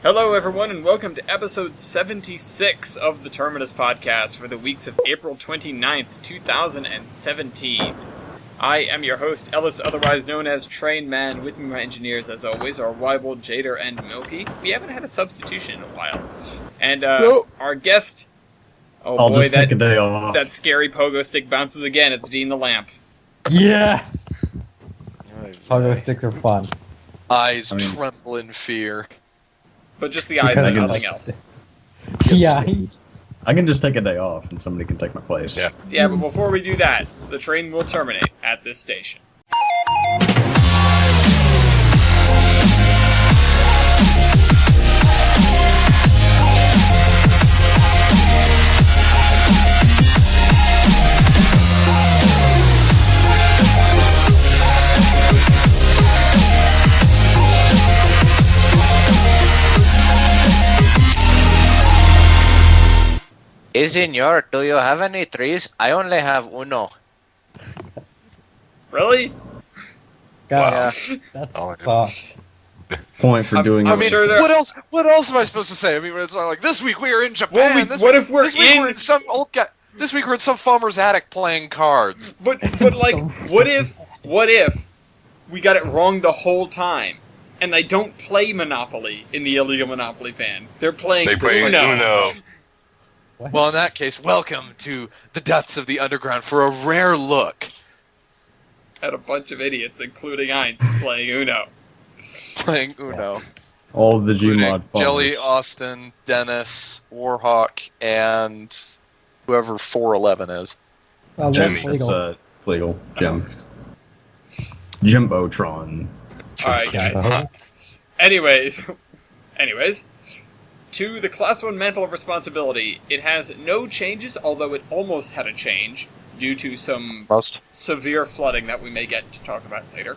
Hello, everyone, and welcome to episode 76 of the Terminus podcast for the weeks of April 29th, 2017. I am your host, Ellis, otherwise known as Train Man. With me, my engineers, as always, are Weibel, Jader, and Milky. We haven't had a substitution in a while. And our guest... Oh I'll boy, just take a day off. that scary pogo stick bounces again. It's Dean the Lamp. Yes! Pogo sticks are fun. Eyes tremble in fear. But just the eyes and nothing else. Yeah. I can just take a day off and somebody can take my place. Yeah, but before we do that, the train will terminate at this station. Senor, do you have any trees? I only have uno. Really? God, that sucks. Point for doing I'm it. sure there... What else am I supposed to say? I mean, it's not like this week we are in Japan. Well, what if we're this week we're in some old guy. This week we're in some farmer's attic playing cards. But like, what if we got it wrong the whole time, and they don't play Monopoly in the illegal Monopoly fan? They're playing Uno. What? Well, in that case, welcome to the depths of the underground for a rare look At a bunch of idiots, including Heinz, playing Uno. playing Uno. All of the Including Gmod farmers. Jelly, Austin, Dennis, Warhawk, and whoever 411 is. Oh, Jimmy. that's That's legal. legal. Jim. Jimbotron. Alright, guys. Anyways, to the Class 1 Mantle of Responsibility, it has no changes, although it almost had a change, due to some severe flooding that we may get to talk about later.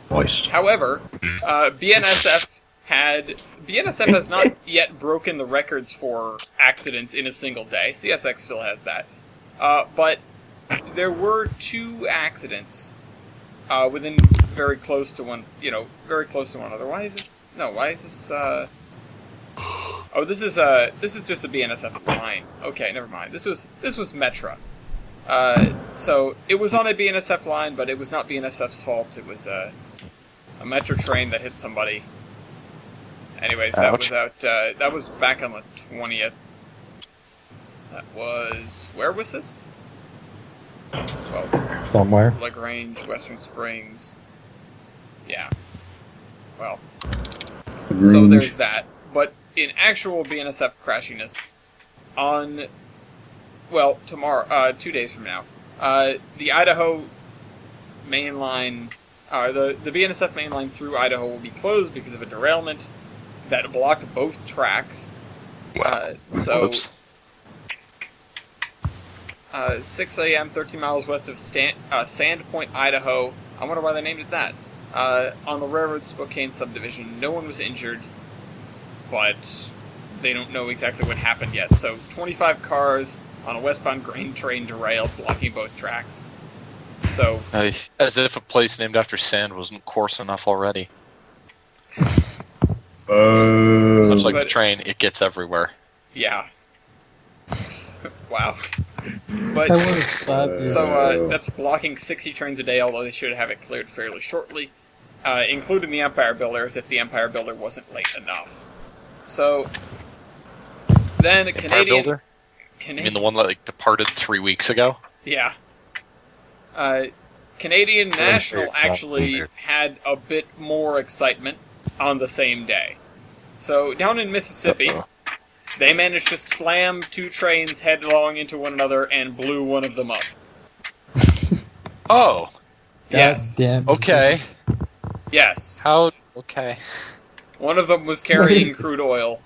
Moist. However, BNSF has not yet broken the records for accidents in a single day. CSX still has that. But there were 2 accidents within very close to one another. Why is this? Oh, this is just the BNSF line. Okay, never mind. This was Metra. So it was on a BNSF line, but it was not BNSF's fault. It was a Metro train that hit somebody. Anyways, that was out. That was back on the 20th. Where was this? Well, Somewhere. LaGrange, Western Springs. Yeah. Well. So Grunge. there's that. But in actual BNSF crashiness, tomorrow, 2 days from now, the Idaho main line, the BNSF main line through Idaho will be closed because of a derailment that blocked both tracks. Whoops. 6 a.m., 13 miles west of Sandpoint, Idaho. I wonder why they named it that. On the Railroad Spokane subdivision, no one was injured, but they don't know exactly what happened yet. So 25 cars on a westbound grain train derailed, blocking both tracks. So As if a place named after sand wasn't coarse enough already. Much like the train, it gets everywhere. yeah. Wow. But That was bad. so that's blocking 60 trains a day, although they should have it cleared fairly shortly, including the Empire Builder, as if the Empire Builder wasn't late enough. So then Empire Builder? You mean the one that departed 3 weeks ago? Yeah. Canadian So National it's actually had a bit more excitement on the same day. So down in Mississippi, they managed to slam 2 trains headlong into one another and blew one of them up. Oh, Yes. Damn. okay. Yes. How? Okay. One of them was carrying crude oil,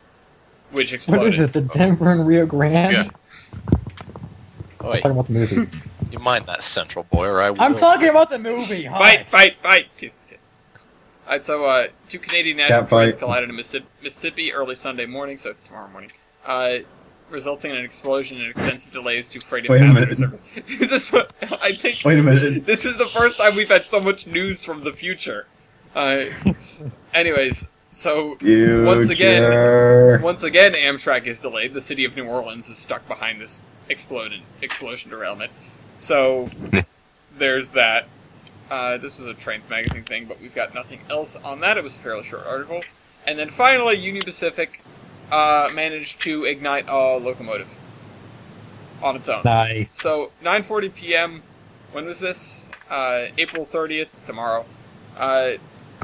which exploded. What is it? The Denver and Rio Grande? Yeah. Oh, I'm wait, talking about the movie. you mind that Central Boy, or I will. I'm talking about the movie! Hi. Fight! Kiss. Alright, so 2 Canadian National Cat trains fight. collided in Mississippi early Sunday morning, so tomorrow morning. Resulting in an explosion and extensive delays to freight and Wait a passenger minute. service. This is I think Wait a minute. this is the first time we've had so much news from the future. Anyways, So Future. once again, Amtrak is delayed. The city of New Orleans is stuck behind this explosion derailment. So there's that. This was a Trains magazine thing, but we've got nothing else on that. It was a fairly short article. And then finally, Union Pacific managed to ignite a locomotive on its own. Nice. So 9:40 p.m. When was this? April 30th, tomorrow.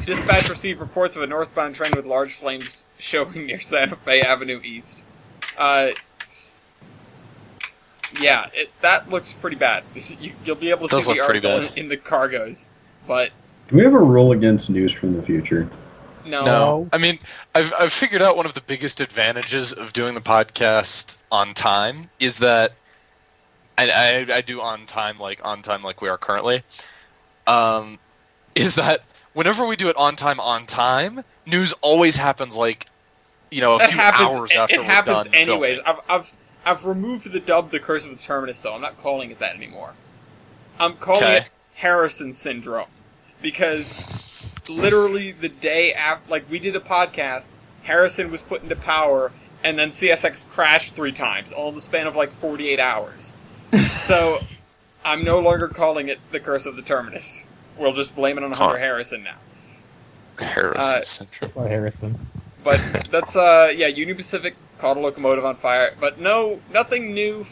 Dispatch received reports of a northbound train with large flames showing near Santa Fe Avenue East. Yeah, that looks pretty bad. You'll be able to see the article in the cargoes, but Do we have a rule against news from the future? no. I mean, I've figured out one of the biggest advantages of doing the podcast on time is that I do on time like we are currently. Is that whenever we do it on time, news always happens like, a few hours after we're done. It happens anyways. Filming. I've removed the dub "The Curse of the Terminus," though. I'm not calling it that anymore. I'm calling it Harrison Syndrome, because literally the day after, like, we did a podcast, Harrison was put into power, and then CSX crashed 3 times, all in the span of like 48 hours. So I'm no longer calling it "The Curse of the Terminus." We'll just blame it on Hunter Harrison now. Harrison Syndrome. Or Harrison. But that's Union Pacific caught a locomotive on fire, but nothing new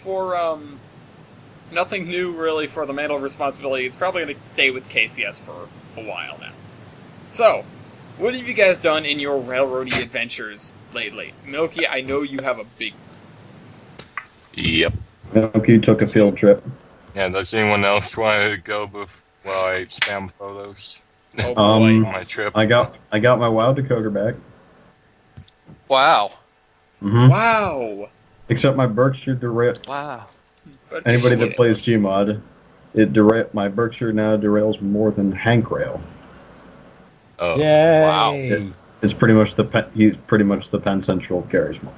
really for the mantle of responsibility. It's probably going to stay with KCS for a while now. So, what have you guys done in your railroady adventures lately? Milky, I know you have a big... Yep. Okay, you took a field trip. Yeah, does anyone else want to go while I spam photos? Oh boy. On my trip. I got my WoW decoder back. Wow. Mm-hmm. Wow! Except my Berkshire derail. Wow. But Anybody that plays Gmod, my Berkshire now derails more than Hank Rail. Oh, Yay! wow. It's pretty much he's pretty much the Penn Central carries mod.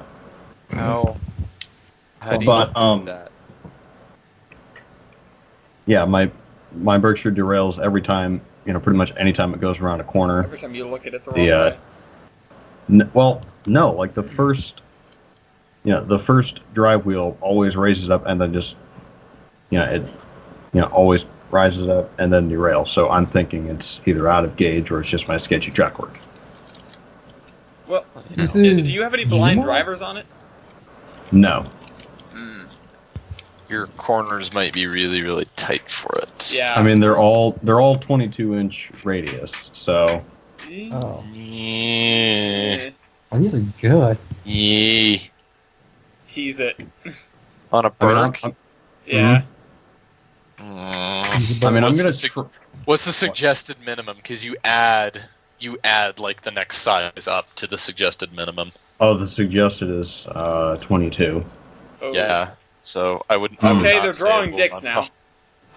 How do you But do that? yeah, my Berkshire derails every time. Pretty much any time it goes around a corner. Every time you look at it the wrong way. No, like the first drive wheel always raises up and then just, it always rises up and then derails. So I'm thinking it's either out of gauge or it's just my sketchy track work. Well, This do is you have any blind Gmod? drivers on it? No. Your corners might be really, really tight for it. Yeah. I mean, they're all 22-inch radius, so... Oh. Yeah. Oh, these are good. Yeah. Tease it. On a Berk. Yeah. Mm. I mean, I'm What's gonna... What's the suggested minimum? Because you add like the next size up to the suggested minimum. Oh, the suggested is 22. Oh. Yeah. So I would. Okay, they're drawing dicks now.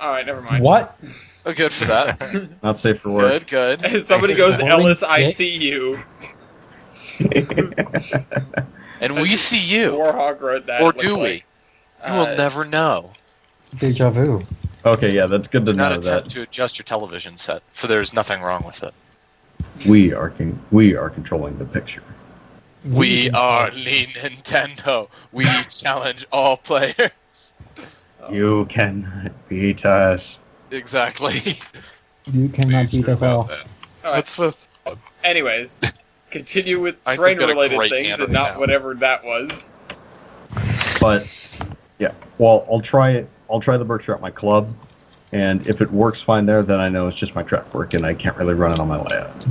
Alright, never mind. What? Oh, good for that. Not safe for work. Good. As somebody goes, Drawing Ellis, I dicks? see you. And we see you. Warhawk wrote that. Or it looks do we? like. You will never know. Deja vu. Okay, yeah, that's good to Do not know attempt that to adjust your television set, for there's nothing wrong with it. we are controlling the picture. We are Lean Nintendo. We challenge all players. You can beat us. Exactly. You cannot beat us all. Alright, What's with? anyways, continue with I just got a train-related great things camera and not now. whatever that was. But yeah, well, I'll try the Berkshire at my club, and if it works fine there, then I know it's just my track work, and I can't really run it on my layout.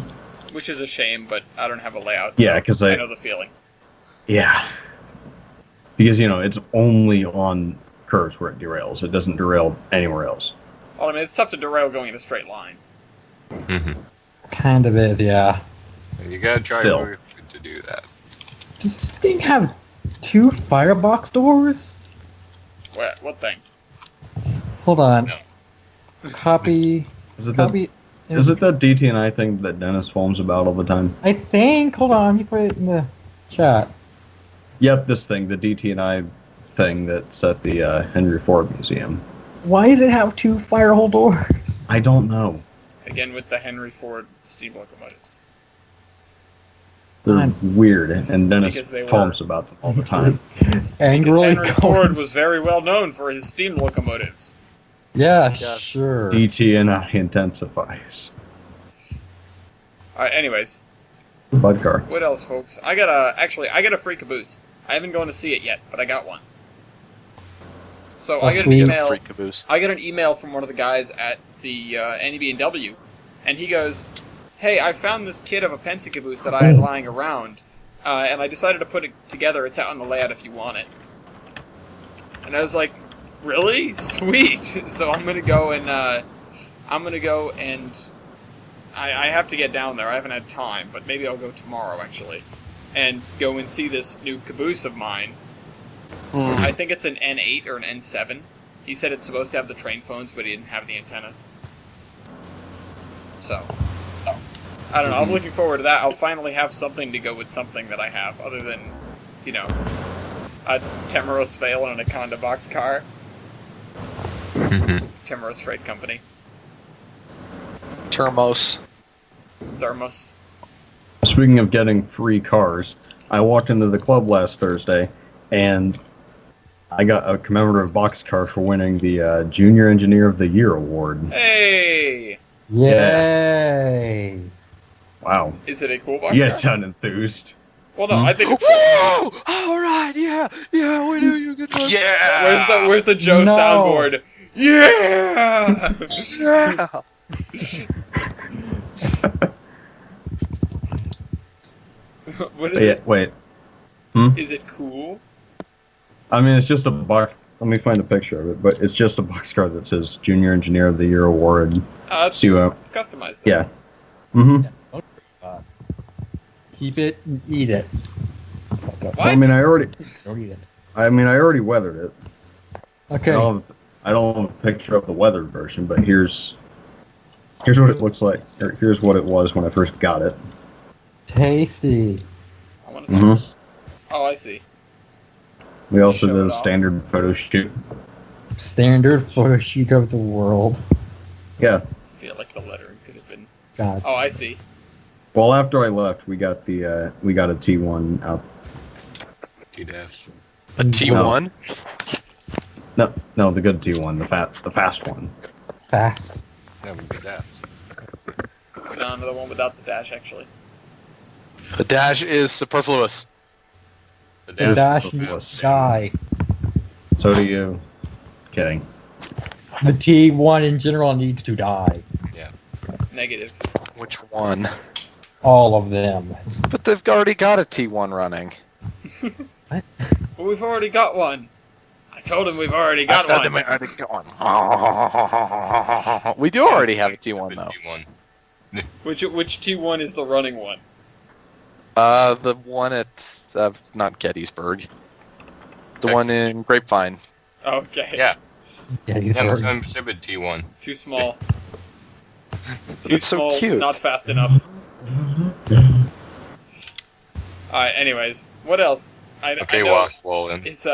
Which is a shame, but I don't have a layout. So Yeah, because I know the feeling. Yeah, because it's only on curves where it derails. It doesn't derail anywhere else. Well, I mean, it's tough to derail going in a straight line. Kind of is, yeah. You gotta try Still. really good to do that. Does this thing have 2 firebox doors? What thing? Hold on. No. Copy. Is it that DT&I thing that Dennis foams about all the time? I think. Hold on. You put it in the chat. Yep, this thing, the DT&I thing that's at the Henry Ford Museum. Why does it have 2 firehole doors? I don't know. Again, with the Henry Ford steam locomotives. They're weird, and Dennis Because they were. foams about them all the time. Because Angrily Henry going. Ford was very well known for his steam locomotives. Yeah, Yes. sure. DTNI intensifies. Alright, anyways. Bud car. What else, folks? I got a free caboose. I haven't gone to see it yet, but I got one. So I got an free- email. Free caboose. I got an email from one of the guys at the NEB&W, and he goes, "Hey, I found this kit of a Pensi caboose that I had lying around, and I decided to put it together. It's out on the layout if you want it." And I was like, "Really? Sweet!" So I'm gonna go and I have to get down there. I haven't had time, but maybe I'll go tomorrow actually, and go and see this new caboose of mine. I think it's an N8 or an N7. He said it's supposed to have the train phones, but he didn't have the antennas. So, I don't know. I'm looking forward to that. I'll finally have something to go with something that I have, other than, you know, a Terminus Fail and an Anaconda boxcar. Terminus Freight Company. Termos. Thermos. Speaking of getting free cars, I walked into the club last Thursday, and I got a commemorative boxcar for winning the Junior Engineer of the Year award. Hey! Yay! Wow. Is it a cool boxcar? You guys sound enthused. Well, no, I think it's cool. Woo! All right, yeah, we knew you could. Yeah! Where's the Joe No. soundboard? Yeah! Yeah. What is Yeah, it? wait. Is it cool? I mean, it's just a box. Let me find a picture of it, but it's just a boxcar that says Junior Engineer of the Year award. It's CUO. customized. Though. Yeah. Mm-hmm. Keep it and eat it. What? I mean, I already weathered it. Okay. I don't have a picture of the weathered version, but here's what it looks like. Or here's what it was when I first got it. Tasty. I want to see. Mhm. Oh, I see. We also Show did it a off. standard photo shoot. Standard photo shoot of the world. Yeah. I feel like the lettering could have been. God. Oh, I see. Well, after I left, we got a T1 out. TDS. A T1. No, the good T1, the fast one. Fast. Yeah, we did that. No, another one without the dash, actually. The dash is superfluous. The The dash was needs to die. So do you. Kidding. The T1 in general needs to die. Negative. Which one? All of them. But they've already got a T1 running. But we've already got one. I told him we've already got one. We already got one. We do already have a T1 though. T1. Which T1 is the running one? The one at not Gettysburg. The one Texas. in Grapevine. Okay. Yeah, Yeah, yeah, that's an exhibit T1. Too small. But it's so small, cute. Not fast enough. Alright, anyways. What else? Okay, I know walk swollen. Is,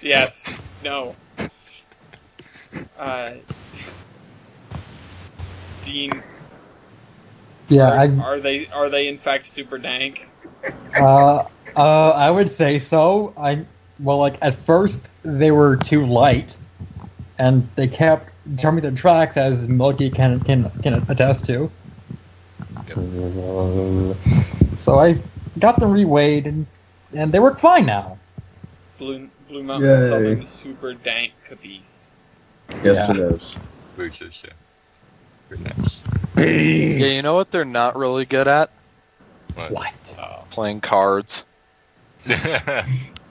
yes. No. Dean, Yeah, are they in fact super dank? I would say so. At first they were too light, and they kept jumping the tracks, as Milky can attest to. So I got them reweighed, and they work fine now. Blue Mountain Yay. Southern super dank caboose. Yes, Yeah. it is. Boosters, yeah. Very nice. Yeah, you know what they're not really good at? What? Oh. Playing cards.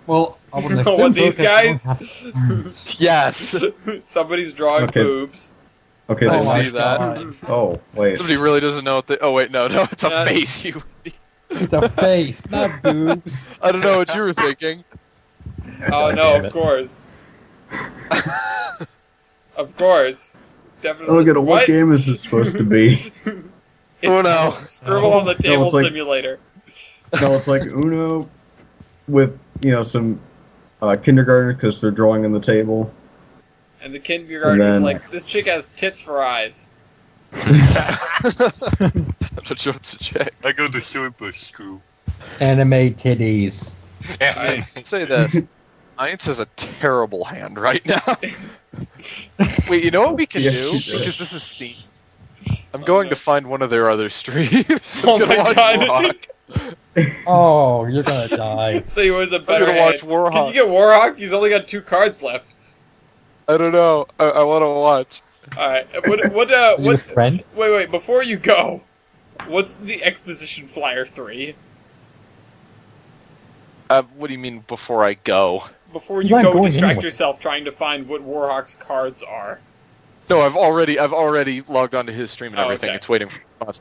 Well, I You wouldn't know assume what so, these 'cause guys? I don't have- Yes. Somebody's drawing Okay. boobs. Okay, I Oh my see that. God. Oh, wait. Somebody really doesn't know what they. Oh wait, no, it's a Yeah. face. You. The face, not boobs. I don't know what you were thinking. Oh God no, damn of it. course. Of course. Definitely. Oh, God, what game is this supposed to be? It's Oh, no. Scribble on the table it's like- simulator. No, it's like Uno with, some kindergartners because they're drawing on the table. And the kindergarten And is then- like, this chick has tits for eyes. I'm not sure what to check. I go to super screw. Anime titties. I'd say this. Science has a terrible hand right now. Wait, you know what we can Yeah, do? she does. Because this is themed. I'm going to find one of their other streams. Oh I'm gonna my watch God. Warhawk. Oh, you're gonna die. So he was a I'm better gonna watch hand. Warhawk. Can you get Warhawk? He's only got 2 cards left. I don't know. I want to watch. Alright, what, Are you his what, friend? wait, before you go, what's the Exposition Flyer 3? What do you mean before I go? Before He's you not go going distract anywhere. yourself trying to find what Warhawk's cards are. No, I've already logged onto his stream and Oh, everything. okay. It's waiting for response.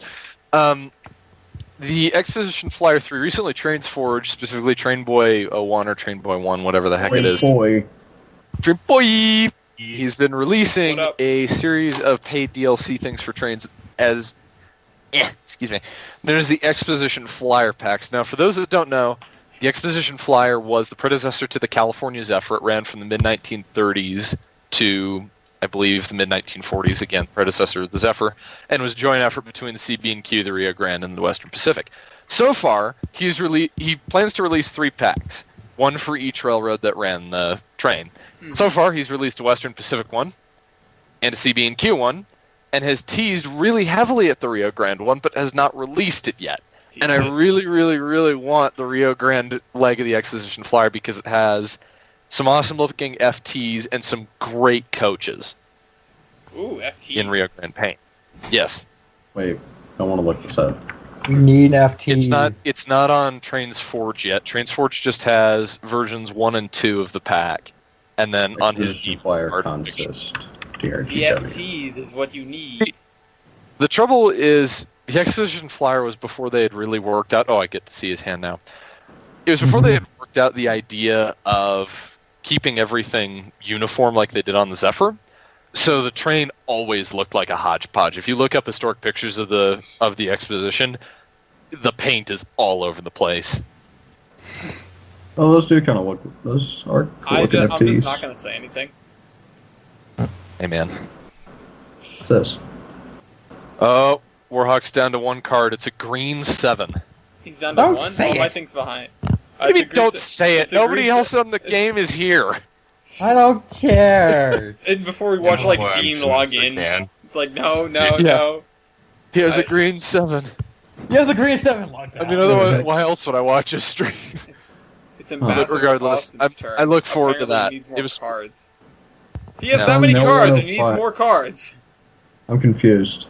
The Exposition Flyer 3 recently Trainsforged, specifically Train Boy 01 or Train Boy 1, whatever the heck it is. Boy. Train Boy! He's been releasing What up? a series of paid DLC things for trains as... excuse me. There's the Exposition Flyer packs. Now, for those that don't know, the Exposition Flyer was the predecessor to the California Zephyr. It ran from the mid-1930s to, I believe, the mid-1940s, again, predecessor of the Zephyr, and was a joint effort between the CB&Q, the Rio Grande, and the Western Pacific. So far, he plans to release 3 packs, one for each railroad that ran the train. So far, he's released a Western Pacific one, and a CB&Q one, and has teased really heavily at the Rio Grande one, but has not released it yet. And I really, really, really want the Rio Grande leg of the Exposition Flyer because it has some awesome-looking FTs and some great coaches Ooh, FTs. in Rio Grande paint. Yes, Wait, I want to look this up. You need FT. it's not on Trainsforge yet. Trainsforge just has versions 1 and 2 of the pack, and then on his Exposition Flyer art consist. The DRGW. FTs is what you need. The trouble is, the Exposition Flyer was before they had really worked out... Oh, I get to see his hand now. It was before they had worked out the idea of keeping everything uniform like they did on the Zephyr. So the train always looked like a hodgepodge. If you look up historic pictures of the Exposition, the paint is all over the place. Oh, those do kind of look. Those are cool looking I'm just FTs. not going to say anything. Hey, man. What's this? Oh, Warhawk's down to 1 card. It's a green 7. He's down to Don't 1? say Oh, my it. thing's behind. What do you mean, don't say it? it's a Nobody green else set. on the game is here. I don't care. And before we watch, like, Well, I'm Dean doing log the best I in, can. it's like, no, Yeah. no. He has I- a green 7. Yeah, the green 7 like that. I mean, otherwise, why else would I watch his stream? It's Ambassador regardless, Austin's turn. I look forward to Apparently that. He needs more It was- cards. He has No. that many No, cards, no, and he needs fine. more cards. I'm confused.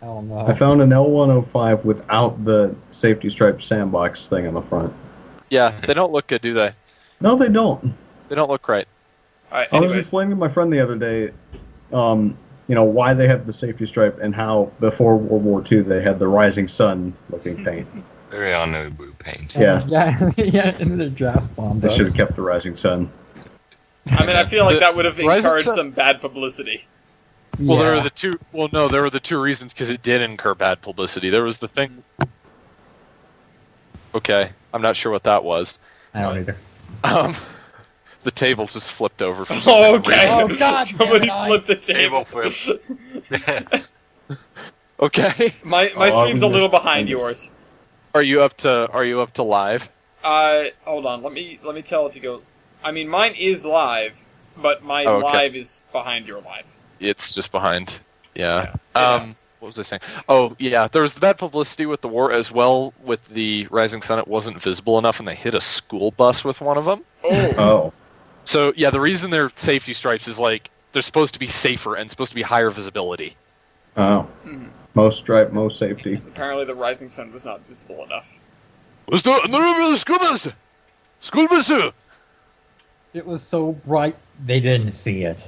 I don't know. I found an L105 without the safety stripe sandbox thing on the front. Yeah, they don't look good, do they? No, they don't. They don't look right. Alright, I was anyways. explaining to my friend the other day, why they have the safety stripe and how before World War II they had the rising sun looking paint. Very on no blue paint. Yeah. Yeah, yeah, and the Jas bomb They does. should have kept the rising sun. I mean, I feel like The- that would have Rising encouraged Sun- some bad publicity. Well, Yeah. there were the two. Well, no, there were the 2 reasons because it did incur bad publicity. There was the thing. Okay, I'm not sure what that was. I don't either. The table just flipped over. For some Oh, reason. okay. Oh, God Somebody damn it, flipped the table. Table flip. Okay. my Oh, stream's a I'm little just- behind I'm just- yours. Are you up to live? Hold on. Let me tell it to go. I mean, mine is live, but my Oh, okay. live is behind your live. It's just behind. Yeah. Yeah. What was I saying? Oh, yeah. There was bad publicity with the war as well. With the Rising Sun, it wasn't visible enough, and they hit a school bus with one of them. Oh, Oh. So yeah, the reason they're safety stripes is like they're supposed to be safer and supposed to be higher visibility. Oh. Mhm. Most stripe, most safety. apparently the rising sun was not visible enough. Was the school bus? School bus? It was so bright, they didn't see it.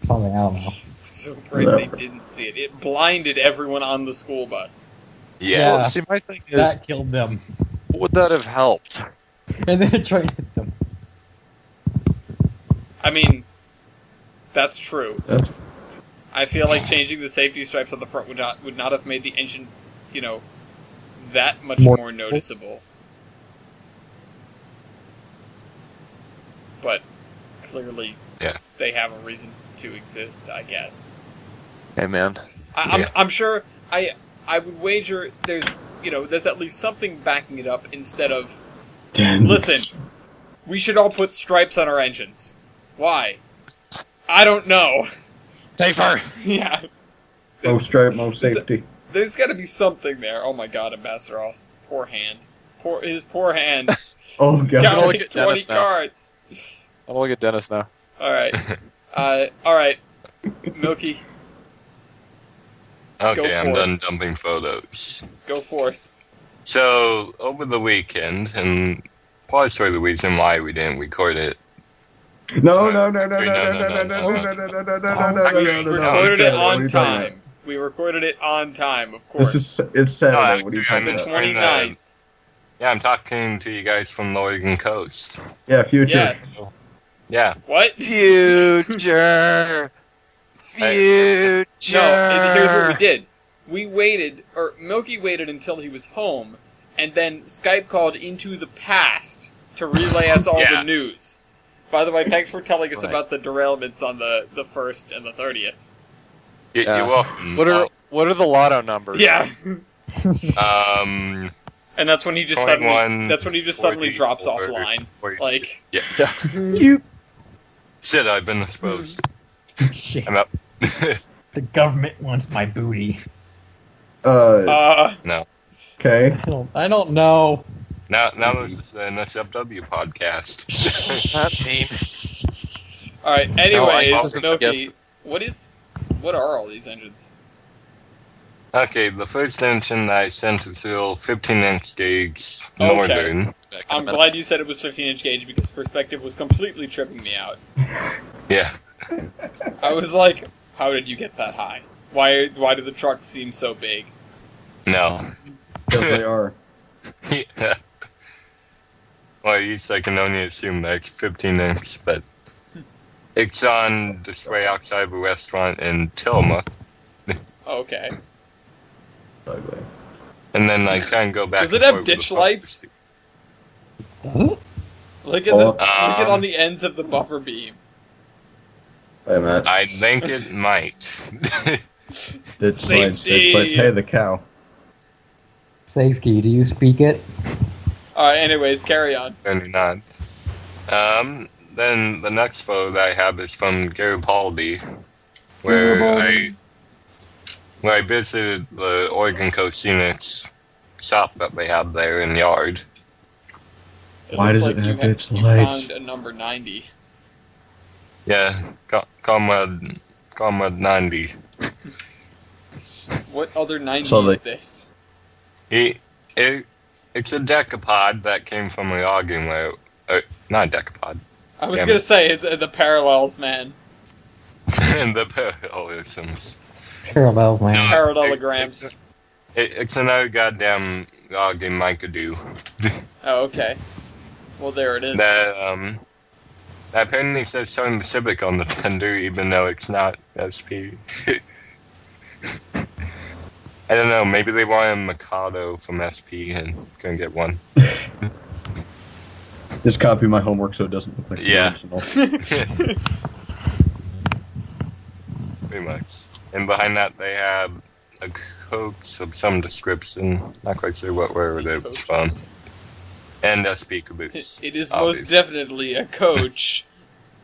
Something, I don't know. So bright they didn't see it. It blinded everyone on the school bus. Yeah. Yeah. See, my thing is, That killed them. would that have helped? And then it traded them. I mean, that's true. That's I feel like changing the safety stripes on the front would not have made the engine, that much More- more noticeable. But clearly, Yeah. they have a reason to exist, I guess. Hey man, I'm Yeah. I'm sure I would wager there's there's at least something backing it up instead of, Dents. listen, we should all put stripes on our engines. Why? I don't know. Safer. Yeah. No stripe, no safety. There's got to be something there. Oh my God, Ambassador Austin, poor hand. His poor hand. Oh He's god. got Look like at 20 Dennis now. cards. I'm gonna look at Dennis now. All right, Milky, Okay, Go I'm forth. done dumping photos. go forth. So, over the weekend, and partially the reason why we didn't record it. No. We recorded it on time. We recorded it on time, of course. It's Saturday. What are you actually, talking The about? 29th. Yeah, I'm talking to you guys from the Oregon coast. Yeah, future. Yes. Yeah. What? Future. Future. No, and here's what we did. We waited, or Milky waited until he was home, and then Skype called into the past to relay us all Yeah. the news. By the way, thanks for telling us Right. about the derailments on the 1st and the 30th. Yeah. You're welcome. What are the lotto numbers? Yeah. Um, And that's when he just 21, suddenly 40, drops 40, offline. 42. Like, yeah. You Shit, I've been exposed. shit. I'm up. The government wants my booty. No. Okay. I don't know. Now this is an SFW podcast. Not me. alright, No, I anyways, wasn't Milky, what are all these engines? Okay, the first engine I sent is still 15-inch gauge Okay. Northern. Back in a I'm minute. glad you said it was 15-inch gauge because perspective was completely tripping me out. Yeah. I was like, how did you get that high? Why do the trucks seem so big? No. Because they are. Yeah. Well, at least I can only assume that it's 15-inch, but it's on display outside of a restaurant in Tillamook. Okay. Ugly. And then I try and go back. Does it and have forth with ditch the lights? Huh? Look at Oh. look at on the ends of the buffer beam. Hey, Matt. I think it might. Ditch lights. Safety. Ditch lights. Hey, the cow. Safety, do you speak it? Alright, anyways, carry on. Apparently not. Then the next photo that I have is from Garibaldi, where I visited the Oregon Coast Scenics shop that they have there in yard. Why looks does it like have ditch you lights? found a number 90. Yeah, Comrade 90. What other 90 So is this? It's a decapod that came from a logging rail. Not a decapod. I was Damn gonna it. say, it's the parallels, man. The parallelisms. Parallels, man. Parallelograms. It's another goddamn logging MicroDo. Oh, okay. Well, there it is. That apparently says Southern Pacific on the tender, even though it's not SP. I don't know, maybe they wanted Mikado from SP and couldn't get one. Just copy my homework so it doesn't look like the Yeah. original. Pretty much. And behind that they have a coach of some description, not quite sure what word it was from, and SP caboose. It is obviously. most definitely a coach.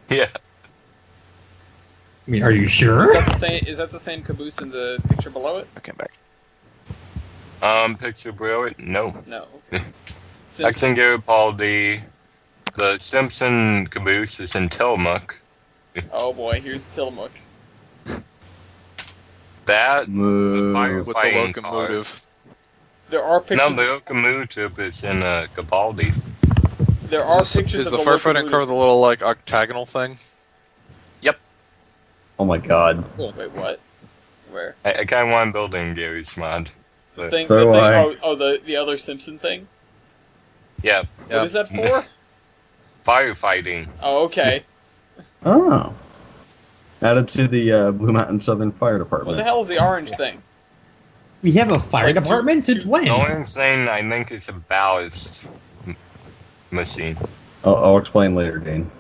Yeah. I mean, are you Is sure? that the same? Is that the same caboose in the picture below it? Okay, back. Picture below it? No. No. Okay. That's in Garibaldi. The Simpson caboose is in Tillamook. Oh boy, here's Tillamook. That, the Moo. With the firefighting car. locomotive. There are No, pictures. the locomotive is in Garibaldi. There are Is pictures the of firefighting car locomotive- the little like octagonal thing? Oh my god. Wait, what? Where? I kind of want to build in Gary's mod. The But, thing? So the thing? I- Oh, the other Simpson thing. yeah, Yeah. What is that for? firefighting. Oh, okay. Oh. Added to the Blue Mountain Southern Fire What Department. the hell is the orange thing? We have a fire Like, department? Since when? The only thing I think is a ballast machine I'll explain later, Dean.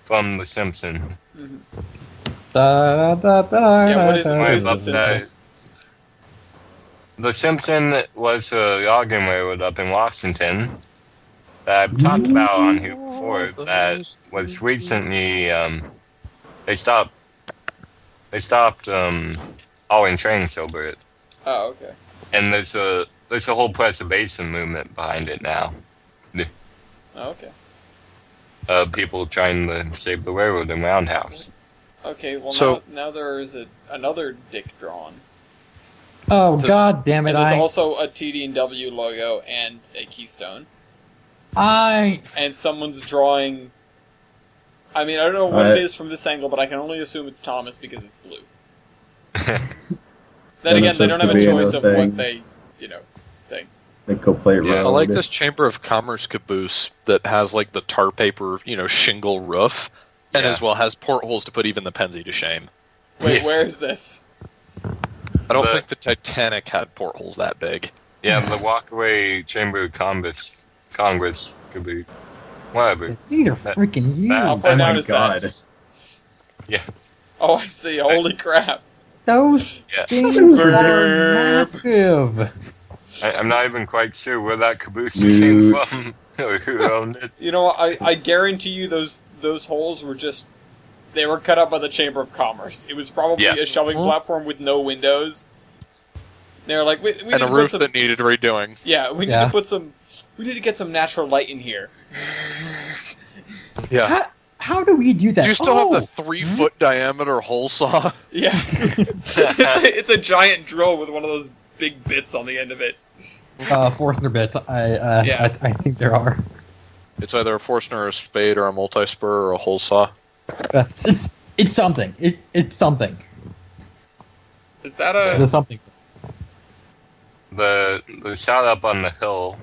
from The Simpson. Da, da, da, Yeah, what is- da, what I is da, love the da. that. The Simpson was a logging railroad up in Washington that I've talked about on here before. That was recently they stopped hauling trains over it, Oh, okay. and there's a whole preservation movement behind it now. Oh, okay. People trying to save the railroad and roundhouse. Okay, well, So- now there is another dick drawn. Oh, This- god damn it! And there's also a TD&W logo and a keystone. And someone's drawing... I mean, I don't know what it is from this angle, but I can only assume it's Thomas because it's blue. Then And again, it's they don't supposed have to a be in choice a of thing. what they, think. They go play Yeah, I like railroad. this Chamber of Commerce caboose that has like the tar paper, shingle roof, and Yeah. as well has portholes to put even the Penzi to shame. Wait, Yeah. where is this? I don't The- think the Titanic had portholes that big. Yeah, the Walkaway Chamber of Congress could be whatever. these are That- freaking huge. How Oh far down my is God. that? Yeah. Oh, I see. Holy crap. Those Yeah. things are Burp. massive. I'm not even quite sure where that caboose Dude. came from or who owned it. You know, I guarantee you those holes were just... They were cut up by the Chamber of Commerce. It was probably Yeah. a shoving platform with no windows. They were like, we need And to a put roof some... that needed redoing. Yeah, we need Yeah. to put some... We need to get some natural light in here. Yeah. How do we do that? Do you still have the 3-foot diameter hole saw? Yeah. it's a giant drill with one of those big bits on the end of it. Forstner bits? Yeah. I think there are. It's either a Forstner, a spade, or a multi-spur, or a hole saw. It's something. It's something. Is that a... There's something. The shot up on the hill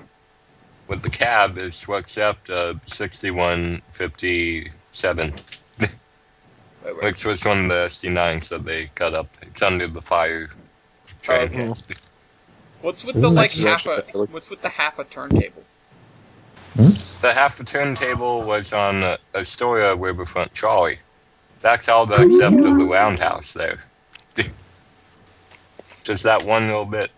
with the cab is what's up to 6157, Wait, wait. which was one of the SD9s that they cut up. It's under the fire train. Okay. What's with Ooh, the like that's half a? actually- What's with the half a turntable? The half a turntable was on a Astoria Riverfront trolley. That's all the except of the roundhouse there. Just that one little bit.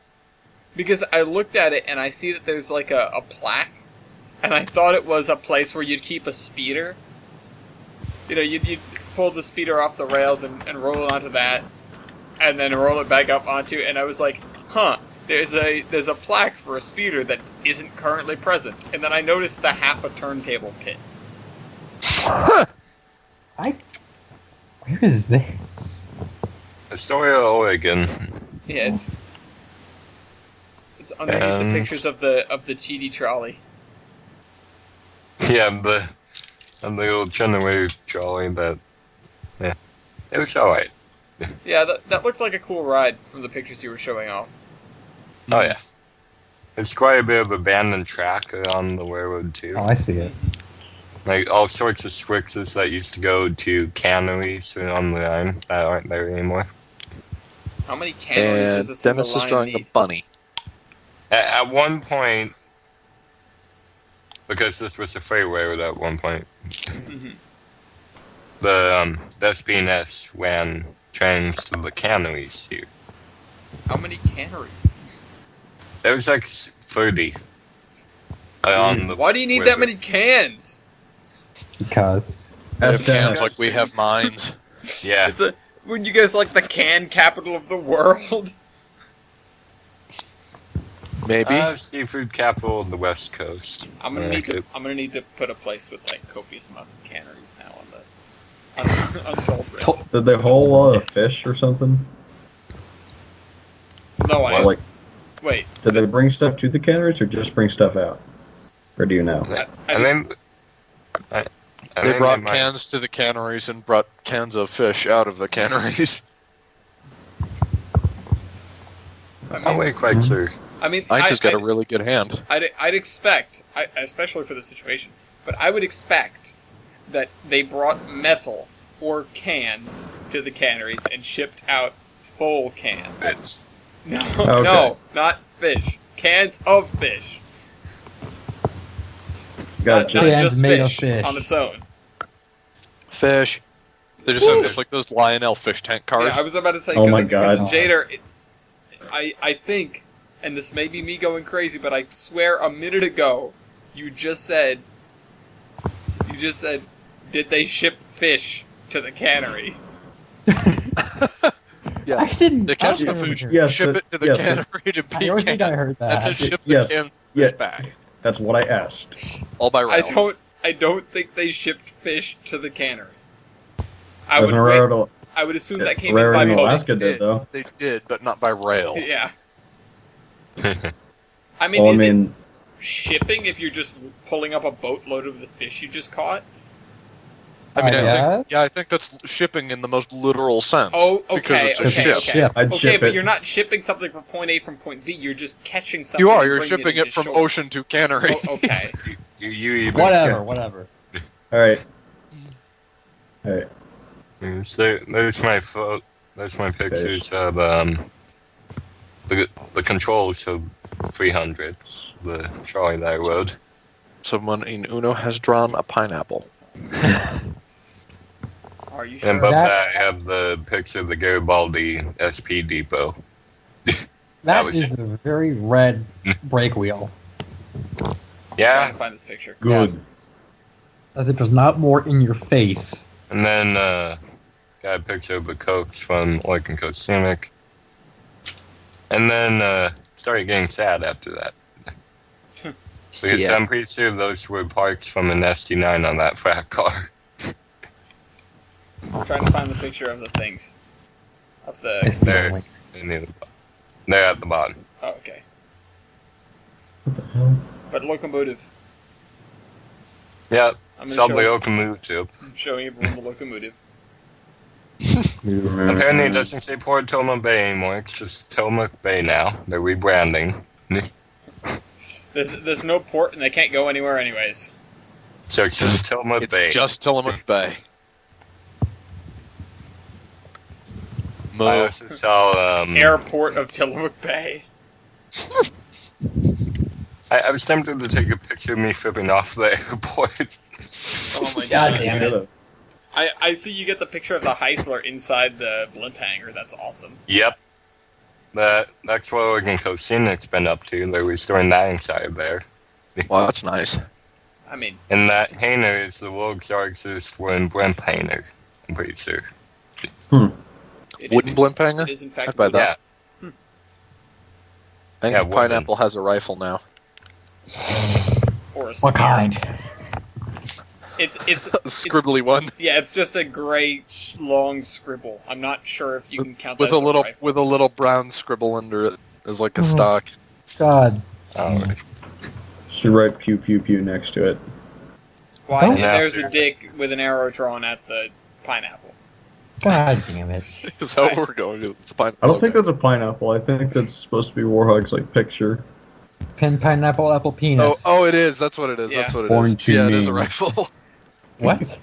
Because I looked at it and I see that there's like a plaque, and I thought it was a place where you'd keep a speeder. You know, you'd pull the speeder off the rails and roll it onto that, and then roll it back up onto. And I was like, huh. There's a plaque for a speeder that isn't currently present, and then I noticed the half a turntable pit. Where is this? Astoria, Oregon. Yeah, it's underneath the pictures of the TD trolley. Yeah, the little Chenaway trolley that. Yeah, it was alright. Yeah, that looked like a cool ride from the pictures you were showing off. Oh yeah. It's quite a bit of abandoned track on the railroad too. Oh, I see it. Like all sorts of switches that used to go to canneries on the line that aren't there anymore. How many canneries And does this single Dennis is line drawing a need? bunny. At one point, because this was a freight railroad at one point, Mhm. the SB&S ran trains to the canneries here. How many canneries? There was like 30. On the Why do you need river. that many cans? Because We have That's cans Dennis. like we have mines. Yeah. Would you guys like the can capital of the world? Maybe. Seafood capital of the West Coast. I'm gonna I need like to. it. I'm gonna need to put a place with like copious amounts of canneries now on the untold rim. Did they haul a lot of fish or something? No, I Like, wait. did they bring stuff to the canneries or just bring stuff out? Or do you know? I And just- then They brought cans to the canneries and brought cans of fish out of the canneries. I'm not quite sure. I mean, Heinz has got a really good hand. I'd expect, especially for this situation, but I would expect that they brought metal or cans to the canneries and shipped out full cans. It's No, Okay. no, not fish. Cans of fish. Gotcha. Not Cans just made of fish, fish. on its own. Fish. They're just it's like those Lionel fish tank cars. Yeah, I was about to say. Oh my because God. Jader, I think and this may be me going crazy, but I swear a minute ago, you just said, did they ship fish to the cannery? Yeah. I didn't. They catch I the don't food, hear- Yes, ship but- it to the yes, cannery to I be don't think I canned, heard and then that. ship Yes, the canned yeah. fish back. That's what I asked. All by rail. I don't think they shipped fish to the cannery. I There's would a railroad. I would assume that came in Railroad by in boat. Alaska did though. They did, but not by rail. Yeah. I mean, Well, I is it mean, shipping if you're just pulling up a boatload of the fish you just caught? I mean, Yeah. I think that's shipping in the most literal sense. Oh, Because okay, it's a It's okay, a ship. ship. I'd Okay, ship but it. you're not shipping something from point A from point B. You're just catching something. You are. and You're bringing shipping into it from shore. ocean to cannery. Oh, okay. you even Whatever. All right. All right. So there's my there's my pictures of the controls of 300, the trolley that I rode. Someone in Uno has drawn a pineapple. Are you And sure? above That- that, I have the picture of the Garibaldi SP depot. That was is a very red brake wheel. I'm trying Yeah, to find this picture. Good. As if there's not more in your face. and then got a picture of the Cokes from Oregon Coast Scenic. And then started getting sad after that. Because Yeah. I'm pretty sure those were parts from an SD9 on that frat car. I'm trying to find the picture of the things. Of the. I still There's, like- they're at the bottom. Oh, okay. But locomotive. Yep, I'm gonna subway show, locomotive. I'm showing everyone the locomotive. Apparently it doesn't say Port Tillamook Bay anymore, it's just Tillamook Bay now. They're rebranding. There's no port and they can't go anywhere anyways. So it's just Tillamook It's Bay. just Tillamook Bay. I Mo. also saw, Airport of Tillamook Bay. I was tempted to take a picture of me flipping off the airport. Oh my God god. damn it. I see you get the picture of the Heisler inside the blimp hangar. That's awesome. Yep. That's what Oregon Coast Scenic's been up to. They're restoring that inside of there. Well, that's nice. I mean, And that hangar is the world's largest wooden blimp hangar, I'm pretty sure. it Wooden is, blimp hanger? it is in fact. I'd buy that. Yeah. I think Yeah, the wooden. pineapple has a rifle now. Or a What kind? It's A scribbly one. yeah, it's just a gray long scribble. I'm not sure if you can count With that a as little rifle. with a little brown scribble under it as like a Mhm. stock. God. Alright. Should write pew pew pew next to it. Why? Oh. And there's a dick with an arrow drawn at the pineapple. God damn it. Is that what we're going to? It's pineapple. I don't think that's a pineapple. I think that's supposed to be Warhog's like picture. Pineapple, apple, penis. Oh, it is. That's what it is. Yeah. That's what it Born is. to Yeah, it is a me. rifle. What?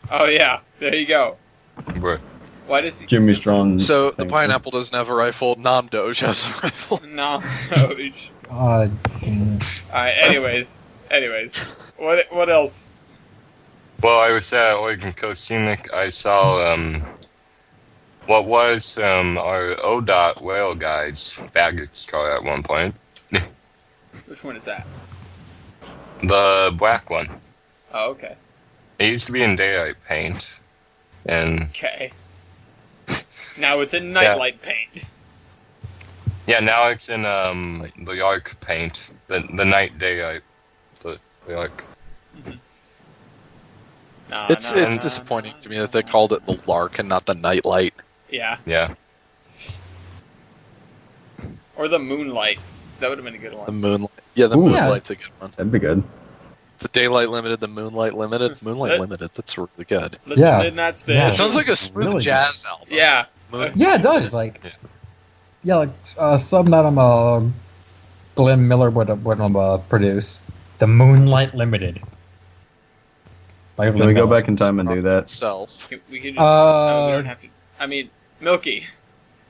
Oh yeah, there you go. Bruh. Why does he? Jimmy Strong. So the thing. pineapple doesn't have a rifle. Nom-Doge has a rifle. No, Doge. God damn it. All right. Anyways, what else? Well, I was at Oregon Coast Scenic. I saw what was our ODOT rail guide's baggage car at one point. Which one is that? The black one. Oh, okay. It used to be in daylight paint, and Okay. Now it's in nightlight paint. yeah, now it's in the arc paint, the night daylight, the arc. Nah, It's nah, it's nah, disappointing nah, to me that they called it the Lark and not the Nightlight. Yeah, Yeah, or the moonlight. That would have been a good The one. Moonlight. Yeah, the Ooh. Moonlight's a good one. That'd be good. The Daylight Limited, the Moonlight Limited. Moonlight That- Limited. That's really good. Let the Yeah. midnight spin. Yeah. It sounds like a smooth Really good. jazz album. Yeah. Moon- Yeah, it does. Like, Yeah. like something that Glenn Miller would produce. The Moonlight Limited. By Can we go back in time and do that? Self. We can just. no, we Uh, don't have to. I mean, Milky,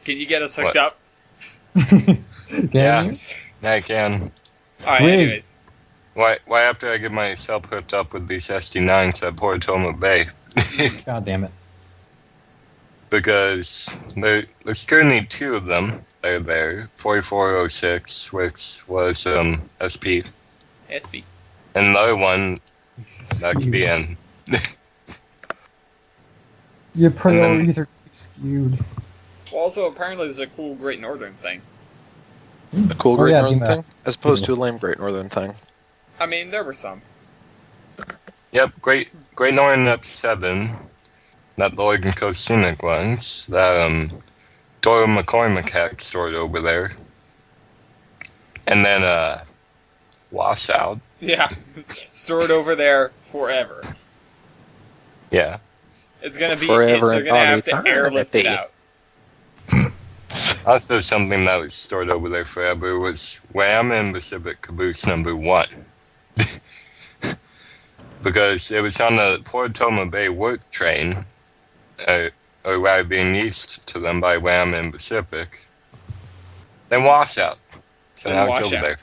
can you get us hooked What? up? Yeah. Damn. yeah, I can. All right. Sweet. Anyways, Why after I get myself hooked up with these SD9s at Port Tillamook Bay? God damn it. because there's currently two of them. They're there. 4406, which was SP, SB. and the other one that could be N. Your priorities are too skewed. Well, also, apparently there's a cool Great Northern thing. A cool Oh, Great yeah, Northern do thing, that. as opposed to a lame Great Northern thing. I mean, there were some. Yep, Great Northern up 7. Not the Oregon Coast Scenic ones. That Dora McCormick had stored over there. And then Washout. Yeah. Stored over there forever. Yeah. It's gonna be. Forever They're and gonna have to eternity. airlift it out. Also, something that was stored over there forever was Ram and Pacific Caboose number 1. Because it was on the Port Toma Bay work train, or rather being used to them by Ram and Pacific. Then Washout. So Then now it's over Washout. there.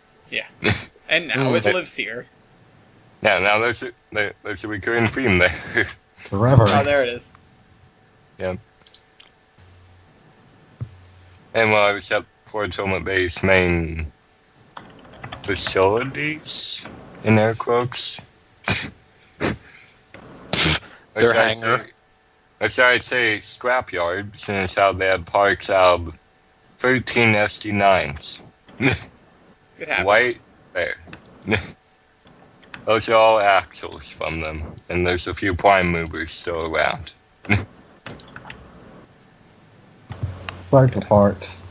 Yeah. And now it lives here. Yeah, now there's a recurring theme there. Forever. Oh, there it is. Yeah. And while I was at Port Toma Bay's main facilities, in air quotes, Their hangar. Or should I say scrapyard, since how they had parts of 13 SD9s. It happens. Right there. Those are all axles from them, and there's a few prime movers still around. Rifle parts.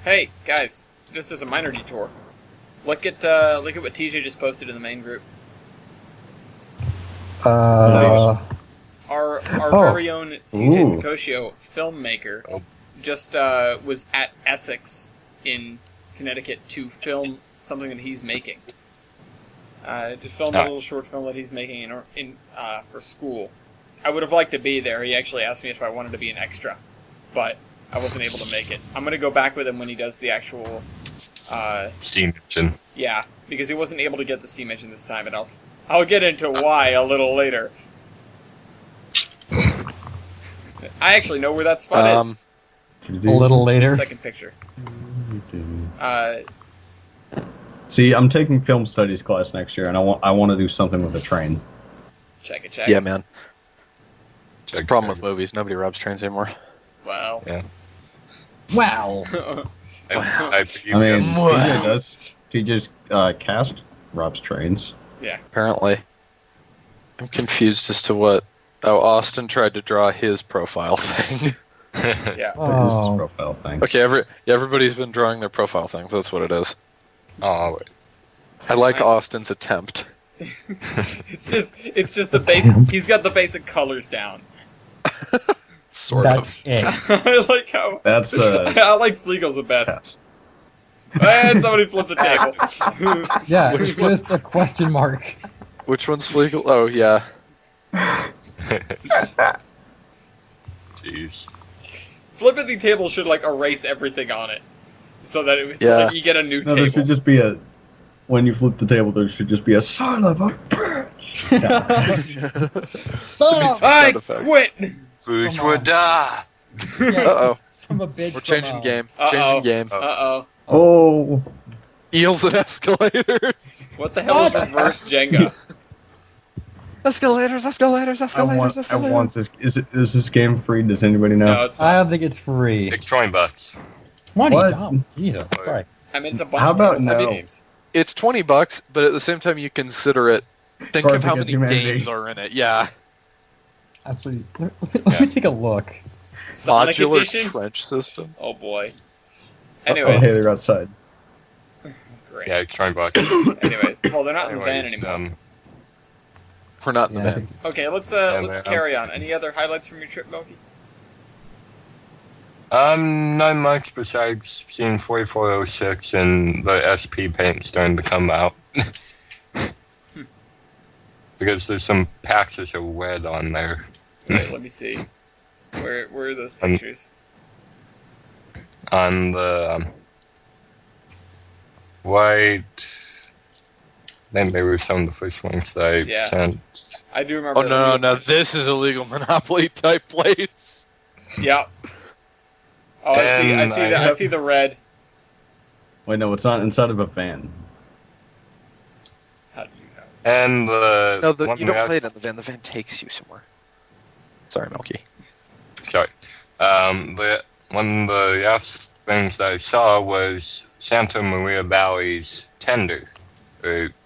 Hey, guys, just as a minor detour, look at what TJ just posted in the main group. Uh, Our Oh. very own TJ Ooh. Sacosio, filmmaker, Oh. just was at Essex in Connecticut to film something that he's making. To film a Ah. little short film that he's making for school. I would have liked to be there. He actually asked me if I wanted to be an extra, but I wasn't able to make it. I'm gonna go back with him when he does the actual. Steam engine. Yeah, because he wasn't able to get the steam engine this time, and I'll get into why a little later. I actually know where that spot is. a little later. Second picture. See, I'm taking film studies class next year, and I want to do something with a train. Check it. Yeah, man. It's the Check, problem check. with movies. Nobody robs trains anymore. Wow. Yeah. Wow. I believe I mean, you. TJ does. TJ's cast robs trains. Apparently. I'm confused as to what... Oh, Austin tried to draw his profile thing. Yeah. What is this Oh. profile thing? Okay, everybody's been drawing their profile things. That's what it is. Oh, wait. I like Nice. Austin's attempt. It's just the basic. He's got the basic colors down. Sort That's of. it. I like how. That's I like Fleagel's the best. pass. And somebody flipped the table. Yeah, it's just a question mark. Which one's legal? Oh, yeah. Jeez. Flipping the table should like erase everything on it, so that it's Yeah. like you get a new No, there table. should just be a. When you flip the table, there should just be a son of a bitch. Son of I Sound effects. quit. Foods Come would on. die. Uh-oh. Son of a bitch. We're changing game. Uh-oh. Changing game. Uh-oh. Oh, Eels and escalators. What the hell is reverse Jenga? Escalators, escalators, escalators, I escalators. want this. Is this game free? Does anybody know? No, it's I not. don't think it's free. It's $20. What? What? Oh, Jesus Christ. I mean, it's a bunch How of about tabletop no? games. It's $20, but at the same time, you consider it. Think Cards of how Against many Humanity. games are in it. Yeah. Actually, let me take a look. Sonic Modular Edition? trench system. Oh boy. Oh, Anyways, hey, they're outside. great. Yeah, it's $20. Anyways, well, they're not in the van Anyways, anymore. We're not in the Yeah, I van. think- Okay, let's man. carry on. Any other highlights from your trip, Moki? Not much besides seeing 4406 and the SP paint starting to come out. Because there's some patches of red on there. Wait, let me see. Where are those Um, pictures? On the white. I think they were some of the first ones that I Yeah. sent. I do remember. Oh, no. This is illegal Monopoly type plates. Yep. Oh, I see the red. Wait, no, it's not inside of a van. How do you know? And No, you don't play it in the van. The van takes you somewhere. Sorry, Milky. Sorry. One of the last things I saw was Santa Maria Valley's tender.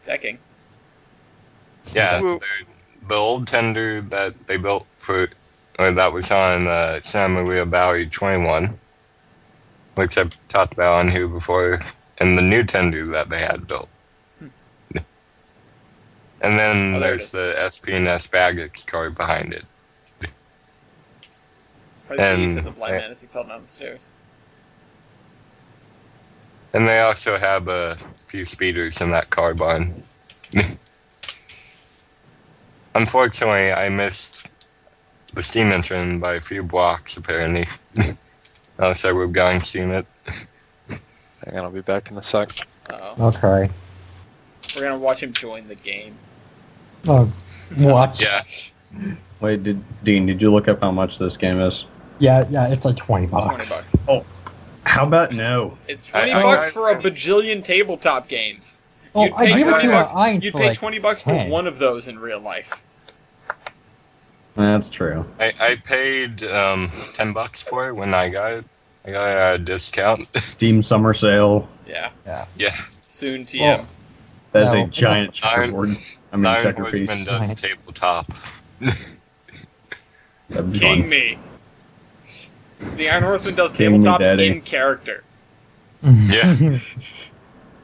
Decking. Yeah, Woo. the old tender that they built that was on Santa Maria Valley 21, which I've talked about on here before, and the new tender that they had built. And then Oh, there it there's is. the SP&S baggage car behind it. Probably see you And- said the blind man as he fell down the stairs. And they also have a few speeders in that car barn. Unfortunately, I missed the steam engine by a few blocks, apparently. Else I would have gone and seen it. Hang on, I'll be back in a sec. Uh-oh. Okay. We're gonna watch him join the game. Oh, what? Yeah. Wait, Dean, did you look up how much this game is? Yeah, it's like 20 It's bucks. $20. How about no? It's 20 I- bucks for a bajillion tabletop games. Oh, You'd I pay give it 20 to you bucks- on You'd for pay like 20 bucks for 10. one of those in real life. That's true. I paid $10 for it when I got it. I got a discount. Steam Summer Sale. Yeah. Yeah. Soon TM. That's No. a giant Iron- checkerboard. I mean, Iron checker Horseman piece. does tabletop. That'd be King fun. me. The Iron Horseman does King me, tabletop daddy. in character. Yeah.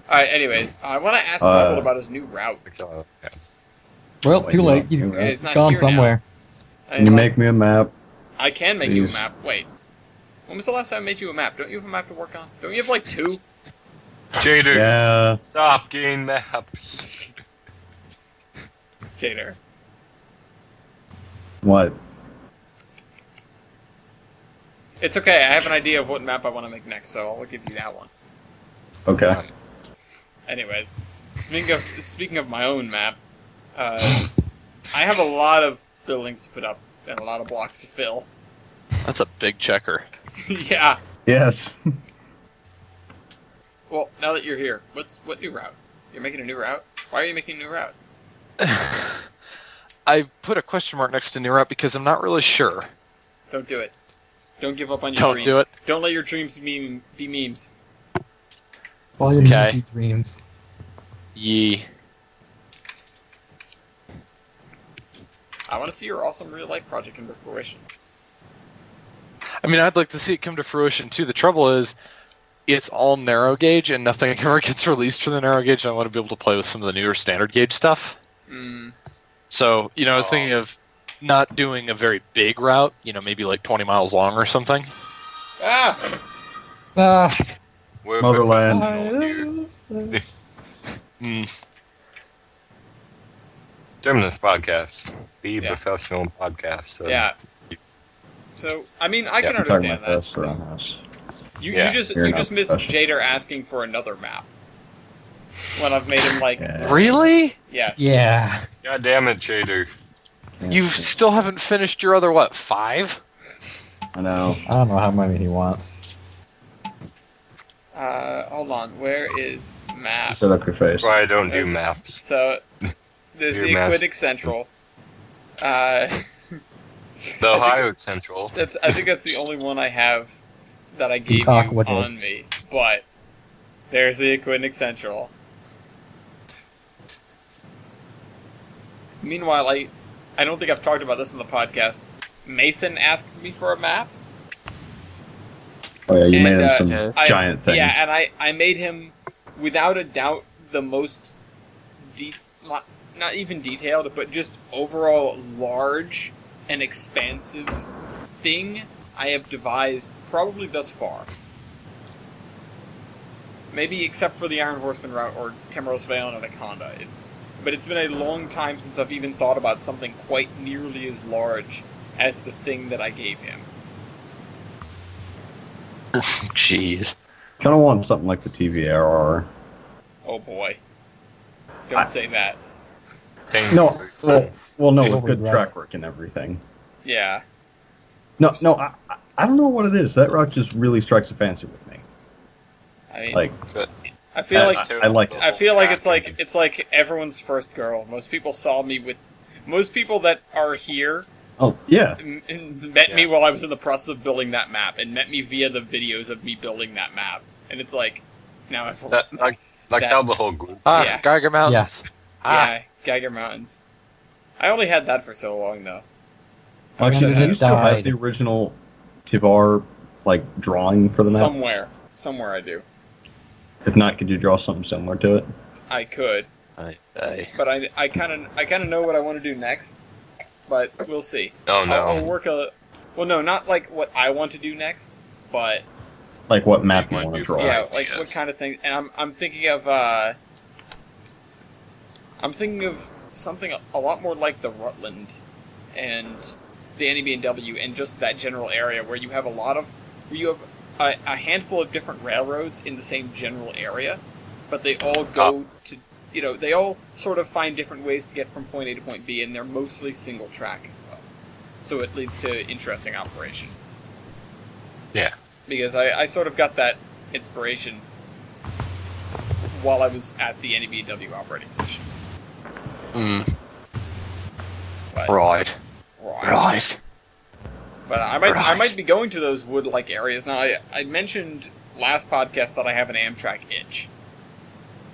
Alright, anyways, I want to ask Marvel about his new route. Yeah. Well, Wait, too late. no, He's no. It's not gone here now. somewhere. Can you make me a map? I can make you a Please. map. Wait. When was the last time I made you a map? Don't you have a map to work on? Don't you have like 2? Jader, Yeah. stop getting maps. Jader. What? It's okay, I have an idea of what map I want to make next, so I'll give you that one. Okay. Anyways, speaking of my own map, I have a lot of buildings to put up and a lot of blocks to fill. That's a big checker. Yeah. Yes. Well, now that you're here, what new route? You're making a new route? Why are you making a new route? I put a question mark next to new route because I'm not really sure. Don't do it. Don't give up on your Don't dreams. do it. Don't let your dreams be memes. All your Okay. Mickey dreams. Yee. I want to see your awesome real life project come to fruition. I mean, I'd like to see it come to fruition too. The trouble is, it's all narrow gauge and nothing ever gets released for the narrow gauge. And I want to be able to play with some of the newer standard gauge stuff. Mm. So, I was thinking of not doing a very big route, maybe like 20 miles long or something. Ah! Ah, We're Motherland. professional here. Mm. Terminus podcast, the Yeah. professional podcast. Yeah. So, I mean, I can I'm talking understand about that. this around us. You Yeah, just you're you not just missed professional. Jader asking for another map. When I've made him like, Yeah. Really? yes. yeah. God damn it, Jader. You still haven't finished your other, 5? I know. I don't know how many he wants. Hold on. Where is maps? Set up your face. That's why I don't do There's- maps. So, there's Your the maps. Equidic Central. The Ohio Central. I think that's the only one I have that I gave you Aqua did. on me. But there's the Equidnic Central. Meanwhile, I don't think I've talked about this in the podcast. Mason asked me for a map. Oh yeah, you And, made him some yeah. giant thing. Yeah, and I made him, without a doubt, the most not even detailed, but just overall large and expansive thing I have devised probably thus far. Maybe except for the Iron Horseman route or Timorous Vale and Anaconda. But it's been a long time since I've even thought about something quite nearly as large as the thing that I gave him. Jeez. Kind of want something like the TVRR. Oh boy. Don't say that. No, well, no, with Over good right. track work and everything. Yeah. No, I don't know what it is. That route just really strikes a fancy with me. I mean, Like, I feel like I like it. I feel like it's like everyone's first girl. Most people that are here oh yeah, met me while I was in the process of building that map, and met me via the videos of me building that map. And it's like, now everyone's That's how the whole group. Yeah. Geiger Mountains. Yes. yeah, Geiger Mountains. I only had that for so long though. actually, And do then you it still have died. the original Tivar like drawing for the map? Somewhere I do. If not, could you draw something similar to it? I could, but I kind of know what I want to do next. But we'll see. Oh no. I'll work well, no, not like what I want to do next, but Like what map you What want to you draw? yeah, Right, like what yes. kind of thing. And I'm thinking of something a lot more like the Rutland and the NEB&W and just that general area where you have a handful of different railroads in the same general area, but they all go to, they all sort of find different ways to get from point A to point B, and they're mostly single track as well. So it leads to interesting operation. Yeah. Because I sort of got that inspiration while I was at the NEB&W operating station. But, Right. Right. But I Right. might be going to those wood-like areas. Now, I mentioned last podcast that I have an Amtrak itch,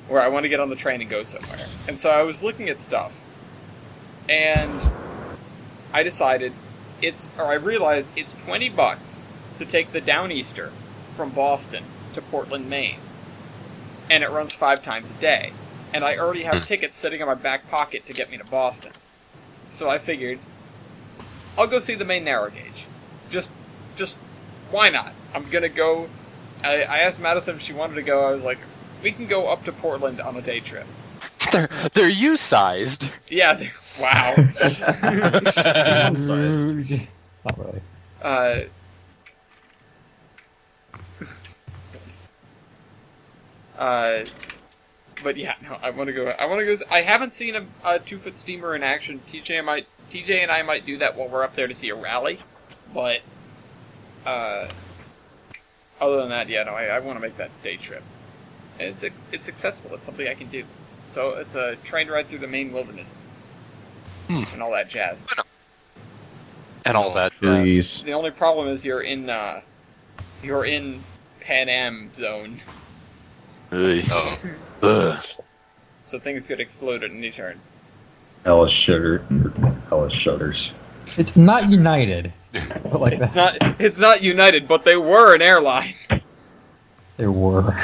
where I want to get on the train and go somewhere. And so I was looking at stuff, and I realized it's $20 to take the Downeaster from Boston to Portland, Maine. And it runs 5 times a day. And I already have tickets sitting in my back pocket to get me to Boston. So I figured, I'll go see the Maine narrow gauge. Just why not? I'm gonna go. I asked Madison if she wanted to go. I was like, we can go up to Portland on a day trip. They're you-sized. Yeah, wow. Not really. But yeah, no, I want to go. I haven't seen a 2-foot steamer in action. TJ and I might do that while we're up there to see a rally. But other than that, yeah, no, I want to make that day trip. And it's accessible. It's something I can do. So it's a train ride through the Maine wilderness and all that jazz. And all that. Trees. The only problem is you're in Pan Am zone, Oh. Ugh. so things could explode at any turn. Ellis shudders. It's not United. But like It's that. not United, but they were an airline. There were.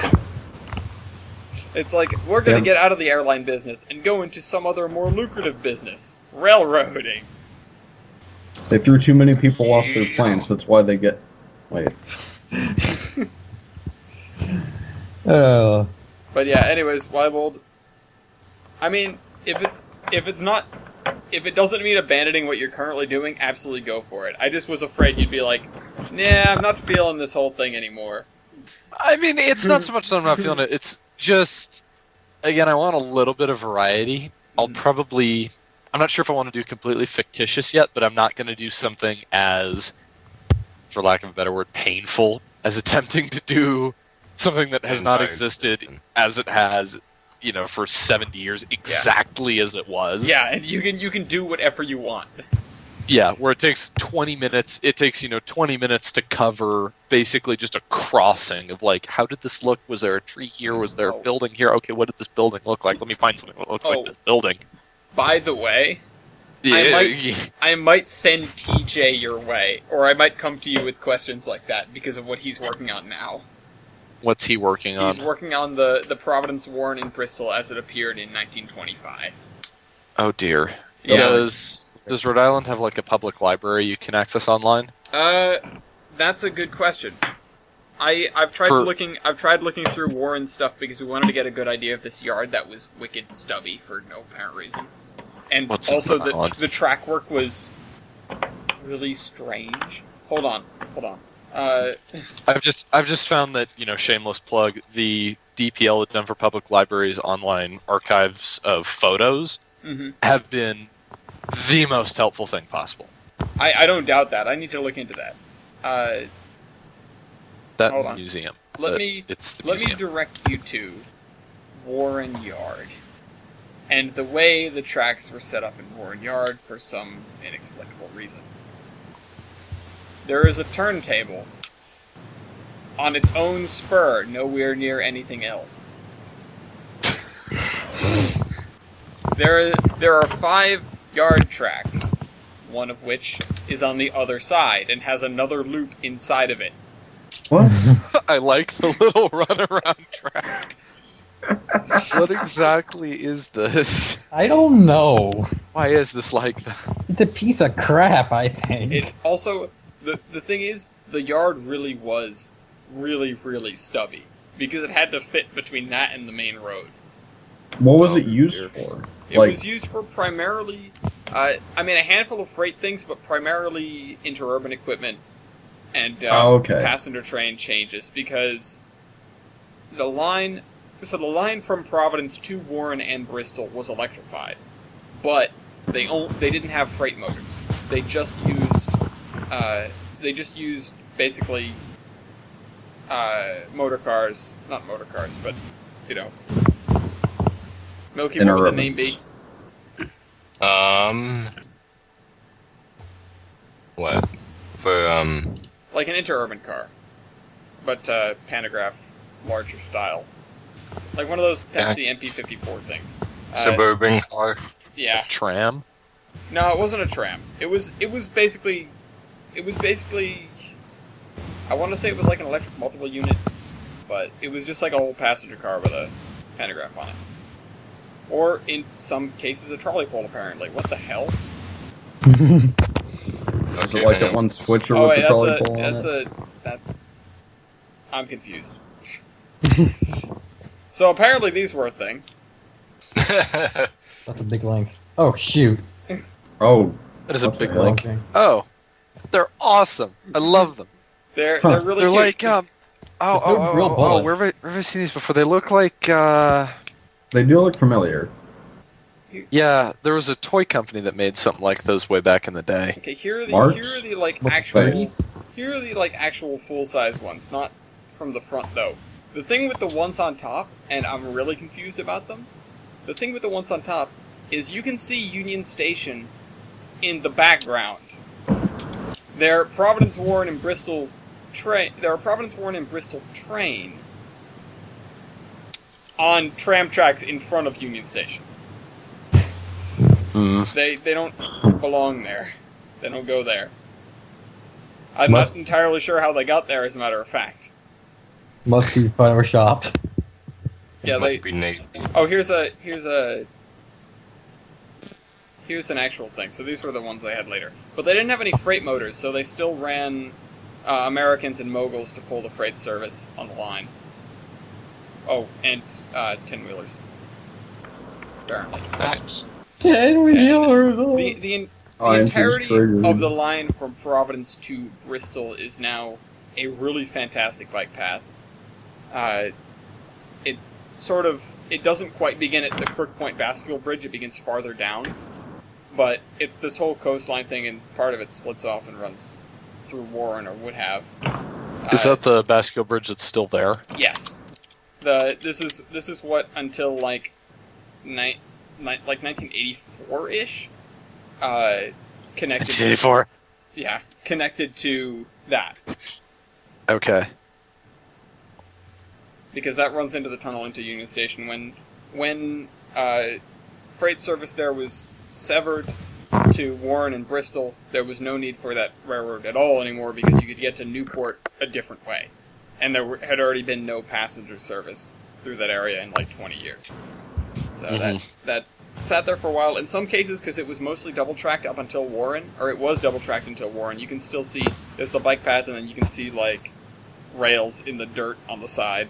It's like, we're going Yeah. to get out of the airline business and go into some other more lucrative business. Railroading. They threw too many people off their planes. That's why they get. Wait. Oh. But yeah, anyways, Wybold. I mean, if it doesn't mean abandoning what you're currently doing, absolutely go for it. I just was afraid you'd be like, nah, I'm not feeling this whole thing anymore. I mean, it's not so much that I'm not feeling it. It's just, again, I want a little bit of variety. I'm not sure if I want to do completely fictitious yet, but I'm not going to do something as, for lack of a better word, painful as attempting to do something that has not existed as it has, for 70 years, exactly as it was. Yeah, and you can do whatever you want. Yeah, where it takes 20 minutes. It takes 20 minutes to cover basically just a crossing of like, how did this look? Was there a tree here? Was there a building here? Okay, what did this building look like? Let me find something that looks like this building. By the way, Yeah, I might send TJ your way, or I might come to you with questions like that because of what he's working on now. what's he working on? He's working on the Providence Warren in Bristol as it appeared in 1925. Oh dear. Yeah. Does Rhode Island have like a public library you can access online? That's a good question. I've tried looking through Warren's stuff because we wanted to get a good idea of this yard that was wicked stubby for no apparent reason. And What's also Rhode Island? the track work was really strange. Hold on. I've just found that, shameless plug, the DPL, the Denver Public Library's online archives of photos Mm-hmm. have been the most helpful thing possible. I don't doubt that. I need to look into that. That Hold on. museum. Let me museum. direct you to Warren Yard, and the way the tracks were set up in Warren Yard for some inexplicable reason. There is a turntable on its own spur, nowhere near anything else. There are 5 yard tracks, one of which is on the other side and has another loop inside of it. What? I like the little runaround track. What exactly is this? I don't know. Why is this like that? It's a piece of crap, I think. It also, the thing is, the yard really was really stubby because it had to fit between that and the main road. What was it used for? It was used for primarily, a handful of freight things, but primarily interurban equipment and passenger train changes, because the line from Providence to Warren and Bristol was electrified, but they didn't have freight motors. They just used basically motor cars, not motor cars, but Milky, what would the name be? What? For, Like an interurban car, but pantograph, larger style. Like one of those Pepsi MP54 things. suburban car? Yeah. Tram? No, it wasn't a tram. It was basically, I want to say it was like an electric multiple unit, but it was just like a whole passenger car with a pantograph on it. Or, in some cases, a trolley pole, apparently. What the hell? Is it like that one switcher Oh, with wait, the trolley pole on it? I'm confused. So, apparently these were a thing. That's a big link. Oh, shoot. Oh. That is a what the big hell? link. Oh. They're awesome. I love them. They're Huh. really They're cute. like, real bullet. where have I seen these before? They look like, They do look familiar. yeah, there was a toy company that made something like those way back in the day. Okay, here are the March? actual full-size ones, not from the front though. The thing with the ones on top, and I'm really confused about them, the thing with the ones on top is you can see Union Station in the background. There are Providence, Warren, and Bristol train on tram tracks in front of Union Station. Mm. They don't belong there. They don't go there. I'm not entirely sure how they got there, as a matter of fact. Must be photoshopped. Yeah, Must be Navy. Oh, here's an actual thing. So these were the ones they had later, but they didn't have any freight motors, so they still ran Americans and Moguls to pull the freight service on the line. Oh, and 10-wheelers. Apparently. Nice. 10-wheelers! The entirety of the line from Providence to Bristol is now a really fantastic bike path. It doesn't quite begin at the Crook Point Bascule Bridge, it begins farther down. But it's this whole coastline thing, and part of it splits off and runs through Warren, or would have. Is that the Basco Bridge that's still there? Yes. This is what until like 1984-ish connected. 1984. Yeah, connected to that, Okay. because that runs into the tunnel into Union Station. When freight service there was severed to Warren and Bristol, there was no need for that railroad at all anymore, because you could get to Newport a different way. And there had already been no passenger service through that area in like 20 years. So that sat there for a while. In some cases, because it was mostly double-tracked up until Warren, or it was double-tracked until Warren, you can still see, there's the bike path, and then you can see like rails in the dirt on the side.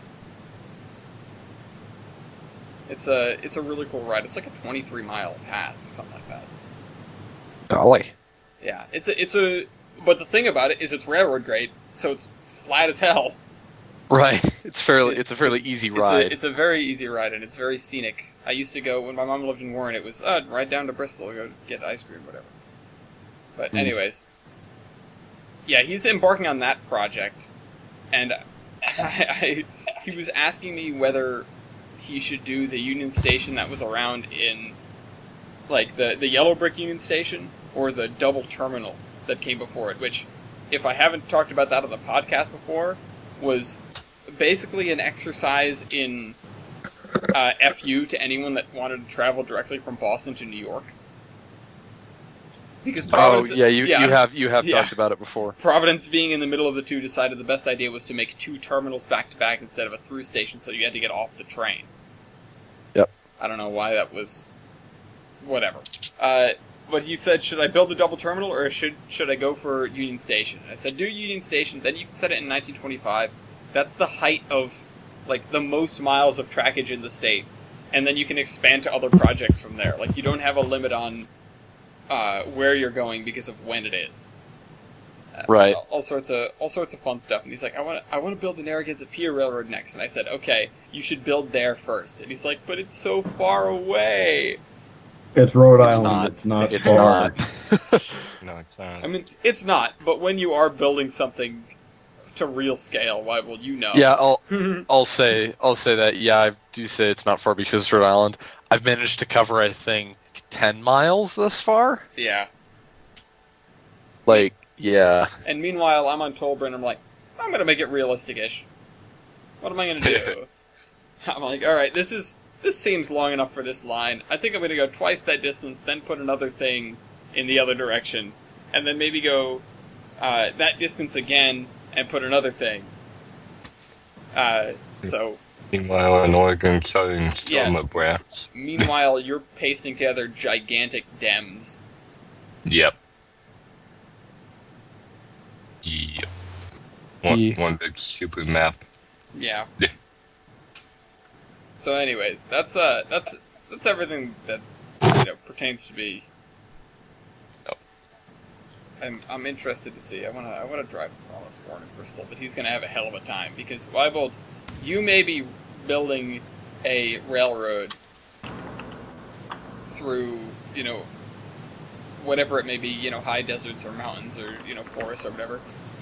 It's a really cool ride. It's like a 23-mile path or something like that. Golly. Yeah, but the thing about it is it's railroad grade, so it's flat as hell. Right. It's a fairly easy ride. It's a very easy ride, and it's very scenic. I used to go, when my mom lived in Warren, it was ride down to Bristol, go get ice cream, whatever. But anyways, yeah, he's embarking on that project, and he was asking me whether he should do the Union Station that was around in, like, the yellow brick Union Station, or the double terminal that came before it, which, if I haven't talked about that on the podcast before, was basically an exercise in FU to anyone that wanted to travel directly from Boston to New York. Because Providence, you have talked about it before. Providence, being in the middle of the two, decided the best idea was to make 2 terminals back to back instead of a through station, so you had to get off the train. Yep. I don't know why that was. Whatever. But he said, should I build a double terminal, or should I go for Union Station? I said, do Union Station, then you can set it in 1925. That's the height of, like, the most miles of trackage in the state. And then you can expand to other projects from there. Like, you don't have a limit on where you're going because of when it is. Right. All sorts of fun stuff. And he's like, I want to build the Narragansett Pier Railroad next. And I said, okay, you should build there first. And he's like, but it's so far away. It's Rhode It's Island. not. It's not It's far. No, it's not. I mean, it's not. But when you are building something to real scale, why will you know? Yeah, I'll say that. Yeah, I do say it's not far because it's Rhode Island. I've managed to cover, I think, 10 miles thus far. Yeah. Like, yeah. And meanwhile, I'm on Tolbrin, I'm like, I'm going to make it realistic-ish. What am I going to do? I'm like, alright, this seems long enough for this line. I think I'm going to go twice that distance, then put another thing in the other direction, and then maybe go that distance again and put another thing. So... Meanwhile, in Oregon, Southern Stoma brats. Meanwhile, you're pasting together gigantic dems. Yep. Yep. One big stupid map. Yeah. Yeah. So, anyways, that's everything that pertains to me. Yep. I'm interested to see. I wanna drive Rollins Warren in Bristol, but he's gonna have a hell of a time because Weibold, you may be building a railroad through whatever it may be, high deserts or mountains or forests or whatever.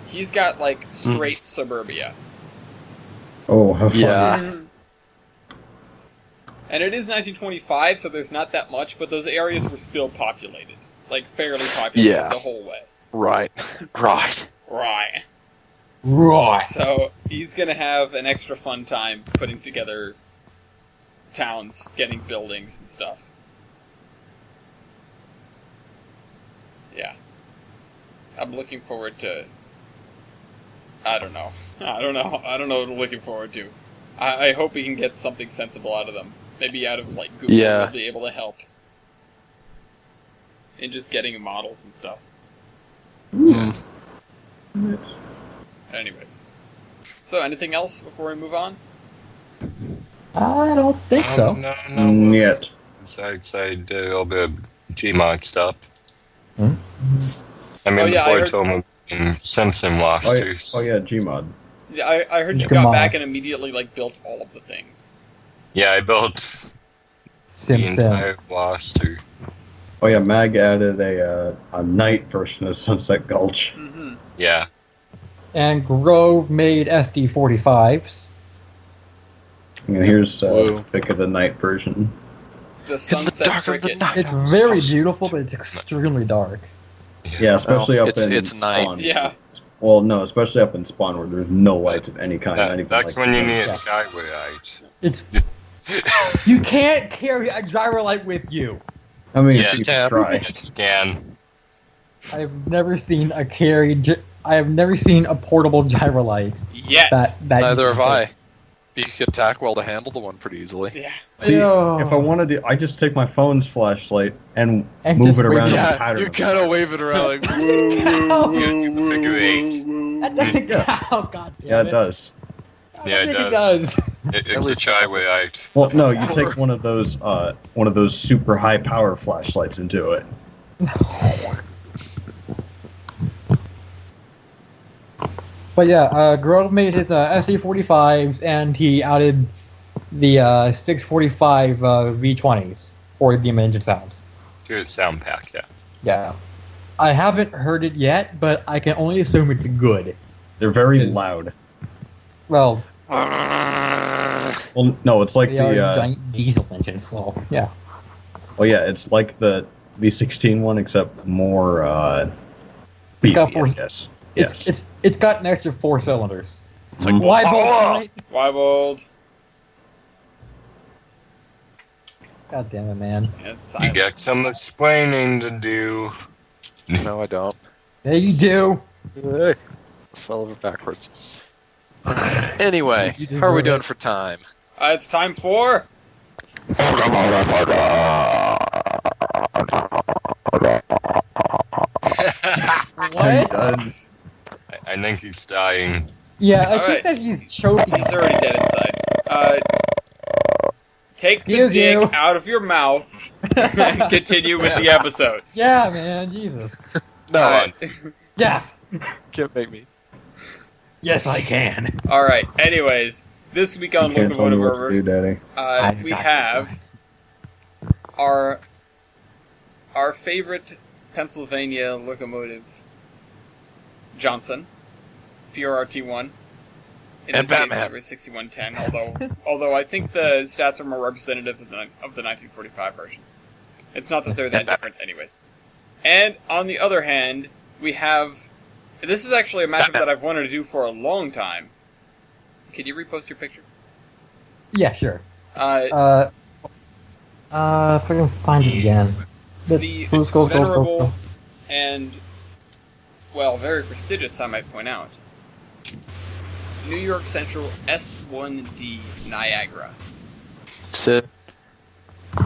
He's got like straight suburbia. Oh, how fun. Yeah. And it is 1925, so there's not that much, but those areas were still populated. Like, fairly populated the whole way. Right. Right. Right. So, he's gonna have an extra fun time putting together towns, getting buildings and stuff. Yeah. I'm looking forward to... I don't know what I'm looking forward to. I hope we can get something sensible out of them. Maybe out of, like, Google will be able to help. In just getting models and stuff. Nice. Anyways. So, anything else before we move on? I don't think so. No. Yet. Besides, I did a little bit of Gmod stuff. Hmm? I mean, I before Toma and Simpson Losters. Oh yeah, Gmod. Yeah, I heard you Come got on. back and immediately, like, built all of the things. Yeah, I built the Simpson. entire Loster. Oh yeah, Mag added a night version of Sunset Gulch. Mm-hmm. Yeah. And Grove made SD45s. And here's Whoa. a pick of the night version. The In the Sunset dark of the Cricket. night. It's very beautiful, but it's extremely dark. Yeah, especially up it's- in it's night. Spawn. Yeah. Well, no, especially up in Spawn where there's no lights of any kind. not even That's like- when you need Yeah. a driveway light. It's you can't carry a driver light with you. I mean, Yeah, you you can can. try. Yes, you can. I've never seen I have never seen a portable gyro light Yet. that Neither you have can I. take. You could tack well to handle the one pretty easily. Yeah. See, Ew. if I wanted to, I just take my phone's flashlight and And move just it wave around it. in a Yeah, pattern. you of kind of wave it around like, woo, woo, No. woo. You do the figure eight. That doesn't count. God damn Yeah, it does. I Yeah, don't it think it does. It's a driveway light. Well, no, you take one of those super high power flashlights and do it. But yeah, Grove made his SD45s, and he added the 645 V20s for the engine sounds. Do a sound pack, yeah. Yeah. I haven't heard it yet, but I can only assume it's good. They're very Is- loud. Well, Well, no, it's like they are the. giant diesel engines, so yeah. Well, yeah, it's like the V16 one, except more. It's got beefy, four- I guess. Yes. It's got an extra 4 cylinders. It's like, Why "Whoa!" both? Wybold. God damn it, man. It's You silent. got some explaining to do. No, I don't. There you do. Hey. Fell over backwards. Anyway, You did how are we good. doing for time? It's time for... What? Done. I think he's dying. Yeah, I All think right. that he's choking. He's already dead inside. Take the Excuse dick you. out of your mouth and continue with the episode. Yeah, man, Jesus. No, Alright. Yes. can't make me. Yes, I can. Alright, anyways, this week on You can't tell me Locomotive what to do, River, Daddy. we have our favorite Pennsylvania locomotive, Johnson, PRRT1. In And this case, Batman. number 6110, although I think the stats are more representative of the 1945 versions. It's not that they're that different anyways. And on the other hand, we have... This is actually a matchup that I've wanted to do for a long time. Can you repost your picture? Yeah, sure. Uh, If I can find it again. the venerable and, well, very prestigious, I might point out, New York Central S1D Niagara. Sid. I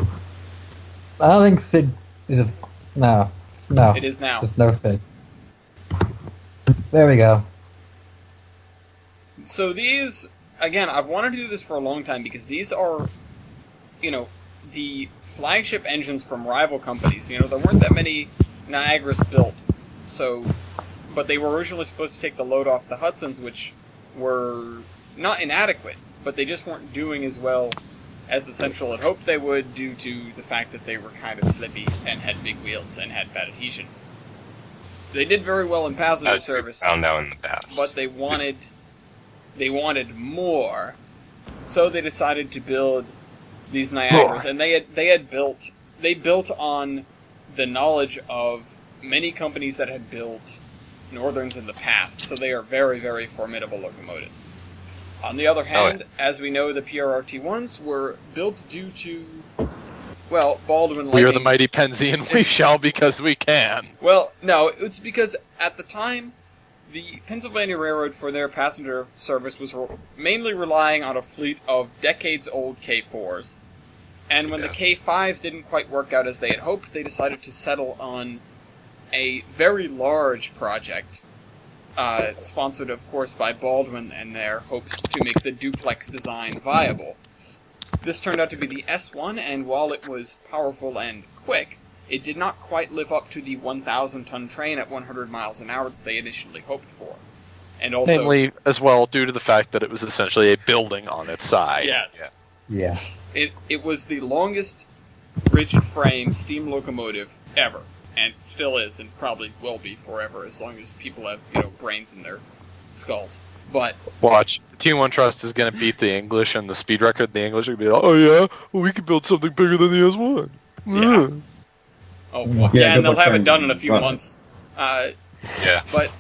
don't think Sid is a... No. No. It is now. There's no Sid. There we go. So these, again, I've wanted to do this for a long time because these are, the flagship engines from rival companies. There weren't that many Niagaras built, but they were originally supposed to take the load off the Hudsons, which were not inadequate, but they just weren't doing as well as the Central had hoped they would due to the fact that they were kind of slippy and had big wheels and had bad adhesion. They did very well in passenger As we service, found out in the past. but they wanted more, so they decided to build these Niagaras, and they built on the knowledge of many companies that had built Northerns in the past, so they are very, very formidable locomotives. On the other hand, as we know, the PRRT-1s were built due to, well, Baldwin We are the liking- mighty Penzi, and we shall because we can. Well, no, it's because at the time, the Pennsylvania Railroad for their passenger service was mainly relying on a fleet of decades-old K4s. And when the K5s didn't quite work out as they had hoped, they decided to settle on a very large project, sponsored, of course, by Baldwin and their hopes to make the duplex design viable. This turned out to be the S1, and while it was powerful and quick, it did not quite live up to the 1,000-ton train at 100 miles an hour that they initially hoped for. And also, Namely, as well, due to the fact that it was essentially a building on its side. yes, Yeah. it was the longest rigid frame steam locomotive ever, and still is, and probably will be forever as long as people have brains in their skulls. But Watch. T1 Trust is going to beat the English and the speed record. The English are going to be like, oh yeah? Well, we can build something bigger than the S1. Yeah. Yeah, and good they'll luck have it trying done to in a few run it. months. Yeah. But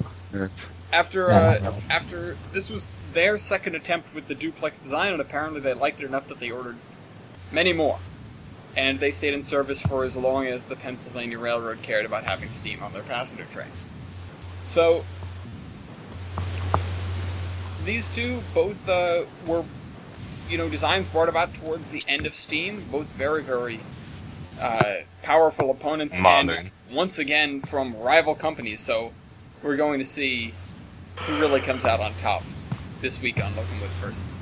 after Yeah. after this was their second attempt with the duplex design, and apparently they liked it enough that they ordered many more. And they stayed in service for as long as the Pennsylvania Railroad cared about having steam on their passenger trains. So these two both were, designs brought about towards the end of steam. Both very, very powerful opponents, Modern. and once again from rival companies. So we're going to see who really comes out on top this week on Locomotive Versus.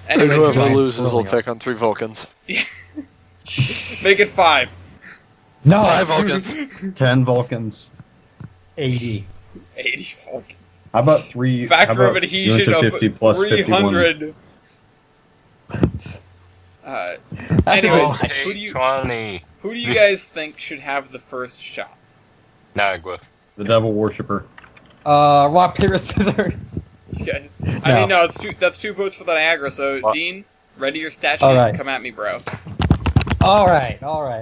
And Anyways, whoever Giants loses will blowing up. take on 3 Vulcans. make it 5. No! 5 Vulcans. 10 Vulcans. 80. 80 Vulcans. How about 3? how Factor about of adhesion of 250 plus 51? 300. That's Anyways, all. who do you 20. guys think should have the first shot? Niagara. The devil worshipper. Rock, paper, scissors. Okay. No. I mean, no, that's 2 votes for the Niagara, so, What? Dean, ready your stat sheet. All right. Come at me, bro. All right.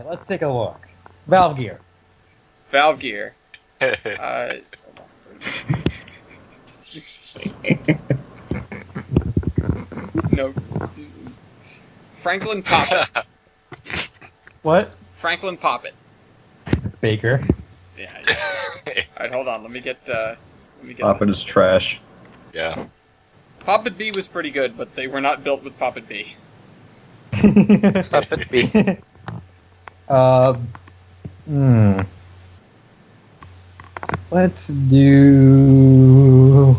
Let's take a look. Valve gear. Valve gear. No. Franklin Poppet. What? Franklin Poppet. Baker. Yeah. Alright, hold on. Let me get Poppet this. is trash. Yeah. Poppet B was pretty good, but they were not built with Poppet B. Puppet B. Let's do.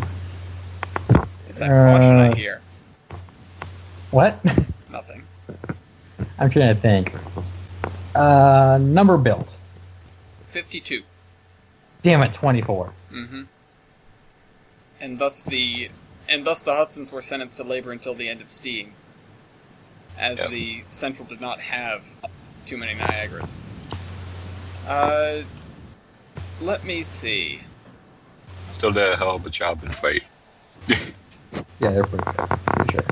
Is that caution I hear? What? Nothing. I'm trying to think. Number built. 52. Damn it, 24. Mm-hmm. And thus the Hudsons were sentenced to labor until the end of steam, as Yep. the Central did not have too many Niagaras. Let me see. Still did a hell of a job in fight. Yeah, they're pretty good. Pretty sure. I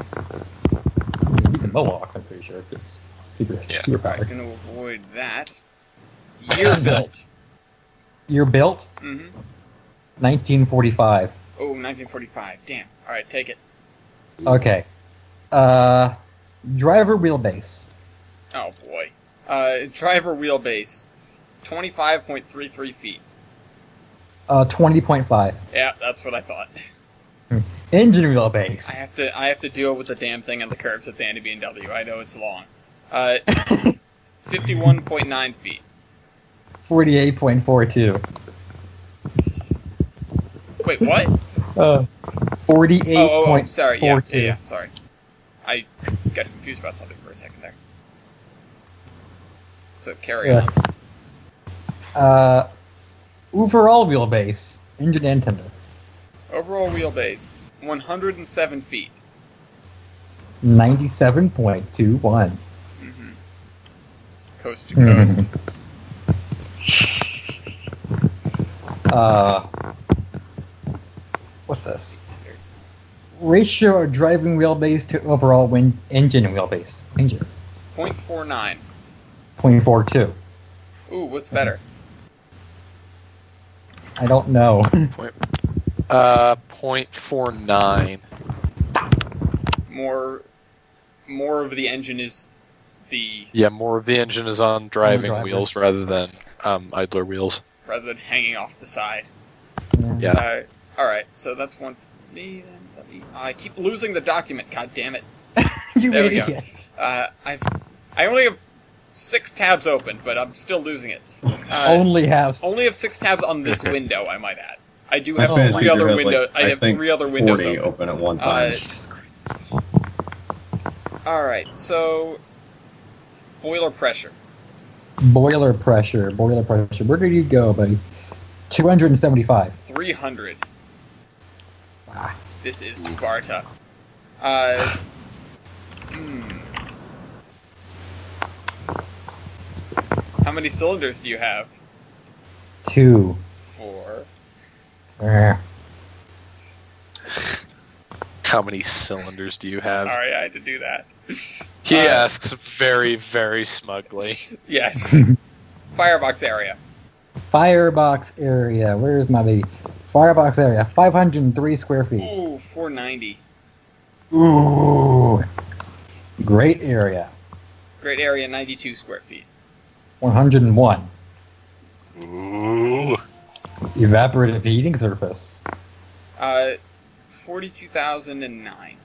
mean, beat the Mohawks, I'm pretty sure. It's super I'm powered. going to avoid that. Year built. Year built? Mm-hmm. 1945. Oh, 1945. Damn. All right, take it. Okay. Driver wheelbase. Oh boy. Driver wheelbase, 25.33 feet. 20.5. Yeah, that's what I thought. Engine wheelbase. I have to deal with the damn thing on the curves at the anti-BMW. I know it's long. 51.9 feet. 48.42. Wait, what? 48.42. Oh, sorry. Yeah, sorry. I got confused about something for a second there. So carry on. Overall wheelbase. Engine and tender. Overall wheelbase, 107 feet. 97.21. Mm-hmm. Coast to coast. What's this? Ratio of driving wheelbase to overall engine wheelbase. Engine. 0.49. 0.42. Ooh, what's better? I don't know. 0.49. More of the engine is the Yeah, more of the engine is on driving driver. wheels rather than idler wheels. rather than hanging off the side. Yeah. All right, so that's one for me. Then I keep losing the document. God damn it! You There we go. idiot. I only have 6 tabs open, but I'm still losing it. Only have 6 tabs on this window. I might add. I do My have fantasy 3 other has, windows. like, I have think 3 other windows 40 open. at one time. All right, so boiler pressure. boiler pressure. Where did you go, buddy? 275. 300. Ah. This is Sparta. How many cylinders do you have? 2. 4. Eh. How many cylinders do you have? Sorry, I had to do that. He asks very, very smugly. Yes. Firebox area. Firebox area. Where's my baby? Firebox area. 503 square feet. Ooh, 490. Ooh. Great area. Great area, 92 square feet. 101. Ooh. Evaporative heating surface. 42,009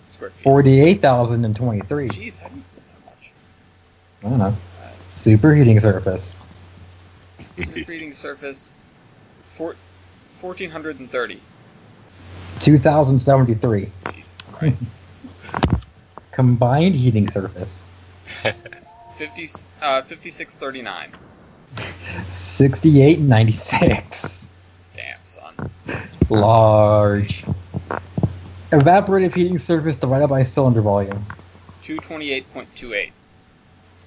square feet. 48,023. Jeez, how do you fit that much? I don't know. Superheating surface. Superheating surface, 1,430. 2,073. Jesus Christ. Combined heating surface. 5639. 6896. Damn, son. Large. Evaporative heating surface divided by cylinder volume. 228.28.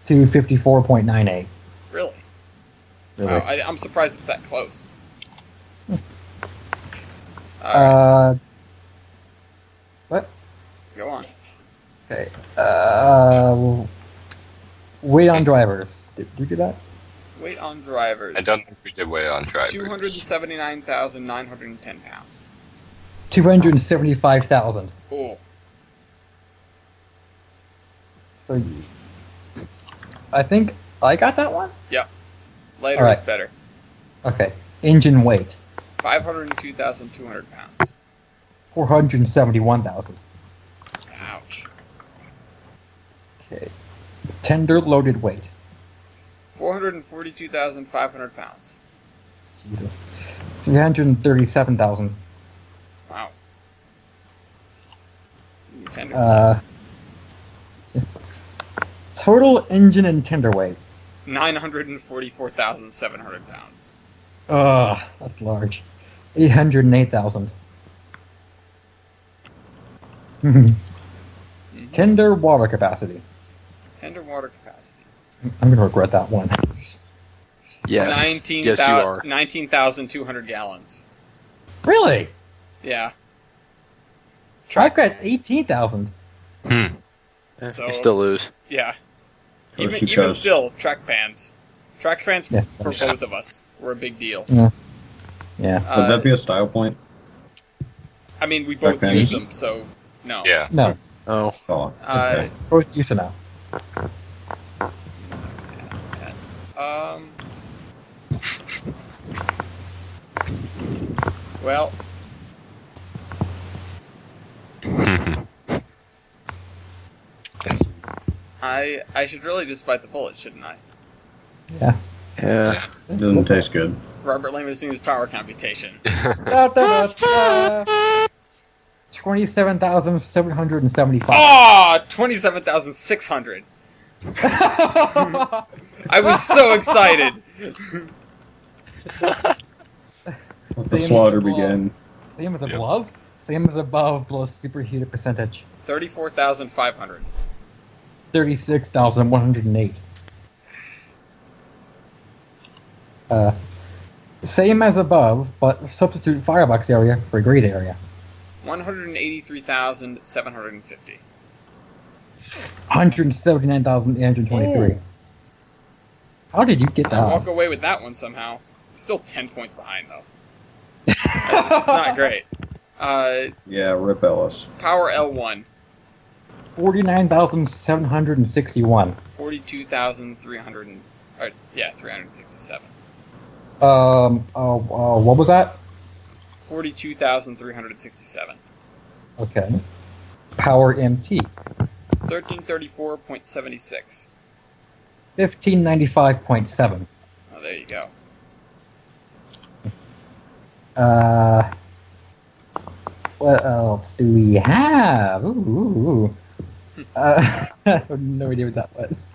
254.98. Really? Really. Wow, I'm surprised it's that close. Alright, What? go on. Okay. Wait on drivers. Did you do that? Weight on drivers. I don't think we did weigh on drivers. 279,910 pounds. 275,000. Cool. So, I think I got that one? Lighter Alright. is better. Okay. Engine weight. 502,200 pounds. 471,000. Ouch. Okay. Tender loaded weight. 442,500 pounds. Jesus. 337,000. Wow. Tender's Total engine and tender weight. 944,700 pounds. Ugh, that's large. 808,000. Tender water capacity. Tender water capacity. I'm gonna regret that one. Yes. Yes, you are. 19,200 gallons. Really? Yeah. I've got 18,000. So, You still lose. yeah. Coast Even, to even coast. still, track pans. Track pans Yeah. for both of us were a big deal. Yeah. Would that be a style point? I mean, we both Track use pans? them, so no. Yeah. No, Oh. Oh, okay. both use it now. Well, I should really just bite the bullet, shouldn't I? Yeah. Yeah. It doesn't taste good. Robert Lambert's power computation. 27,775. Ah, 27,600. I was so excited. Let the slaughter begin. Same as Yep. above? Same as above plus superheated percentage. 34,500. 36,108. Same as above, but substitute firebox area for grade area. 183,750. 179,823. Ooh. How did you get I walk that? away with that one somehow. Still 10 points behind, though. It's not great. Yeah, Rip Ellis. Power L1, 49,761. 42,300. 367. What was that? 42,367. Okay. Power MT. 1334.76. 1595.7. Oh, there you go. What else do we have? Ooh. I have no idea what that was.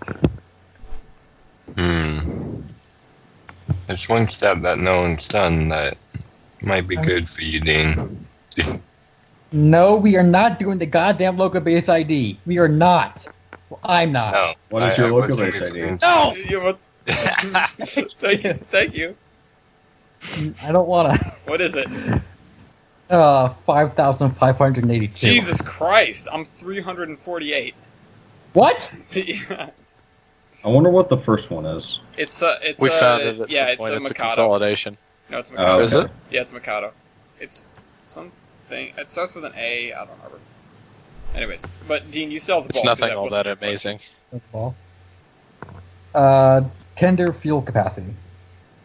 There's one step that no one's done that might be good for you, Dean. No, we are not doing the goddamn local base ID. We are not. Well, I'm not. No. What is your local wasn't base ID? listening. No! Yeah, what's... Thank you. I don't want to. What is it? 5,582. Jesus Christ, I'm 348. What? Yeah. I wonder what the first one is. It's We found it at yeah, some it's point. a It's a Mikado. consolidation. No, it's Oh, Mikado. Is it? Yeah, it's Mikado. It's something. It starts with an A. I don't remember. Anyways, but Dean, you still have the It's ball. nothing because all wasn't that the question. amazing. That's all. Tender fuel capacity.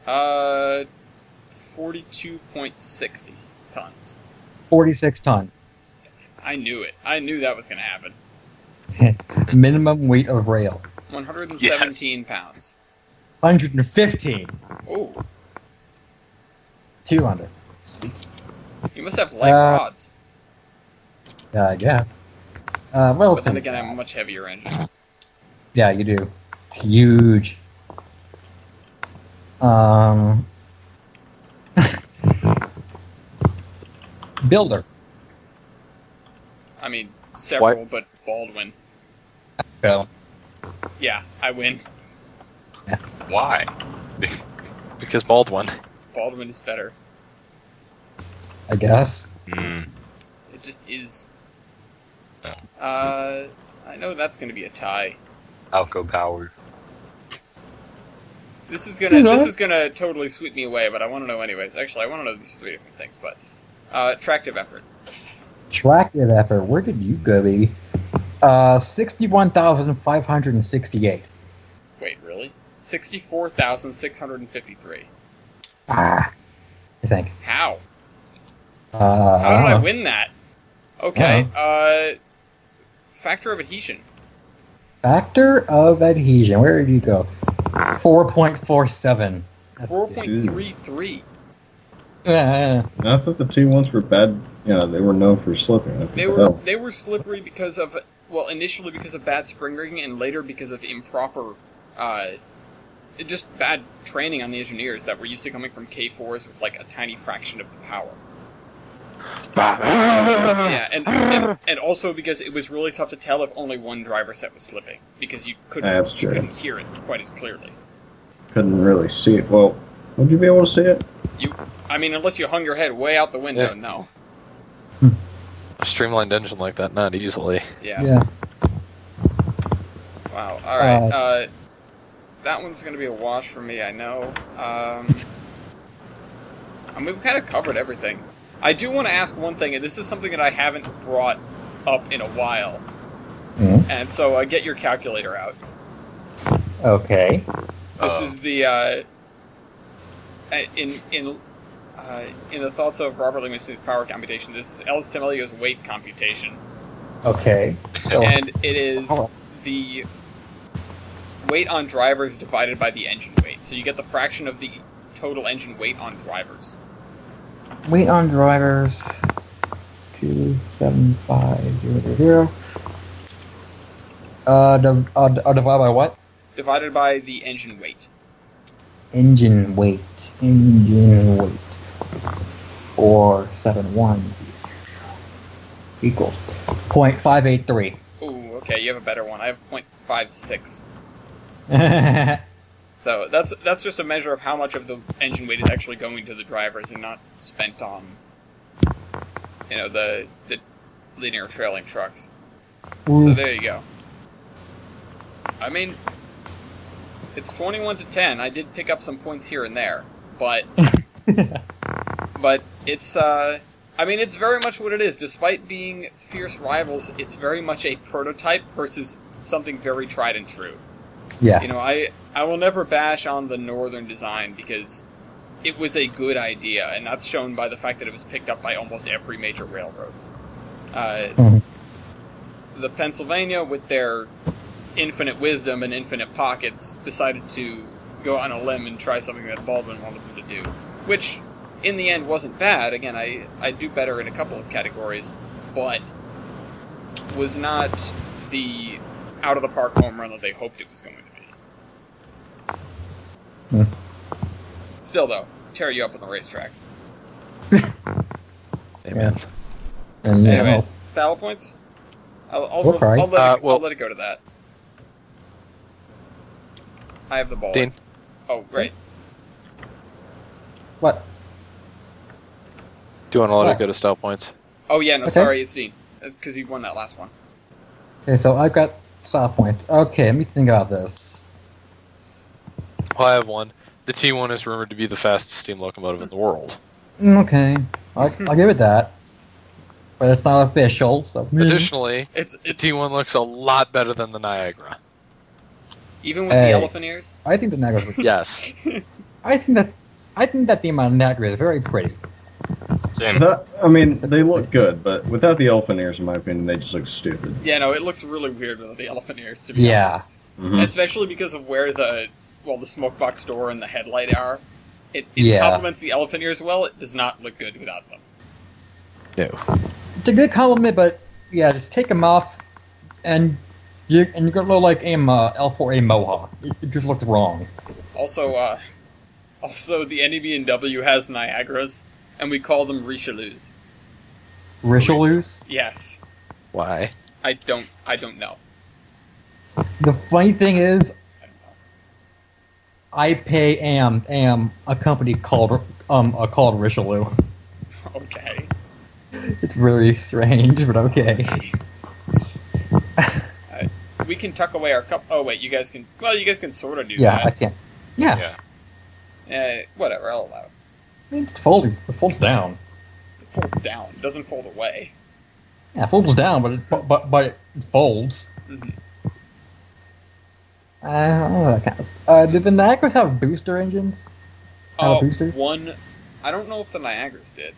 42.60 tons. 46 ton. I knew it. I knew that was going to happen. Minimum weight of rail. 117 pounds. 115. Ooh, 200. you must have light Uh, rods. Yeah. Well, But it's then again, I have a much heavier engine. yeah, you do. Huge. Builder. I mean, several, but Baldwin. Well, Yeah, I win. Why? Because Baldwin. Baldwin is better. I guess. Hmm. It just is. Oh. I know that's going to be a tie. Alco power. This is gonna totally sweep me away, but I want to know anyways. Actually, I want to know these three different things, but tractive effort. Tractive effort. Where did you go, baby? 61,568. Wait, really? 64,653. I think. How? How did I win that? Okay. Factor of adhesion. Factor of adhesion. Where did you go? 4.47. 4.33. Yeah. I thought the T1s were bad. They were known for slipping. They were slippery because of, well, initially because of bad spring rigging, and later because of improper, just bad training on the engineers that were used to coming from K4s with like a tiny fraction of the power. Yeah, and also because it was really tough to tell if only one driver set was slipping, because you couldn't hear it quite as clearly. Couldn't really see it. Well, would you be able to see it? I mean, unless you hung your head way out the window, Yeah. no. A streamlined engine like that, not easily. Yeah. Wow. All right. That one's going to be a wash for me, I know. I mean, we've kind of covered everything. I do want to ask one thing, and this is something that I haven't brought up in a while. Mm-hmm. And so, get your calculator out. Okay. This is the in the thoughts of Robert Livingston's power computation. This is Ellis Temelio's weight computation, Okay. So, and it is the weight on drivers divided by the engine weight. So you get the fraction of the total engine weight on drivers. weight on drivers. 275,000. Divided by what? Divided by the engine weight. Engine weight. 471 equals 0.583. Ooh, okay, you have a better one. I have 0.56. So that's just a measure of how much of the engine weight is actually going to the drivers and not spent on, the linear trailing trucks. So there you go. I mean, it's 21-10. I did pick up some points here and there, but it's it's very much what it is. Despite being fierce rivals, it's very much a prototype versus something very tried and true. Yeah. I will never bash on the Northern design because it was a good idea, and that's shown by the fact that it was picked up by almost every major railroad. The Pennsylvania, with their infinite wisdom and infinite pockets, decided to go on a limb and try something that Baldwin wanted them to do, which, in the end, wasn't bad. Again, I do better in a couple of categories, but was not the out-of-the-park home run that they hoped it was going to be. Still, though, tear you up on the racetrack. Amen. And, Anyways, style points? I'll let it go to that. I have the ball. Dean. Oh, great. What? Do you want to let What? it go to style points? Oh, yeah, no, Okay. sorry, it's Dean. It's because he won that last one. Okay, so I've got style points. Okay, let me think about this. Well, I have one. The T1 is rumored to be the fastest steam locomotive in the world. Okay, I'll give it that. But it's not official, so... Additionally, It's the T1 looks a lot better than the Niagara. even with Hey. the elephant ears? I think the Niagara... Yes. I think that the amount of Niagara is very pretty. Same. They look good, but without the elephant ears, in my opinion, they just look stupid. Yeah, no, it looks really weird with the elephant ears, to be honest. Mhm. Especially because of where the smoke box door and the headlight are. It Yeah. complements the elephant ears well. It does not look good without them. No. It's a good compliment, but yeah, just take them off, and you're gonna look like a L4A Mohawk. It just looks wrong. Also, the NEB&W has Niagaras, and we call them Richelieus. Richelieu's. Yes, Why? I don't know. The funny thing is, I pay am a company called Richelieu. Okay. It's really strange, but okay. We can tuck away our cup. Oh wait, you guys can. Well, you guys can sort of do Yeah, I that. can't. Yeah, Whatever. I'll allow it. I mean, it folds down. It folds down. It doesn't fold away. Yeah, it folds down, but it folds. Mhm. I don't know that counts. Did the Niagaras have booster engines? Boosters? One. I don't know if the Niagaras did.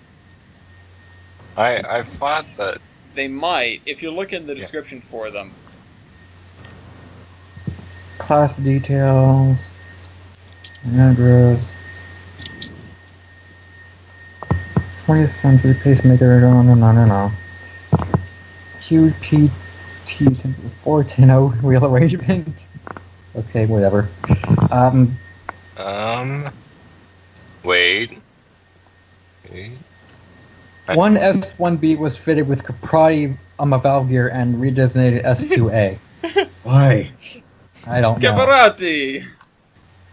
I thought that. They might, if you look in the description for them. Class details. Niagaras. 20th century pacemaker. No. Huge PT 410 wheel arrangement. Okay, whatever. Wait. One S1B was fitted with Caprati valve gear and redesignated S2A. Why? I don't know. Caparati!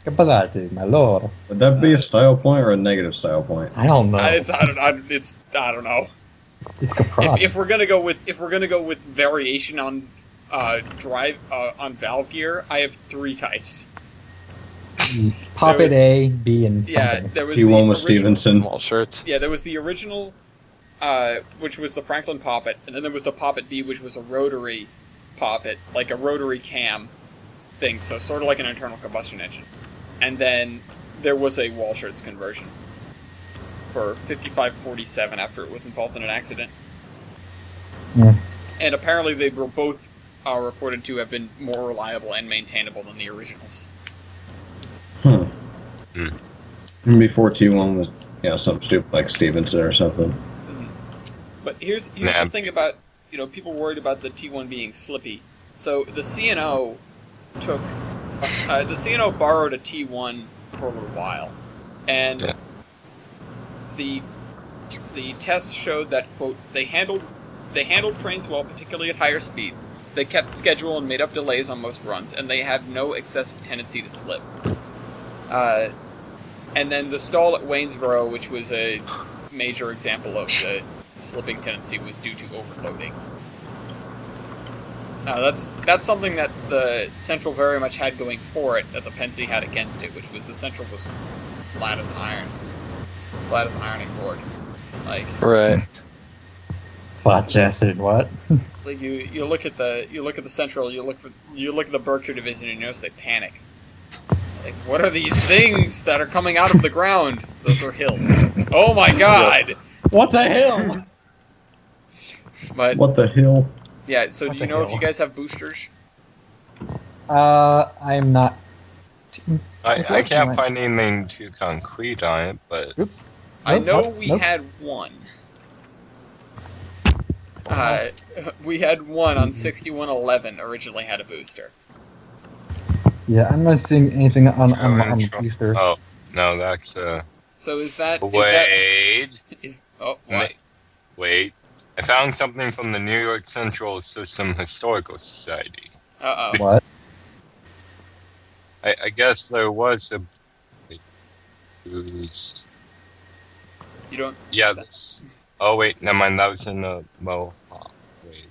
Caprati, my lord. Would that be a style point or a negative style point? I don't know. I don't know. It's Caprati. If we're gonna go with variation on on valve gear, I have 3 types. Poppet A, B, and something. Yeah, there was T1 the with Stevenson. Wall shirts. Yeah, there was the original, which was the Franklin Poppet, and then there was the Poppet B, which was a rotary Poppet, like a rotary cam thing, so sort of like an internal combustion engine. And then there was a wall shirts conversion for 5547 after it was involved in an accident. Yeah. And apparently they were both reported to have been more reliable and maintainable than the originals. Before T1 was, something stupid like Stevenson or something. But here's the thing about, people worried about the T1 being slippy. So the CNO took, the CNO borrowed a T1 for a little while. And the tests showed that, quote, they handled trains well, particularly at higher speeds. They kept schedule and made up delays on most runs, and they had no excessive tendency to slip. And then the stall at Waynesboro, which was a major example of the slipping tendency, was due to overloading. That's something that the Central very much had going for it, that the Pennsy had against it, which was the Central was flat as an ironing board. Like, Right. Flat chested, what? it's like you look at the Central, you look at the Berkshire division, and you notice they panic. Like, what are these things that are coming out of the ground? Those are hills. Oh my god! What the hell? But What the hell? yeah, so What do you the know if hell? you guys have boosters? I'm not. I can't find anything too concrete on it, but Oops. I Nope, know nope, we nope. had one. We had one on 6111 originally had a booster. Yeah, I'm not seeing anything on the booster. Oh, no, that's So is that wait. what? Wait. I found something from the New York Central System Historical Society. What? I guess there was a boost. You don't. Yeah, that's. Oh wait, never mind. That was in the Mohawk. Wait.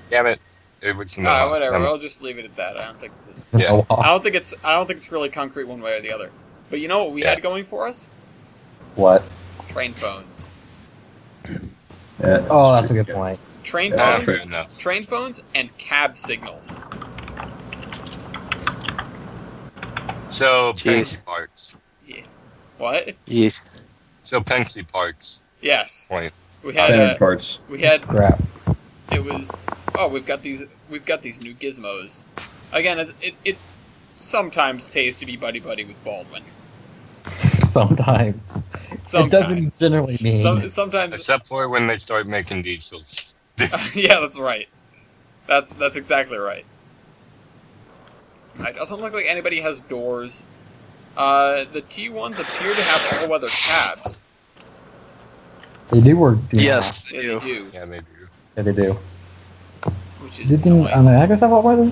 Damn it! It was in the Mohawk. Whatever. Never- I'll just leave it at that. I don't think this. Yeah. I don't think it's really concrete one way or the other. But you know what we had going for us? What? Train phones. Yeah, Oh, that's a good point. Train Ah, phones. fair enough. Train phones and cab signals. So Jeez. Pensy Parks. Yes. What? Yes. So Pensy Parks. Yes. Point. We had. Standard parts. We had. Crap. It was. Oh, we've got these new gizmos. Again, it sometimes pays to be buddy with Baldwin. Sometimes. It doesn't generally mean. Sometimes. Except for when they start making diesels. Yeah, that's right. That's exactly right. It doesn't look like anybody has doors. The T1s appear to have all-weather cabs. They do or do Yes, Yeah, they they do. do. Yeah, they do. not? Yeah, they do. Which is Didn't nice. on the Niagara have what weather?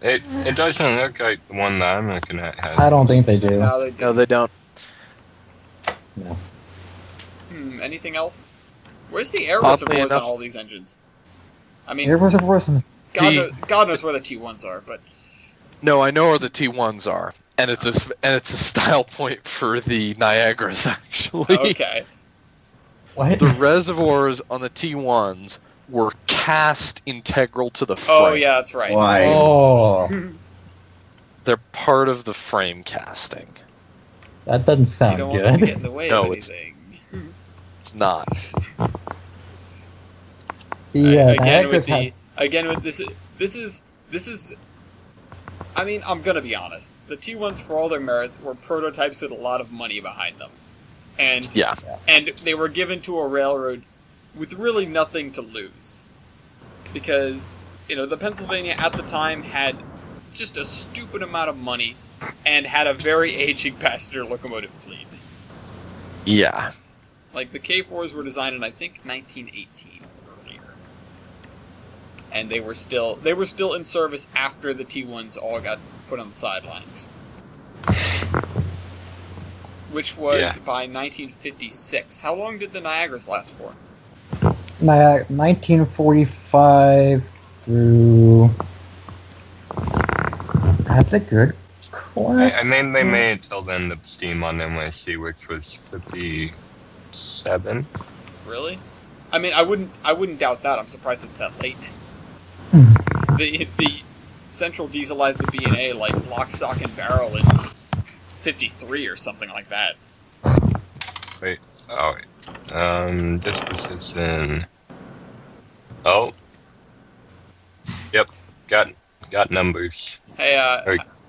It doesn't look like the one that I'm looking at has. I don't think they do. No, they do. No, they don't. No. Anything else? Where's the air Oddly reservoirs on enough- all these engines? I mean, Air Reservoirs. God knows where the T1s are, but No, I know where the T1s are, and it's a style point for the Niagaras actually. okay. What? The reservoirs on the T1s were cast integral to the frame. Oh yeah, that's right. Why? Oh, They're part of the frame casting. that doesn't You sound don't want them to good. get in the way No, of it's- anything. It's not. The Again with Niagara's had this is. I mean, I'm gonna be honest. The T1s, for all their merits, were prototypes with a lot of money behind them, and Yeah. and they were given to a railroad with really nothing to lose, because the Pennsylvania at the time had just a stupid amount of money and had a very aging passenger locomotive fleet. Yeah. Like the K4s were designed in I think 1918 earlier, and they were still in service after the T1s all got put on the sidelines, which was Yeah. by 1956. How long did the Niagaras last for? 1945 through. That's a good question. I mean, they made it till the end of Steam on NYC, which was 57. Really? I mean, I wouldn't doubt that. I'm surprised it's that late. The Central dieselized the B&A like lock, stock, and barrel in 53 or something like that. Wait. Oh, wait. Disposition. Oh. Yep. Got numbers. Hey,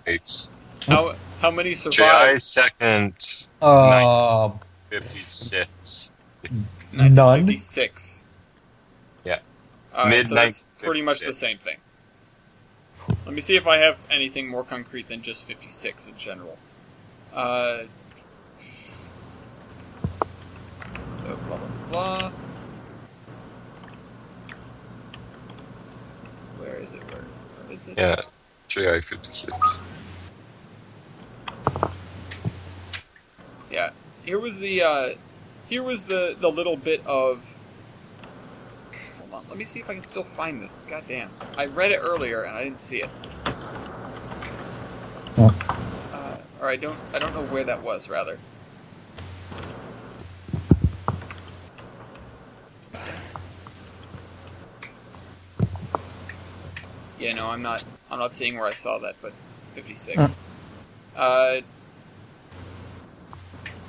It's how many July survived? 2nd, Uh, 56. None. 1956. Yeah. Alright, so that's Mid-1956. pretty much the same thing. Let me see if I have anything more concrete than just 56 in general. So, blah, blah, blah. Where is it? Where is it? Yeah. July 56. Yeah. Here was the little bit of... Hold on, let me see if I can still find this. God damn. I read it earlier and I didn't see it. Oh. Or I don't know where that was, rather. Yeah, no, I'm not seeing where I saw that, but 56.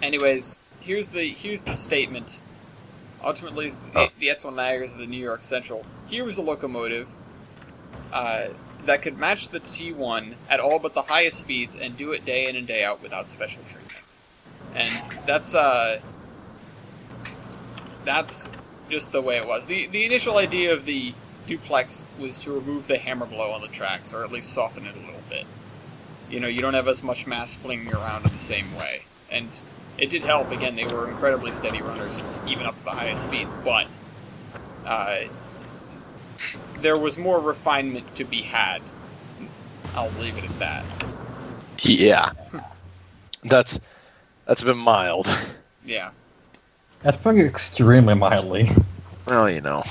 Anyways, here's the statement. Ultimately, the S1 Niagaras of the New York Central. Here was a locomotive that could match the T1 at all but the highest speeds and do it day in and day out without special treatment. And that's just the way it was. The initial idea of the duplex was to remove the hammer blow on the tracks, or at least soften it a little bit. You don't have as much mass flinging around in the same way. And it did help. Again, they were incredibly steady runners, even up to the highest speeds, but there was more refinement to be had. I'll leave it at that. Yeah. That's been mild. Yeah. that's putting it extremely mildly. Well, you know.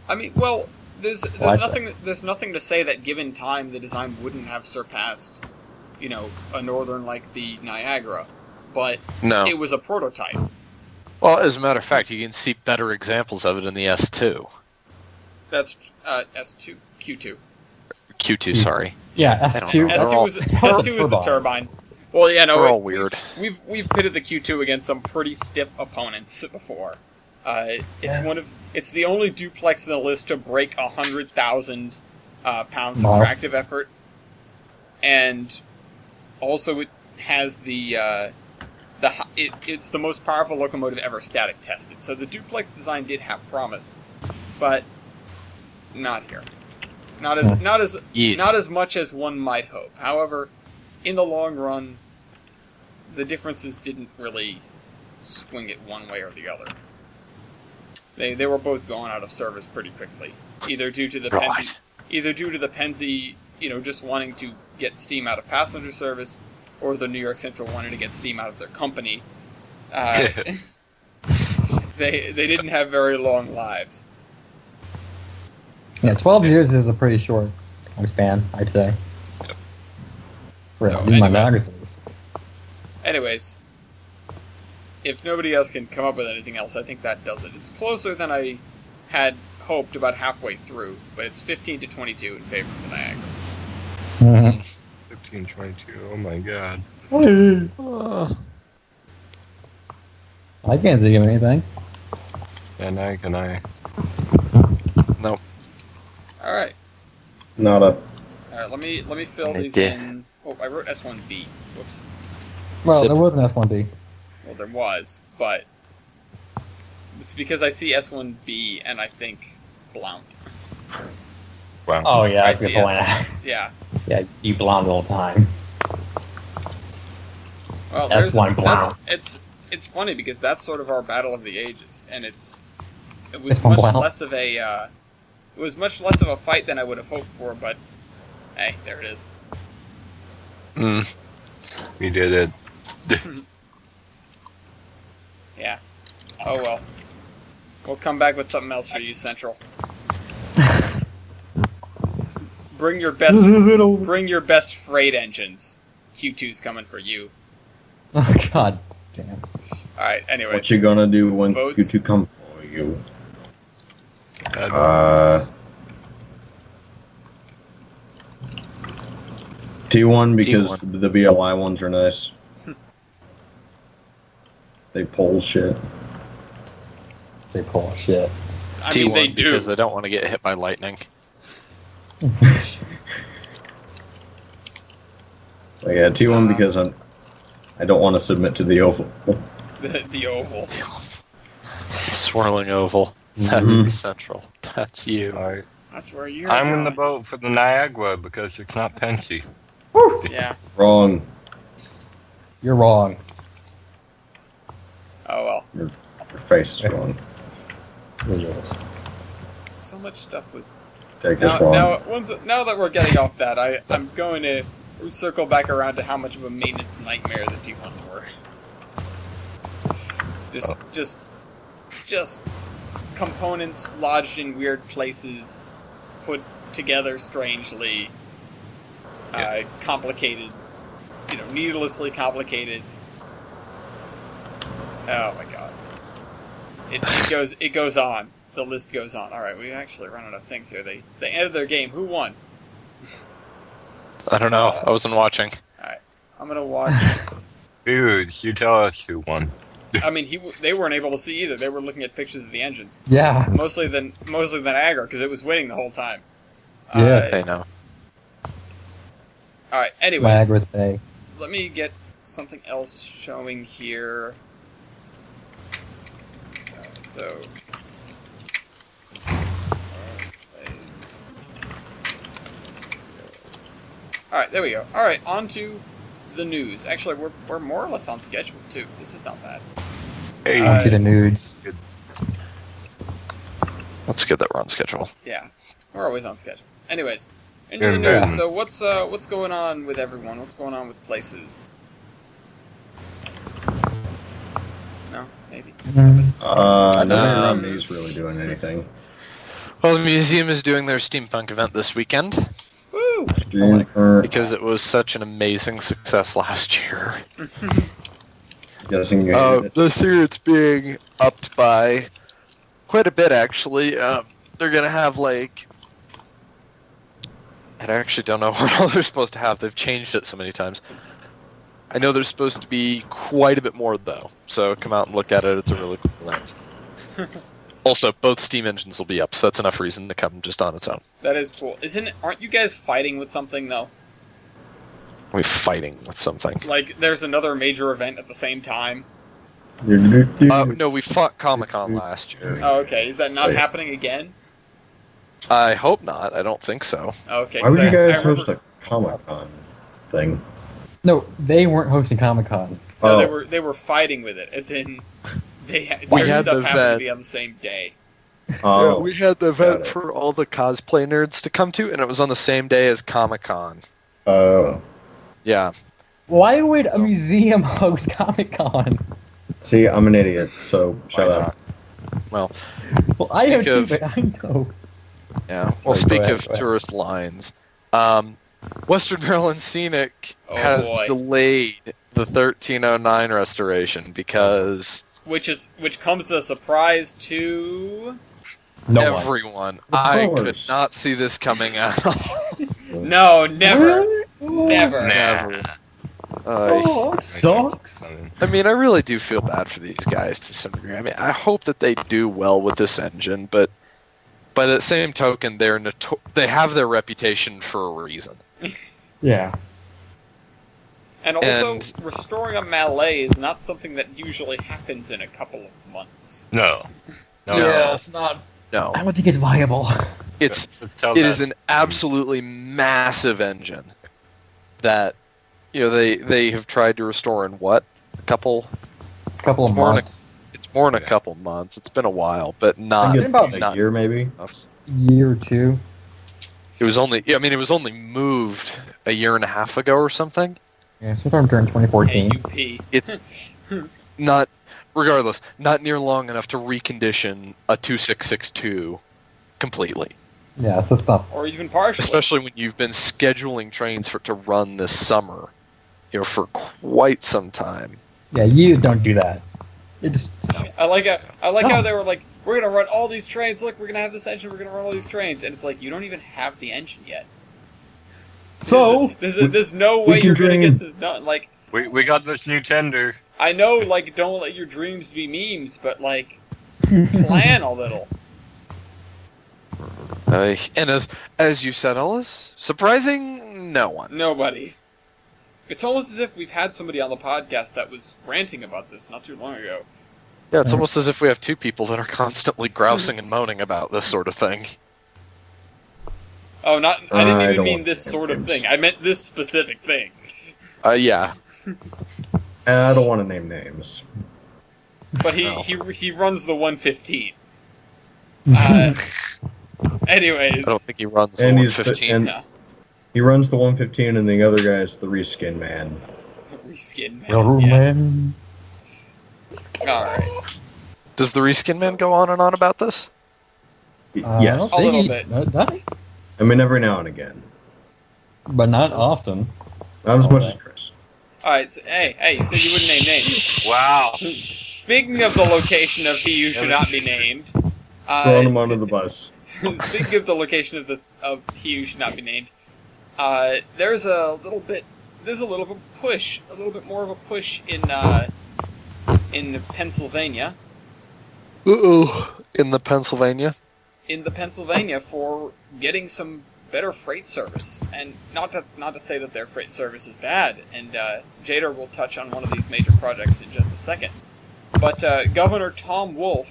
I mean, well, there's Like nothing to say that given time the design wouldn't have surpassed, a northern like the Niagara, but No. it was a prototype. Well, as a matter of fact, you can see better examples of it in the S2. That's S2, Q2. Q2, sorry. Yeah, I don't S2. know. S2 is the turbine. Well, yeah, no, They're all weird. We've pitted the Q2 against some pretty stiff opponents before. It's the only duplex in the list to break 100,000 pounds of Wow. tractive effort, and also it has it's the most powerful locomotive ever static tested. So the duplex design did have promise, but not here. Not as Yes. not as much as one might hope. However, in the long run, the differences didn't really swing it one way or the other. They were both going out of service pretty quickly, either due to the Right. Penzi just wanting to get steam out of passenger service, or the New York Central wanted to get steam out of their company. They didn't have very long lives. Yeah, 12 years is a pretty short span, I'd say. For So, my anyways. magazines. Anyways, if nobody else can come up with anything else, I think that does it. It's closer than I had hoped about halfway through, but it's 15-22 in favor of the Niagara. Mm-hmm. 15-22. Oh my god. I can't think of anything. And I can I. Nope. All right. Not a. All right. Let me fill I these did. in. Oh, I wrote S1B. Whoops. Well, Zip. there was an S1B. Well, there was, but it's because I see S1B and I think Blount. Wow. Oh yeah, I that's a see good point. Yeah. Yeah, you blonde all the time. Well, That's one that's, Blount. it's funny because that's sort of our battle of the ages, and it was It's one much Blount. less of a it was much less of a fight than I would have hoped for. But hey, there it is. Mm. We did it. Yeah. Oh well. We'll come back with something else for you, Central. Bring your best. Bring your best freight engines. Q2's coming for you. Oh, God damn. All right. Anyway. What you gonna do when Votes? Q2 come for you? T1 because the BLI ones are nice. They pull shit. They pull shit. I T1 mean, they do. because I don't want to get hit by lightning. But yeah, T1 because I don't want to submit to the oval. the oval. Swirling oval. That's Mhm. the central. That's you. Alright. That's where you're. I'm in the going. boat for the Niagara because it's not Pensy. Yeah. Wrong. You're wrong. Oh well. Your face is wrong. You're yours. So much stuff was. Jake is wrong. Now that we're getting off that, I'm going to circle back around to how much of a maintenance nightmare the T1s were. Just components lodged in weird places, put together strangely, complicated, needlessly complicated. Oh my god. It goes on. The list goes on. Alright, we actually run out of things here. They ended their game. Who won? I don't know. I wasn't watching. Alright. I'm gonna watch. Dudes, you tell us who won. I mean, they weren't able to see either. They were looking at pictures of the engines. Yeah. Mostly the Niagara, because it was winning the whole time. Yeah. Hey, no. Alright, anyways. Niagara's Bay. Let me get something else showing here. So... Alright, there we go. Alright, on to the news. Actually, we're more or less on schedule, too. This is not bad. Hey, Uh, To the nudes. That's good that we're on schedule. Yeah, we're always on schedule. Anyways, into the Good news. man. So what's going on with everyone? What's going on with places? No, maybe. Nobody Um, around me is really doing anything. Well, the museum is doing their steampunk event this weekend Woo! because it was such an amazing success last year. Guessing you hated it. This year it's being upped by quite a bit, actually. They're gonna have I actually don't know what all they're supposed to have. They've changed it so many times. I know there's supposed to be quite a bit more, though. So come out and look at it. It's a really cool event. Also, both steam engines will be up, so that's enough reason to come just on its own. That is cool. Aren't you guys fighting with something though? We're fighting with something. Like, there's another major event at the same time. No, we fought Comic-Con last year. Oh, okay. Is that not Wait. happening again? I hope not. I don't think so. Okay. Why would 'cause you guys I remember- host a Comic-Con thing? No, they weren't hosting Comic-Con. No, Oh, they were fighting with it, as in We their had stuff the happened to vet. be on the same day. Oh, we had the got event it. for all the cosplay nerds to come to, and it was on the same day as Comic-Con. Oh. Yeah. Why would a museum host Comic Con? See, I'm an idiot, so shut Why up. Well, Well, I know Speak too, of- but I know. yeah. Well, Sorry, speak go of ahead. tourist lines, Western Maryland Scenic Oh, has boy. delayed the 1309 restoration because Which comes as a surprise to... No one. everyone. Of I could course. not see this coming out. No, never. Really? Never. Never. Oh, that sucks. I mean, I really do feel bad for these guys to some degree. I mean, I hope that they do well with this engine, but by the same token, they have their reputation for a reason. Yeah. And also, And- restoring a Malay is not something that usually happens in a couple of months. No. No. Yeah. it's not. No, I don't think it's viable. it is an absolutely massive engine that they have tried to restore in what, a couple. Couple of More than a- months, It's more than a couple months. It's been a while, but I not. think about it's not a year, maybe. enough. year or two. It was only. I mean, it was only moved a year and a half ago or something. Yeah, sometime during 2014. AUP. It's not. Regardless, not near long enough to recondition a 2662 completely. Yeah, it's just not. Or even partially. Especially when you've been scheduling trains to run this summer, for quite some time. Yeah, you don't do that. It just. I like Oh. how they were like, we're gonna run all these trains. Look, we're gonna have this engine. We're gonna run all these trains, and it's like you don't even have the engine yet. So. There's no we way can you're gonna dream. get this done. Like, We got this new tender. I know, like, don't let your dreams be memes, but like, plan a little. And as you said, Ellis, surprising no one. Nobody. It's almost as if we've had somebody on the podcast that was ranting about this not too long ago. Yeah, it's almost as if we have two people that are constantly grousing and moaning about this sort of thing. Oh, not. I didn't I even don't mean want this to sort of name thing. names. I meant this specific thing. Yeah. I don't want to name names. But No. he runs the 115. I Anyways, don't think he runs the And he's 115. and no. he runs the 115, and the other guy's the reskin man. Reskin man. Little Yes. man. All right. Does the Reskin Man go on and on about this? Yes, A little bit. Does he? I mean every now and again. But not often. Not as much as Chris. All right. So, hey, you said you wouldn't name names. Wow. Speaking of the location of he who should not be named, Throwing him under the bus. speaking of the location of he who should not be named, there's a little bit of a push, a little bit more of a push in Pennsylvania. Uh-oh. In the Pennsylvania? For getting some better freight service, and not to say that their freight service is bad. And Jader will touch on one of these major projects in just a second. But Governor Tom Wolf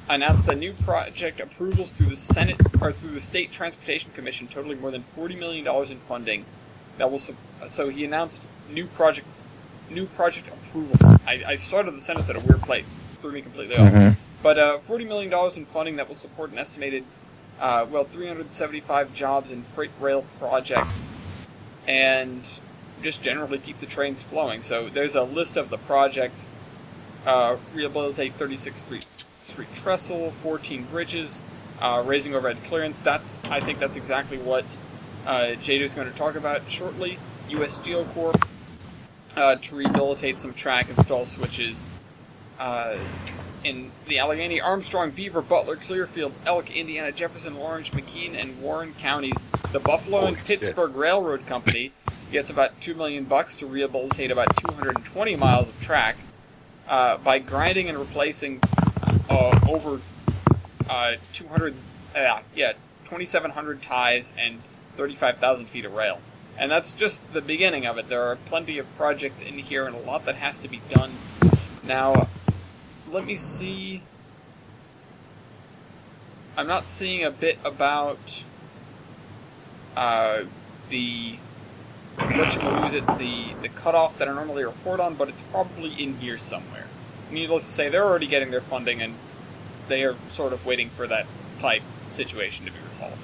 announced that new project approvals through the Senate or through the State Transportation Commission, totaling more than $40 million in funding. That will so he announced new project approvals. I started the sentence at a weird place, threw me completely off. But $40 million in funding that will support an estimated 375 jobs in freight rail projects, and just generally keep the trains flowing. So there's a list of the projects: rehabilitate 36th Street trestle, 14 bridges, raising overhead clearance. I think that's exactly what Jader's going to talk about shortly. U.S. Steel Corp. To rehabilitate some track, install switches. In the Allegheny, Armstrong, Beaver, Butler, Clearfield, Elk, Indiana, Jefferson, Orange, McKean, and Warren counties. The Buffalo and Pittsburgh Railroad Company gets about $2 million to rehabilitate about 220 miles of track by grinding and replacing over 2,700 ties and 35,000 feet of rail. And that's just the beginning of it. There are plenty of projects in here and a lot that has to be done. Now, let me see. I'm not seeing a bit about the cutoff that I normally report on, but it's probably in here somewhere. Needless to say, they're already getting their funding, and they are sort of waiting for that pipe situation to be resolved,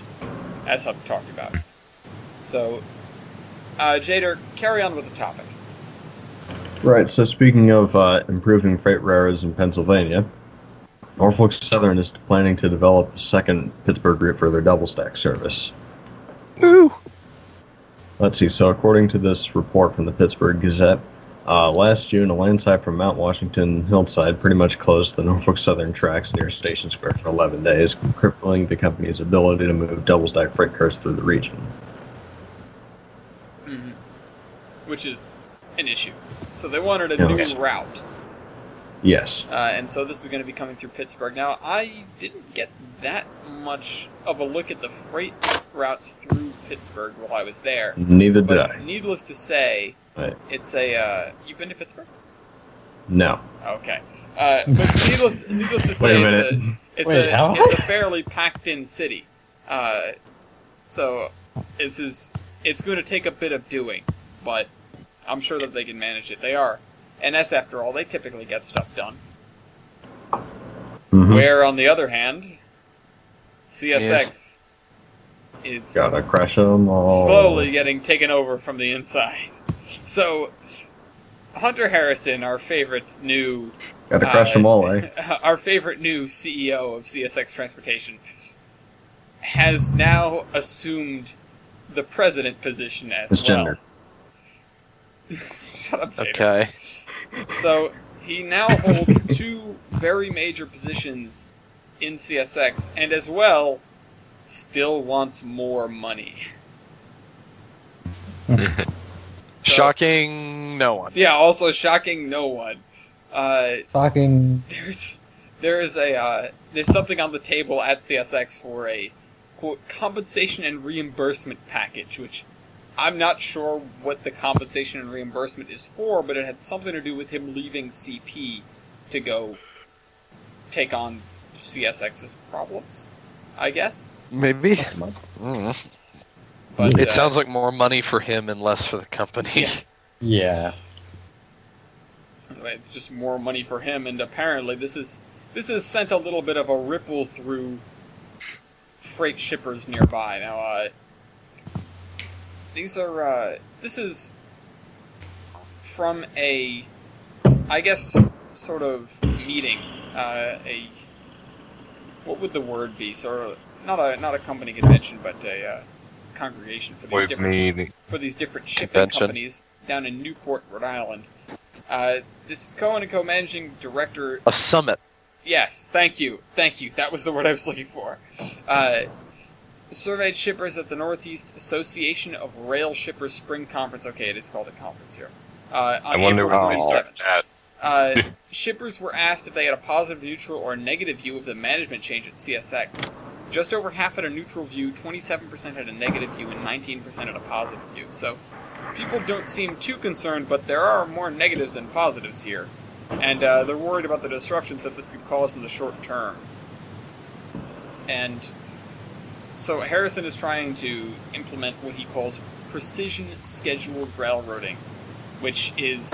as I've talked about. So, Jader, carry on with the topic. Right, so speaking of improving freight railroads in Pennsylvania, Norfolk Southern is planning to develop a second Pittsburgh route for their double stack service. Woo! Let's see, so according to this report from the Pittsburgh Gazette, last June, a landslide from Mount Washington hillside pretty much closed the Norfolk Southern tracks near Station Square for 11 days, crippling the company's ability to move double stack freight cars through the region. Mm-hmm. Which is an issue. So they wanted a new route. Yes. And so this is going to be coming through Pittsburgh. Now, I didn't get that much of a look at the freight routes through Pittsburgh while I was there. Neither did I. Needless to say, Right. it's a... you've been to Pittsburgh? No. Okay. But needless to say, Wait a minute. it's a fairly packed-in city. So it's going to take a bit of doing, but I'm sure that they can manage it. They are. NS, after all, they typically get stuff done. Mm-hmm. Where, on the other hand, CSX is Gotta crash them all. slowly getting taken over from the inside. So, Hunter Harrison, our favorite new... Gotta crash them all, eh? Our favorite new CEO of CSX Transportation has now assumed the president position as Misgender. well. Shut up, Jader. Okay. So, he now holds two very major positions in CSX, and as well, still wants more money. So, Shocking no one. Yeah, also shocking no one. Fucking. There's something on the table at CSX for a, quote, compensation and reimbursement package, which I'm not sure what the compensation and reimbursement is for, but it had something to do with him leaving CP to go take on CSX's problems, I guess. Maybe. But It sounds like more money for him and less for the company. Yeah. It's just more money for him, and apparently this has sent a little bit of a ripple through freight shippers nearby. Now, this is from a, I guess, sort of meeting, what would the word be? Sort of, not a company convention, but a congregation for these different shipping Convention. companies down in Newport, Rhode Island. This is Cohen & Co. Managing Director... A summit. Yes, thank you. That was the word I was looking for. Surveyed shippers at the Northeast Association of Rail Shippers Spring Conference. Okay, it is called a conference here. I On wonder April where we start 27th. that. Shippers were asked if they had a positive, neutral, or negative view of the management change at CSX. Just over half had a neutral view, 27% had a negative view, and 19% had a positive view. So, people don't seem too concerned, but there are more negatives than positives here. And they're worried about the disruptions that this could cause in the short term. And so Harrison is trying to implement what he calls precision scheduled railroading, which is...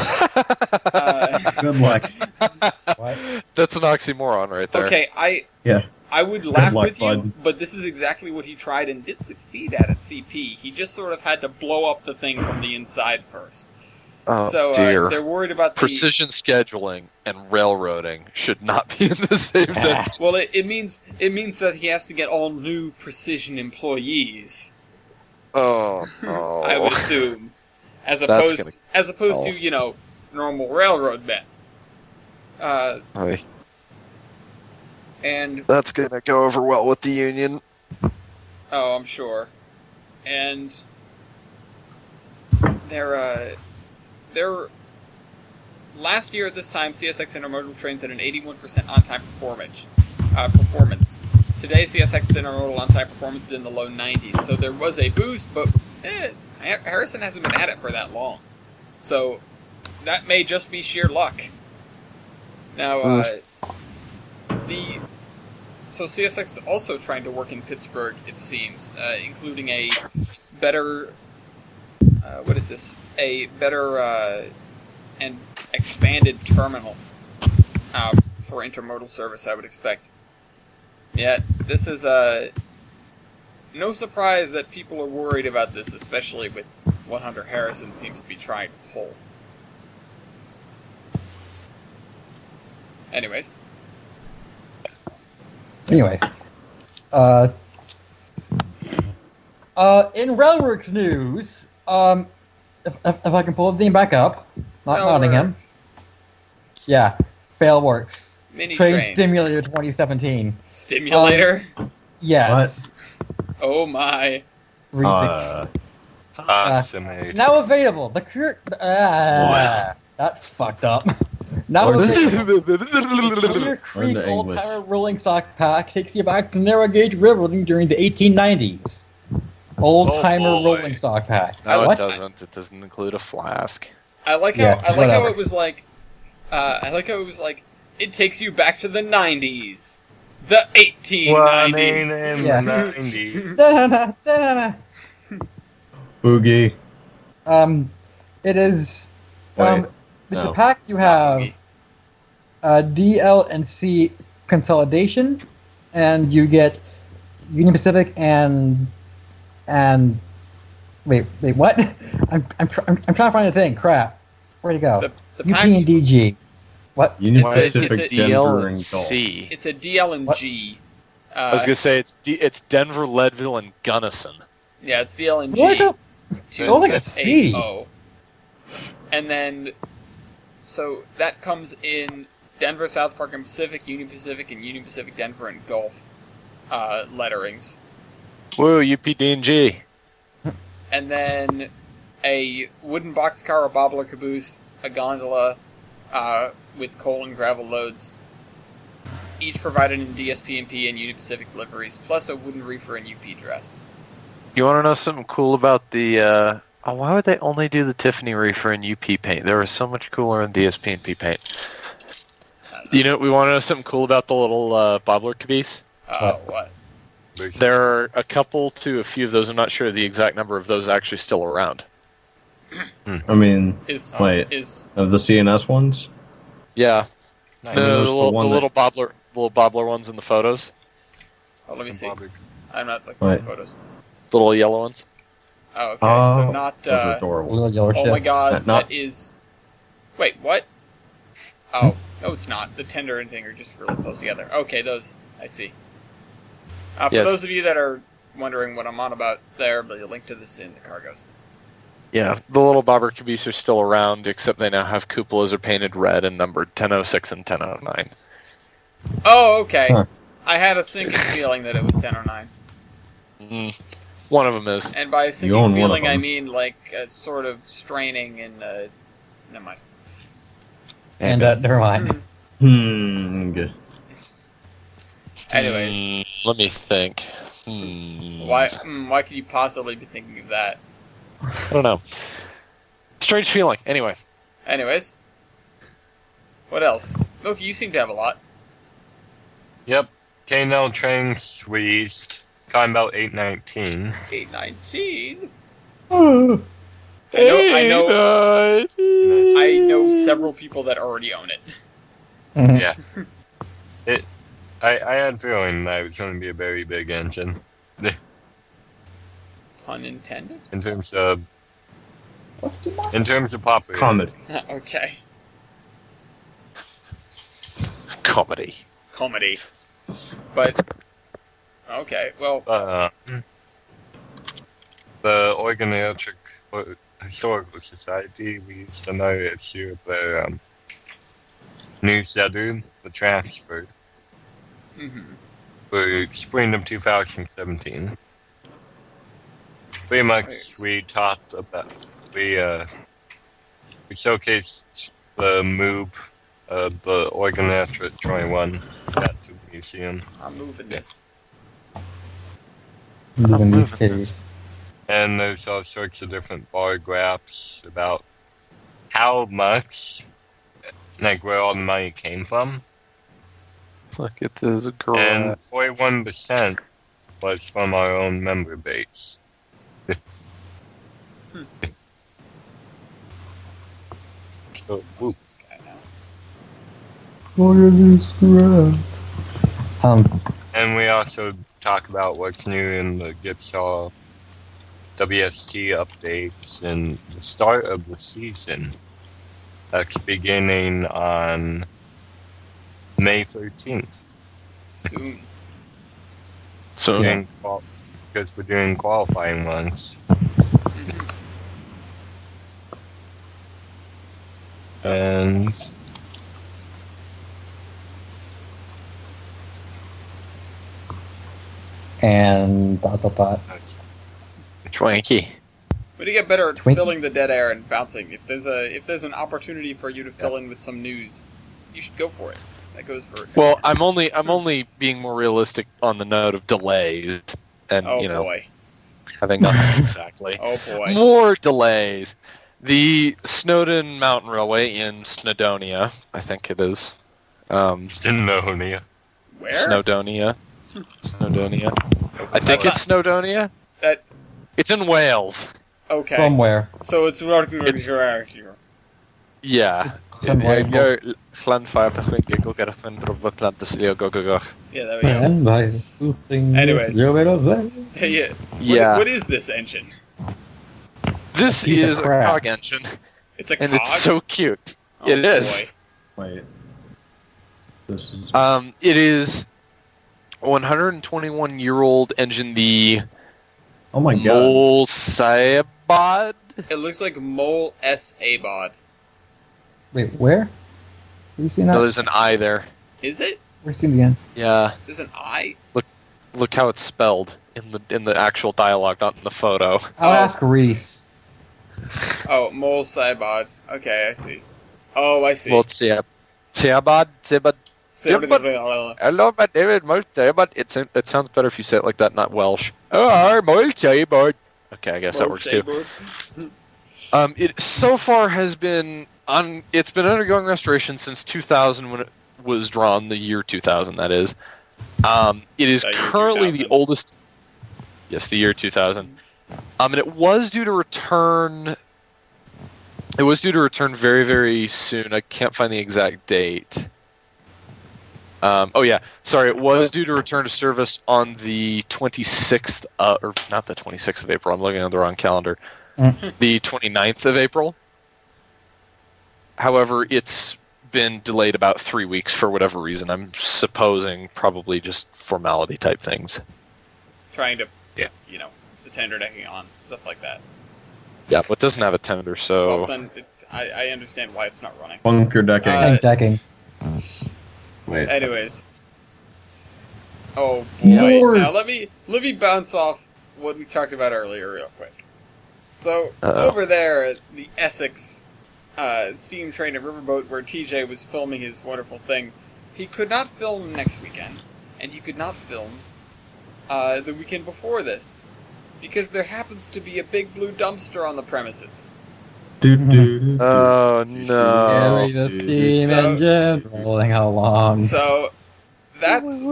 Good luck. What? That's an oxymoron right there. Okay, Yeah. I would laugh luck, with you, bud. but this is exactly what he tried and did succeed at CP. He just sort of had to blow up the thing from the inside first. Oh, So dear. they're worried about the... Precision scheduling and railroading should not be in the same sentence. Well, it means that he has to get all new precision employees, Oh, I would assume, as That's opposed to normal railroad men. And That's gonna go over well with the union. oh, I'm sure. And they're last year at this time, CSX intermodal trains had an 81% on-time performance. Today, CSX intermodal on-time performance is in the low 90s. So there was a boost, but Harrison hasn't been at it for that long. So that may just be sheer luck. Now, So CSX is also trying to work in Pittsburgh, it seems, including a better, a better and expanded terminal for intermodal service, I would expect. Yeah, this is no surprise that people are worried about this, especially with what Hunter Harrison seems to be trying to pull. Anyways. Anyway, in Railworks news, if I can pull the thing back up, not Nottingham. Railworks. Yeah, Failworks. Mini Train trains. Stimulator 2017. Stimulator? Yes. Oh my. Simulator. Now available. The that's fucked up. Now available. Clear Creek the Old English. Timer Rolling Stock Pack takes you back to narrow gauge railroading during the 1890s. Old Timer boy. Rolling Stock Pack. No, What? it doesn't. It doesn't include a flask. I like how Yeah, how whatever. it was like it takes you back to the 90s. The 1890s. Running in Yeah. the 90s. Da-na, da-na. Boogie. It is. Wait, With no. the pack you have DL and C consolidation, and you get Union Pacific and wait, what? I'm trying to find a thing. Crap, where'd it go? The UP packs- and DG. What? Union It's a- Pacific, it's a Denver, DL and and Gulf. C. It's a DL and What? G. I was gonna say it's Denver, Leadville, and Gunnison. Yeah, it's DL and G. What the? to Oh, like a C. 8O. And then, so that comes in Denver, South Park, and Pacific, Union Pacific, Denver, and Gulf letterings. Woo, UPD and G. And then a wooden boxcar, a bobbler caboose, a gondola with coal and gravel loads, each provided in DSP&P and Union Pacific deliveries, plus a wooden reefer and UP dress. You want to know something cool about the? Why would they only do the Tiffany reefer in UP paint? There was so much cooler in DSP&P paint. You know, we want to know something cool about the little bobbler caboose? What? There are a couple to a few of those. I'm not sure the exact number of those actually still around. I mean, Is wait, is of the CNS ones? Yeah, Nice. the, This is the little, one the that- little bobbler ones in the photos, let me see. Bobby. I'm not looking at Wait. the photos. the little yellow ones. Oh, okay. So not. those are adorable. Little yellow Oh my ships. god, Not- that is. Wait, what? Oh, no, it's not. The tender and thing are just really close together. Okay, those. I see. For Yes. those of you that are wondering what I'm on about, there, but you'll link to this in the cargoes. Yeah, the little bobber caboose are still around, except they now have cupolas are painted red and numbered 1006 and 1009. Oh, okay. Huh. I had a sinking feeling that it was 10 or 9. One of them is. And by a own sinking one of feeling, I them. mean like a sort of straining and. Never mind. And never mind. Good. Anyways, Let me think. why could you possibly be thinking of that? I don't know. Strange feeling. Anyway. Anyways. What else? Milky, you seem to have a lot. Yep. K&L trains released time about 8:19. 819. Oh. I know several people that already own it. Mhm. Yeah. I had a feeling that it was going to be a very big engine Pun intended. in terms of popularity. Comedy. Okay. Comedy. Comedy. But okay, well, The Oregon Electric Historical Society released another issue of their newsletter, The Transfer, for spring of 2017. Pretty much, we talked about we showcased the move of the Oregon Electric 21 back to the museum. I'm moving this. Moving these titties. And there's all sorts of different bar graphs about how much, like where all the money came from. Look at this girl. And 41% was from our own member base. So, whoop. This guy now. Look at this graph. And we also talk about what's new in the Gipsaw WST updates and the start of the season. That's beginning on May 13th. Soon. So Because we're doing qualifying ones. And And dot. that's Twanky. But to get better at Twink. filling the dead air and bouncing, if there's an opportunity for you to fill in with some news, you should go for it. That goes for Well, I'm only being more realistic on the note of delays, and oh you know, boy. having nothing exactly. Oh boy. More delays. The Snowdon Mountain Railway in Snowdonia, I think it is. Snowdonia. Where? Snowdonia. Snowdonia. I think it's Snowdonia. That It's in Wales. okay. Somewhere. So it's It's- Yeah. Somewhere. Go get up and go. Yeah, there we go. And by shooting Anyways. your way of life. Yeah. Yeah. What is this engine? This piece of is a crap. cog engine, It's a and cog? it's so cute. Oh, it is. boy. Wait. This is. It is 121-year-old engine, the oh my god. Mol Saibad. It looks like Mole S. Abod. Wait, where? Have you seen that? No, there's an I there. Is it? Where's seen the end? Yeah. There's an I? Look how it's spelled in the actual dialogue, not in the photo. I'll Oh. ask Reese. Oh, Mole Saibod. Okay, I see. Oh, I see. Well, it's Saibad. Hello, my name is Mol Saibad. It sounds better if you say it like that, not Welsh. Oh, Mol Saibad. Okay, I guess that works too. It so far has been it's been undergoing restoration since 2000 when it was drawn, the year 2000 that is. It is The year currently 2000. the oldest. Yes, the year 2000. And it was due to return. It was due to return very, very soon. I can't find the exact date. Oh yeah, sorry. It was due to return to service on the 26th, or not the 26th of April. I'm looking at the wrong calendar. The 29th of April. However, it's been delayed about 3 weeks for whatever reason. I'm supposing probably just formality type things. Trying to, Yeah. you know, the tender decking on, stuff like that. Yeah, but it doesn't have a tender, so Well, then I understand why it's not running. Bunker decking. Uh, Tank decking. Wait. Anyways. Oh boy. Lord. Now let me bounce off what we talked about earlier real quick. So Uh-oh. over there at the Essex steam train and riverboat where TJ was filming his wonderful thing, he could not film next weekend, and he could not film the weekend before this, because there happens to be a big blue dumpster on the premises. oh no. Carry the steam So- engine rolling along. So that's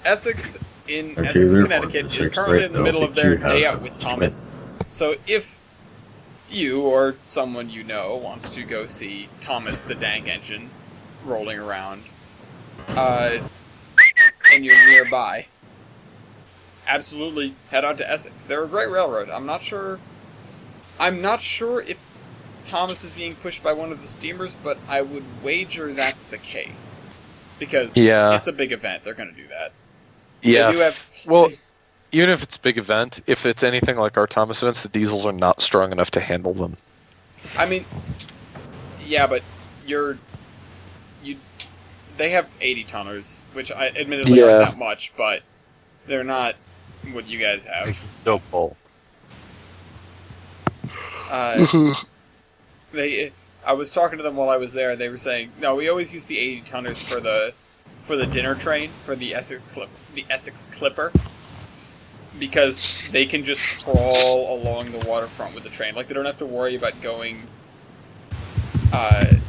Essex in Okay, Essex, we're Connecticut, on is 6 currently right in the now. middle of Did their you have day out with Thomas. So if you or someone you know wants to go see Thomas the Dank Engine rolling around, and you're nearby, absolutely head on to Essex. They're a great railroad. I'm not sure if Thomas is being pushed by one of the steamers, but I would wager that's the case. Because Yeah. it's a big event, they're going to do that. Yeah. They do have, Well, even if it's a big event, if it's anything like our Thomas events, the diesels are not strong enough to handle them. I mean, yeah, but they have 80 tonners, which I admittedly Yeah. aren't that much, but they're not what you guys have. It's still full. I was talking to them while I was there. They were saying, no, we always use the 80 tonners for the dinner train for the Essex Clipper, because they can just crawl along the waterfront with the train. Like, they don't have to worry about going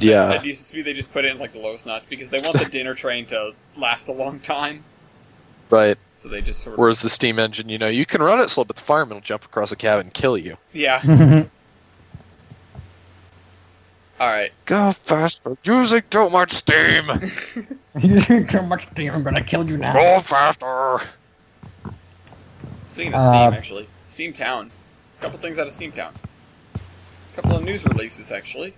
Yeah. at decent speed. They just put it in like the lowest notch because they want the dinner train to last a long time. Right. So they just sort of Whereas the steam engine, you can run it slow, but the fireman will jump across the cab and kill you. yeah. All right. Go faster, using too much steam. You drink too much steam, I'm gonna kill you now. Roll faster. Speaking of Steam, actually, Steamtown. A couple things out of Steamtown. A couple of news releases, actually.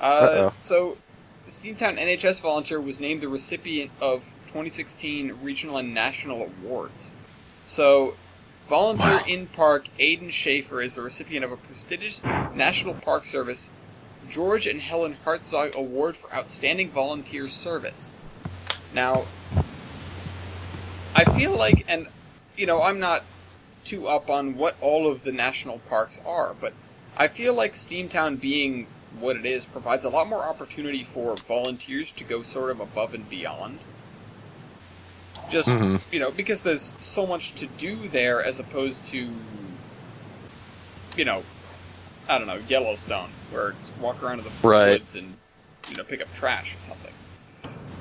So, the Steamtown NHS volunteer was named the recipient of 2016 regional and national awards. So, volunteer in park Aidan Schaefer is the recipient of a prestigious National Park Service George and Helen Hartzog Award for Outstanding Volunteer Service. Now, I feel like, and, you know, I'm not too up on what all of the national parks are, but I feel like Steamtown being what it is provides a lot more opportunity for volunteers to go sort of above and beyond. Just, you know, because there's so much to do there as opposed to, you know, I don't know, Yellowstone, where it's walk around in the woods and, you know, pick up trash or something.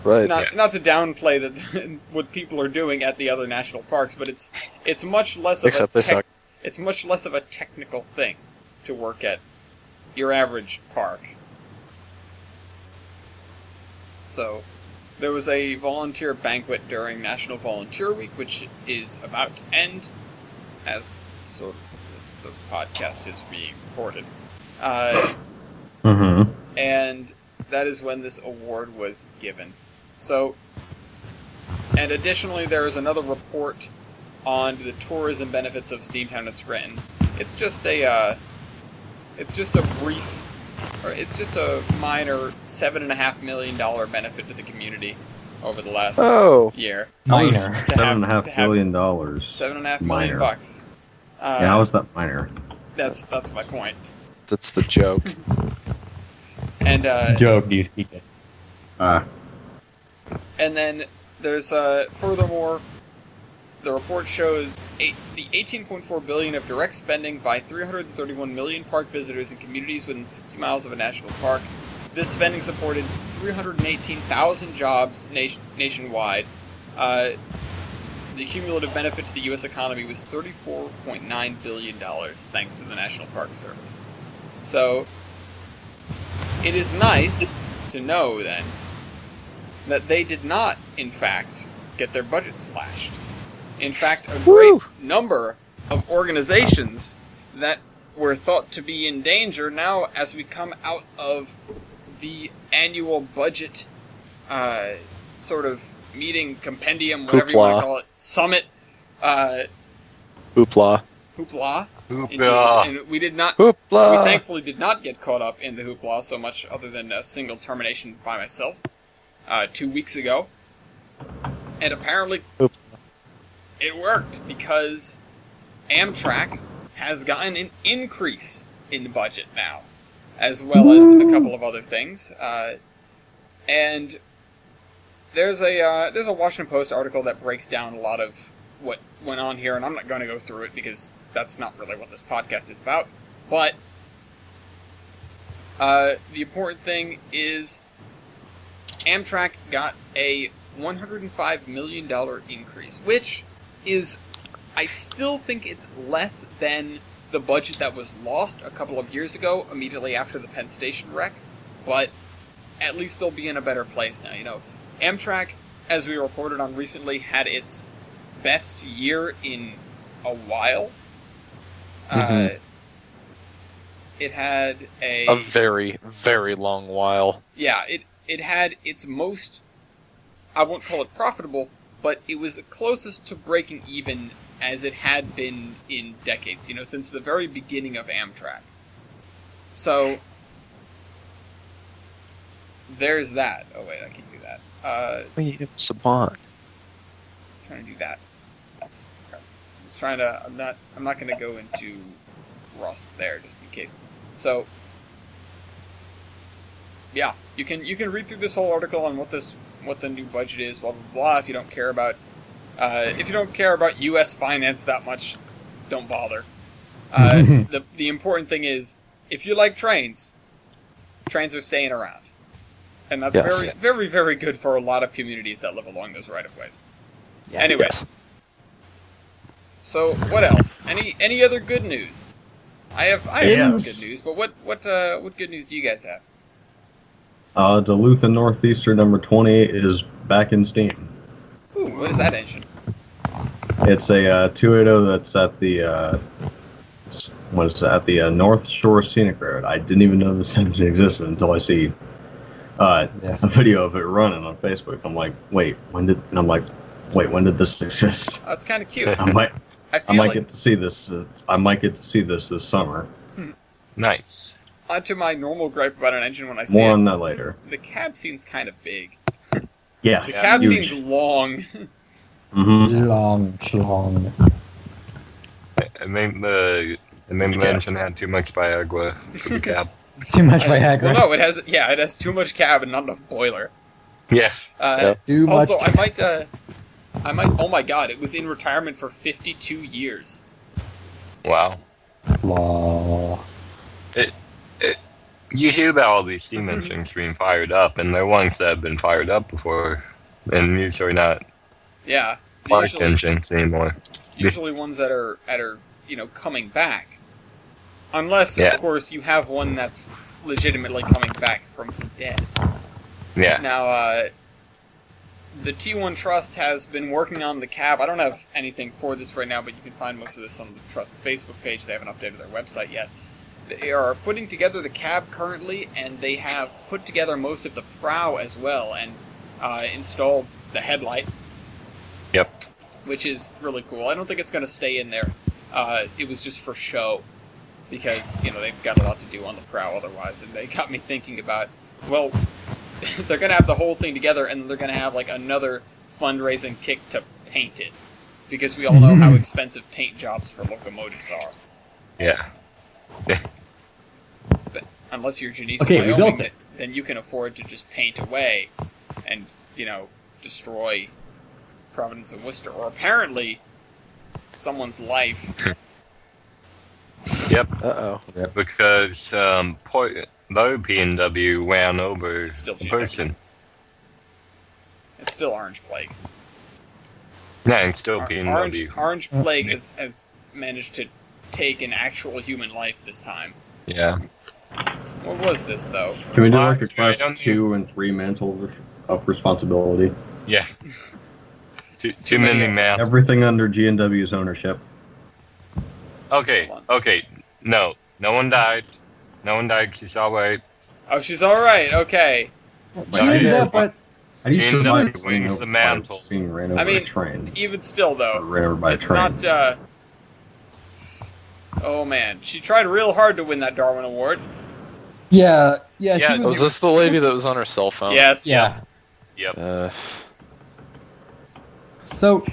Right. Not to downplay that what people are doing at the other national parks, but it's much less of it's much less of a technical thing to work at your average park. So, there was a volunteer banquet during National Volunteer Week, which is about to end, as sort of as the podcast is being recorded. And that is when this award was given. So, and additionally, there is another report on the tourism benefits of Steamtown and Scranton. It's just a minor $7.5 million benefit to the community over the last year. Minor. $7.5 million. $7.5 million bucks. Yeah, how is that minor? That's my point. That's the joke. And Joke, do you speak it? And then there's furthermore, the report shows the $18.4 billion of direct spending by 331 million park visitors in communities within 60 miles of a national park. This spending supported 318,000 jobs nationwide. The cumulative benefit to the U.S. economy was $34.9 billion, thanks to the National Park Service. So, it is nice to know, then, that they did not, in fact, get their budget slashed. In fact, a great number of organizations that were thought to be in danger now, as we come out of the annual budget sort of meeting, compendium, whatever you want to call it, summit. Hoopla. And we did not. Hoopla. We thankfully did not get caught up in the hoopla so much, other than a single termination by myself 2 weeks ago. And apparently, it worked because Amtrak has gotten an increase in budget now, as well as a couple of other things. And there's a Washington Post article that breaks down a lot of what went on here, and I'm not going to go through it because that's not really what this podcast is about. But the important thing is Amtrak got a $105 million increase, which is, I still think it's less than the budget that was lost a couple of years ago, immediately after the Penn Station wreck, but at least they'll be in a better place now. You know, Amtrak, as we reported on recently, had its best year in a while. It had a very, very long while. Yeah, it had its most, I won't call it profitable, but it was closest to breaking even as it had been in decades, you know, since the very beginning of Amtrak. So, there's that. Oh wait, I can do that. Wait, it was a bond. Trying to do that. Just trying to, I'm not going to go into Rust there, just in case. So, yeah, you can read through this whole article on what the new budget is, blah blah blah. If you don't care about U.S. finance that much, don't bother. The important thing is, if you like trains are staying around, and that's very very very good for a lot of communities that live along those right of ways. Yeah, anyways, so what else? Any other good news? I have some good news, but what good news do you guys have? Duluth and Northeastern number 20 is back in Steam. Ooh, what is that engine? It's a 280 that's at the at the North Shore Scenic Road. I didn't even know this engine existed until I see Yes. a video of it running on Facebook. I'm like, wait, when did this exist? Oh, it's kind of cute. I might I feel like, get to see this. I might get to see this summer. Nice. onto my normal gripe about an engine when I see More it, on that later. the cab scene's kind of big. Yeah, The cab huge. seems long. Mm-hmm. Long, schlong. I think the engine had too much Viagra for the cab. Too much Viagra. Well, no, it has too much cab and not enough boiler. Yeah. Too much. Also, I might. Oh my God! It was in retirement for 52 years. Wow. Law. You hear about all these steam engines being fired up, and they're ones that have been fired up before, and usually not Yeah, spark engines anymore. usually ones that are coming back, unless Yeah. of course you have one that's legitimately coming back from the dead. Yeah. Now, the T1 Trust has been working on the cab. I don't have anything for this right now, but you can find most of this on the Trust's Facebook page. They haven't updated their website yet. They are putting together the cab currently, and they have put together most of the prow as well, and installed the headlight. Yep. Which is really cool. I don't think it's going to stay in there. It was just for show, because they've got a lot to do on the prow otherwise, and they got me thinking about, well, they're going to have the whole thing together, and they're going to have like another fundraising kick to paint it, because we all know how expensive paint jobs for locomotives are. Yeah. Unless you're Janice, Okay, we Wyoming, built it. then you can afford to just paint away and destroy Providence and Worcester, or apparently someone's life. Yep. Uh-oh. Because the other PNW ran over It's still a GW. person. It's still Orange Plague. Yeah, and still PNW. Orange Plague has managed to take an actual human life this time. Yeah. What was this, though? Can we do like a Actually, I class don't 2 and 3 mantle of responsibility? Yeah. Too many maps. Everything under G&W's ownership. Okay. Hold Okay. No one died. No one died. She's all right. Oh, she's alright, okay. Yeah, but How do you G&W survive wings being the over- mantle. being ran over I by a mean, train? even still, Or though, ran over by a it's train. not, oh man, she tried real hard to win that Darwin Award. yeah. She Yeah, was, Was this the lady that was on her cell phone? Yes. yeah. Yep. So,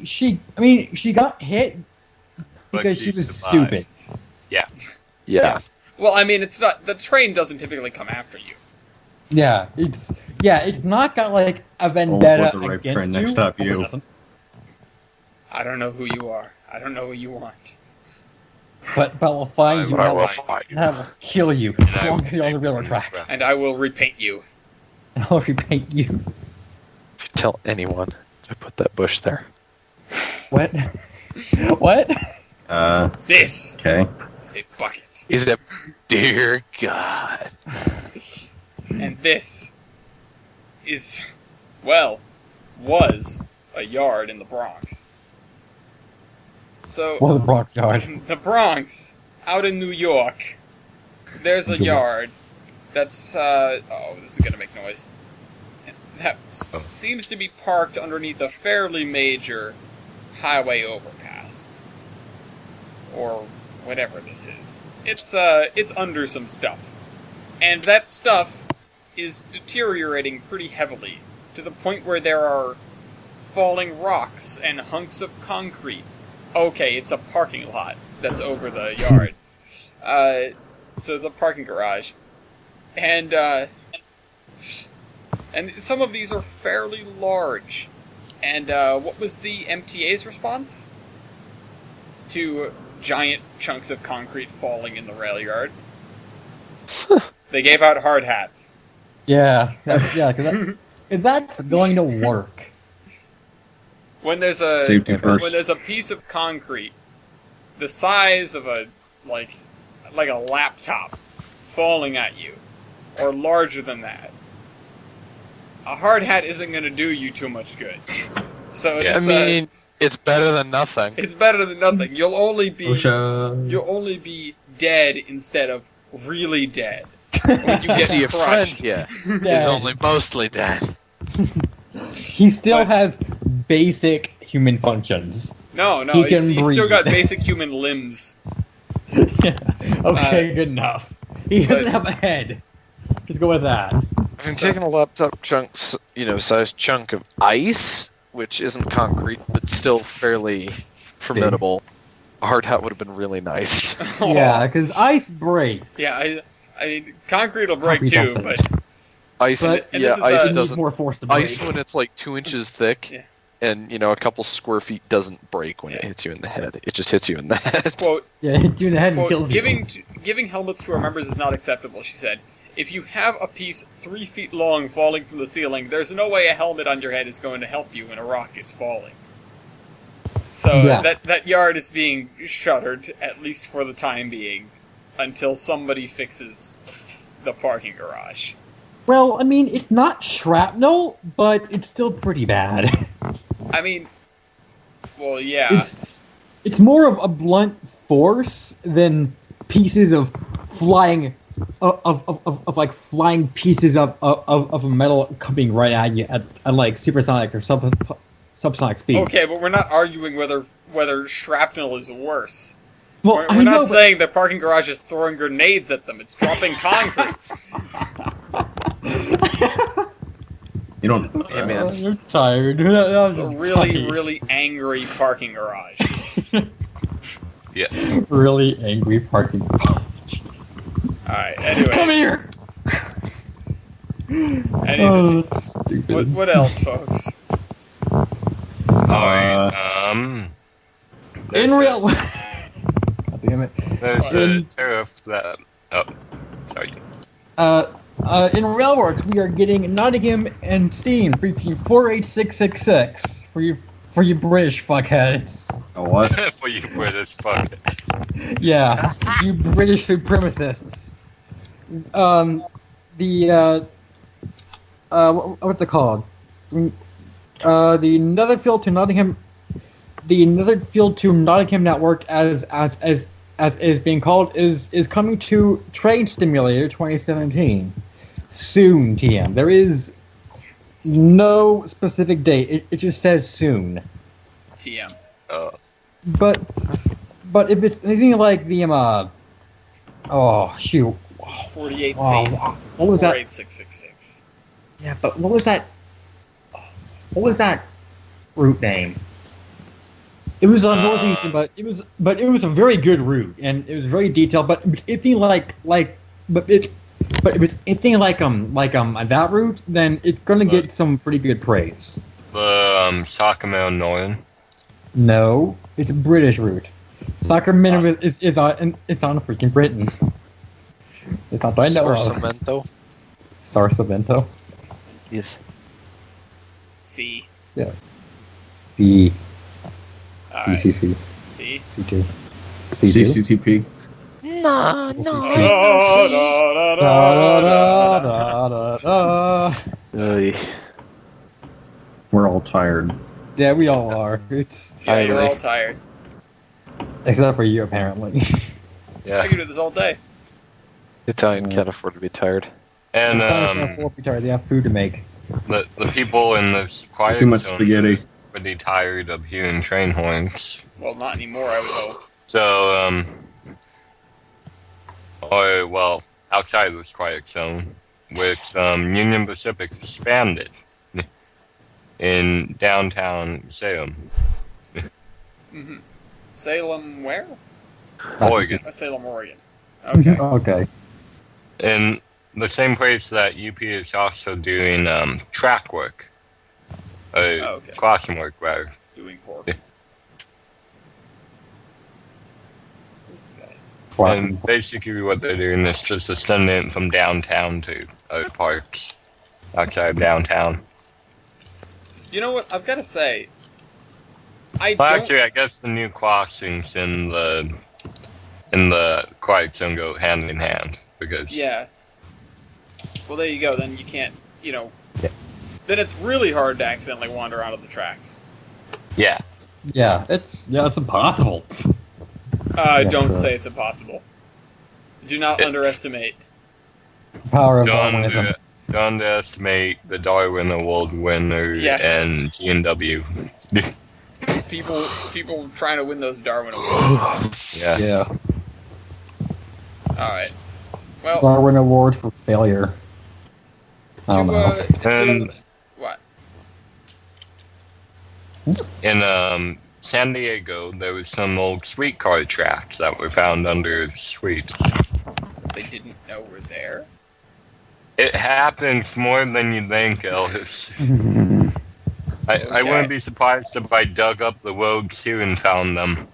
she got hit But because she she was survived. stupid. Yeah. Well, I mean, it's not, the train doesn't typically come after you. Yeah, it's not got like a I'll vendetta put the right against train you. next to Oh, it you. doesn't. I don't know who you are. I don't know what you want. But we'll find you. I and will I'll- find you. and I will kill you And as I long will as you're on the save railroad this track. crap. And I will repaint you. And I'll repaint you. If you tell anyone to put that bush there. What? What? This Okay. is a bucket. Is that dear God? And this is, well, was a yard in the Bronx. So, Well, the Bronx Yard. the Bronx, out in New York, there's a yard that's, oh, this is gonna make noise. That seems to be parked underneath a fairly major highway overpass. Or whatever this is. It's under some stuff. And that stuff is deteriorating pretty heavily, to the point where there are falling rocks and hunks of concrete. Okay, it's a parking lot that's over the yard. So it's a parking garage. And some of these are fairly large. And what was the MTA's response to giant chunks of concrete falling in the rail yard? They gave out hard hats. Yeah, because that's going to work. When there's Safety first. when there's a piece of concrete the size of a like a laptop falling at you, or larger than that, a hard hat isn't going to do you too much good. So Yeah. I mean, it's better than nothing. it's better than nothing. You'll only be OSHA. dead instead of really dead. When you You get see, a friend crushed. here Yeah. is only mostly dead. He still But- has basic human functions. No, He he's can still got breathe. basic human limbs. Okay, good enough. He doesn't but- have a head. Just go with that. I've been taking a laptop sized chunk of ice, which isn't concrete, but still fairly formidable. A hard hat would have been really nice. Yeah, because ice breaks. Yeah, I mean, concrete will break Concrete too, doesn't. but Ice, But and yeah, this is, ice it It needs doesn't. more force to break. Ice when it's like 2 inches thick, Yeah. and a couple square feet doesn't break when it hits you in the head. It just hits you in the head. quote, Yeah, hit you in the head and quote kills you. giving helmets to our members is not acceptable, she said. If you have a piece 3 feet long falling from the ceiling, there's no way a helmet on your head is going to help you when a rock is falling. So Yeah. that yard is being shuttered, at least for the time being, until somebody fixes the parking garage. Well, I mean, it's not shrapnel, but it's still pretty bad. I mean, well, yeah. It's more of a blunt force than pieces of flying of like flying pieces of a metal coming right at you at like supersonic or subsonic speed. Okay, but we're not arguing whether shrapnel is worse. Well, We're I not know, but- saying the parking garage is throwing grenades at them. It's dropping concrete. You don't. Hey, man. You're tired. That was It's a just really, funny. really angry parking garage. Yeah. really angry parking. Alright, anyway. Come here. Anyway, that's stupid. what else, folks? Alright, In there's a- real. God damn it. There's a In- tariff that. Oh, sorry. In Railworks, we are getting Nottingham and Steam for 48666 for you British fuckheads. A what? For you British fuck. Yeah, you British supremacists. What's it called? The Netherfield to Nottingham network, as is being called, is coming to Train Stimulator 2017 soon. TM. There is no specific date. It just says soon. TM. But if it's anything like the oh shoot, 48C. oh, what was that? 48666. Yeah, but what was that? What was that route name? It was on Northeastern, but it was a very good route, and it was very detailed. But it's anything like if it's anything like that route, then it's gonna get some pretty good praise. The Sacramento Northern. No, it's a British route. Sacramento is on freaking Britain. It's not that I know of. Sorcimento. Sarcemento. Yes. C. Yeah. C. Alright. CCC. C. C2. C2. CCTP. No, Da, no. da, da, da, da, da. We're all tired. Yeah, we all are. It's Yeah, you're Highway. all tired. except for you, apparently. I Yeah. can do this all day. Italian can't afford to be tired. And They have food to make. the people in this quiet Too much zone spaghetti. are pretty tired of hearing train horns. Well, not anymore, I would hope. So, outside of this quiet zone, which Union Pacific expanded in downtown Salem, Hmm. Salem where? Oregon. Salem, Oregon. Okay. Okay. In the same place that UP is also doing track work. Okay. Crossing work, rather. Doing for. Yeah. Who's this guy? And basically what they're doing is just extending it from downtown to other parks outside of downtown. You know what? I've got to say, I Well, don't. actually, I guess the new crossings in the quiet zone go hand in hand because Yeah. Well, there you go. Then you can't, then it's really hard to accidentally wander onto the tracks. Yeah. Yeah, it's impossible. Don't say it's impossible. Do not underestimate. Power of Don't Darwinism. underestimate the Darwin Award winner Yeah. and G&W. People trying to win those Darwin Awards. Yeah. Yeah. Alright. Well, Darwin Award for failure. I don't know. And what? in San Diego, there was some old streetcar tracks that were found under the street. They didn't know we're there? It happens more than you think, Ellis. I wouldn't be surprised if I dug up the road too and found them.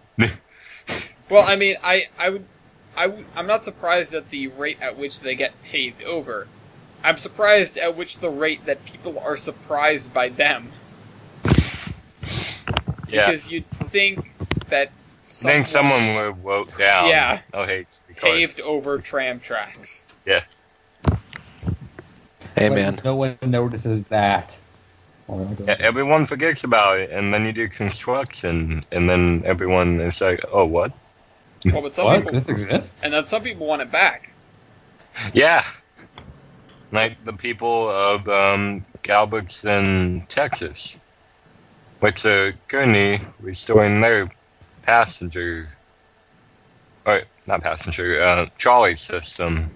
Well, I mean, I'm not surprised at the rate at which they get paved over. I'm surprised at which the rate that people are surprised by them. Yeah. Because you'd think that I think someone would wrote down. Yeah. Oh, hey, streetcar. paved over tram tracks. Yeah. Hey, But man. No one notices that. Yeah, everyone forgets about it, and then you do construction, and then everyone is like, "Oh, what?" Well, but some What? people, This exists? and then some people want it back. Yeah, like the people of Galveston, Texas, which are currently restoring their passenger, or not passenger, trolley system.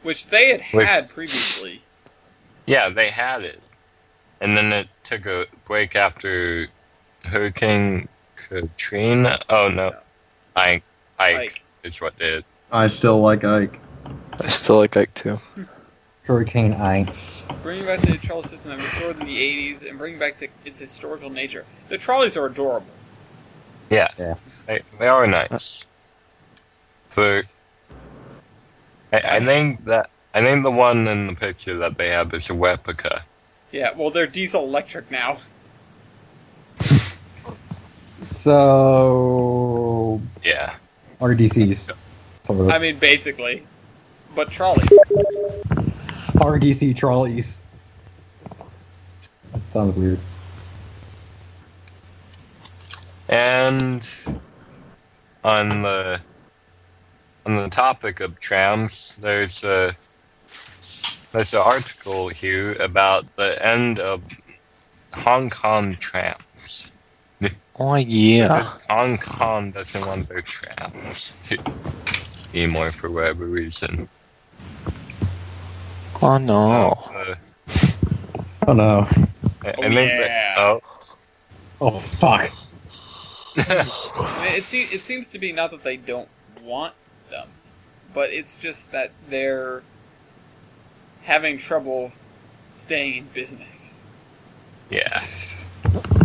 Which they had Which- had previously. Yeah, they had it, and then it took a break after Hurricane Katrina. Oh no, Ike is what did. I still like Ike. I still like Ike too. Hurricane Ice. Bringing back the trolley system that was restored in the 80s and bringing back to its historical nature. The trolleys are adorable. Yeah, Yeah. They are nice. I think the one in the picture that they have is a replica. Yeah, well, they're diesel electric now. So Yeah. RDCs. Sort of. I mean, basically. But trolleys. RDC trolleys. That sounds weird. And on the topic of trams, there's an article here about the end of Hong Kong trams. Oh, yeah. Because Hong Kong doesn't want their trams to anymore for whatever reason. Oh, no. Oh no. I Oh, think yeah. Oh fuck. I mean, it seems to be not that they don't want them, but it's just that they're having trouble staying in business. Yeah.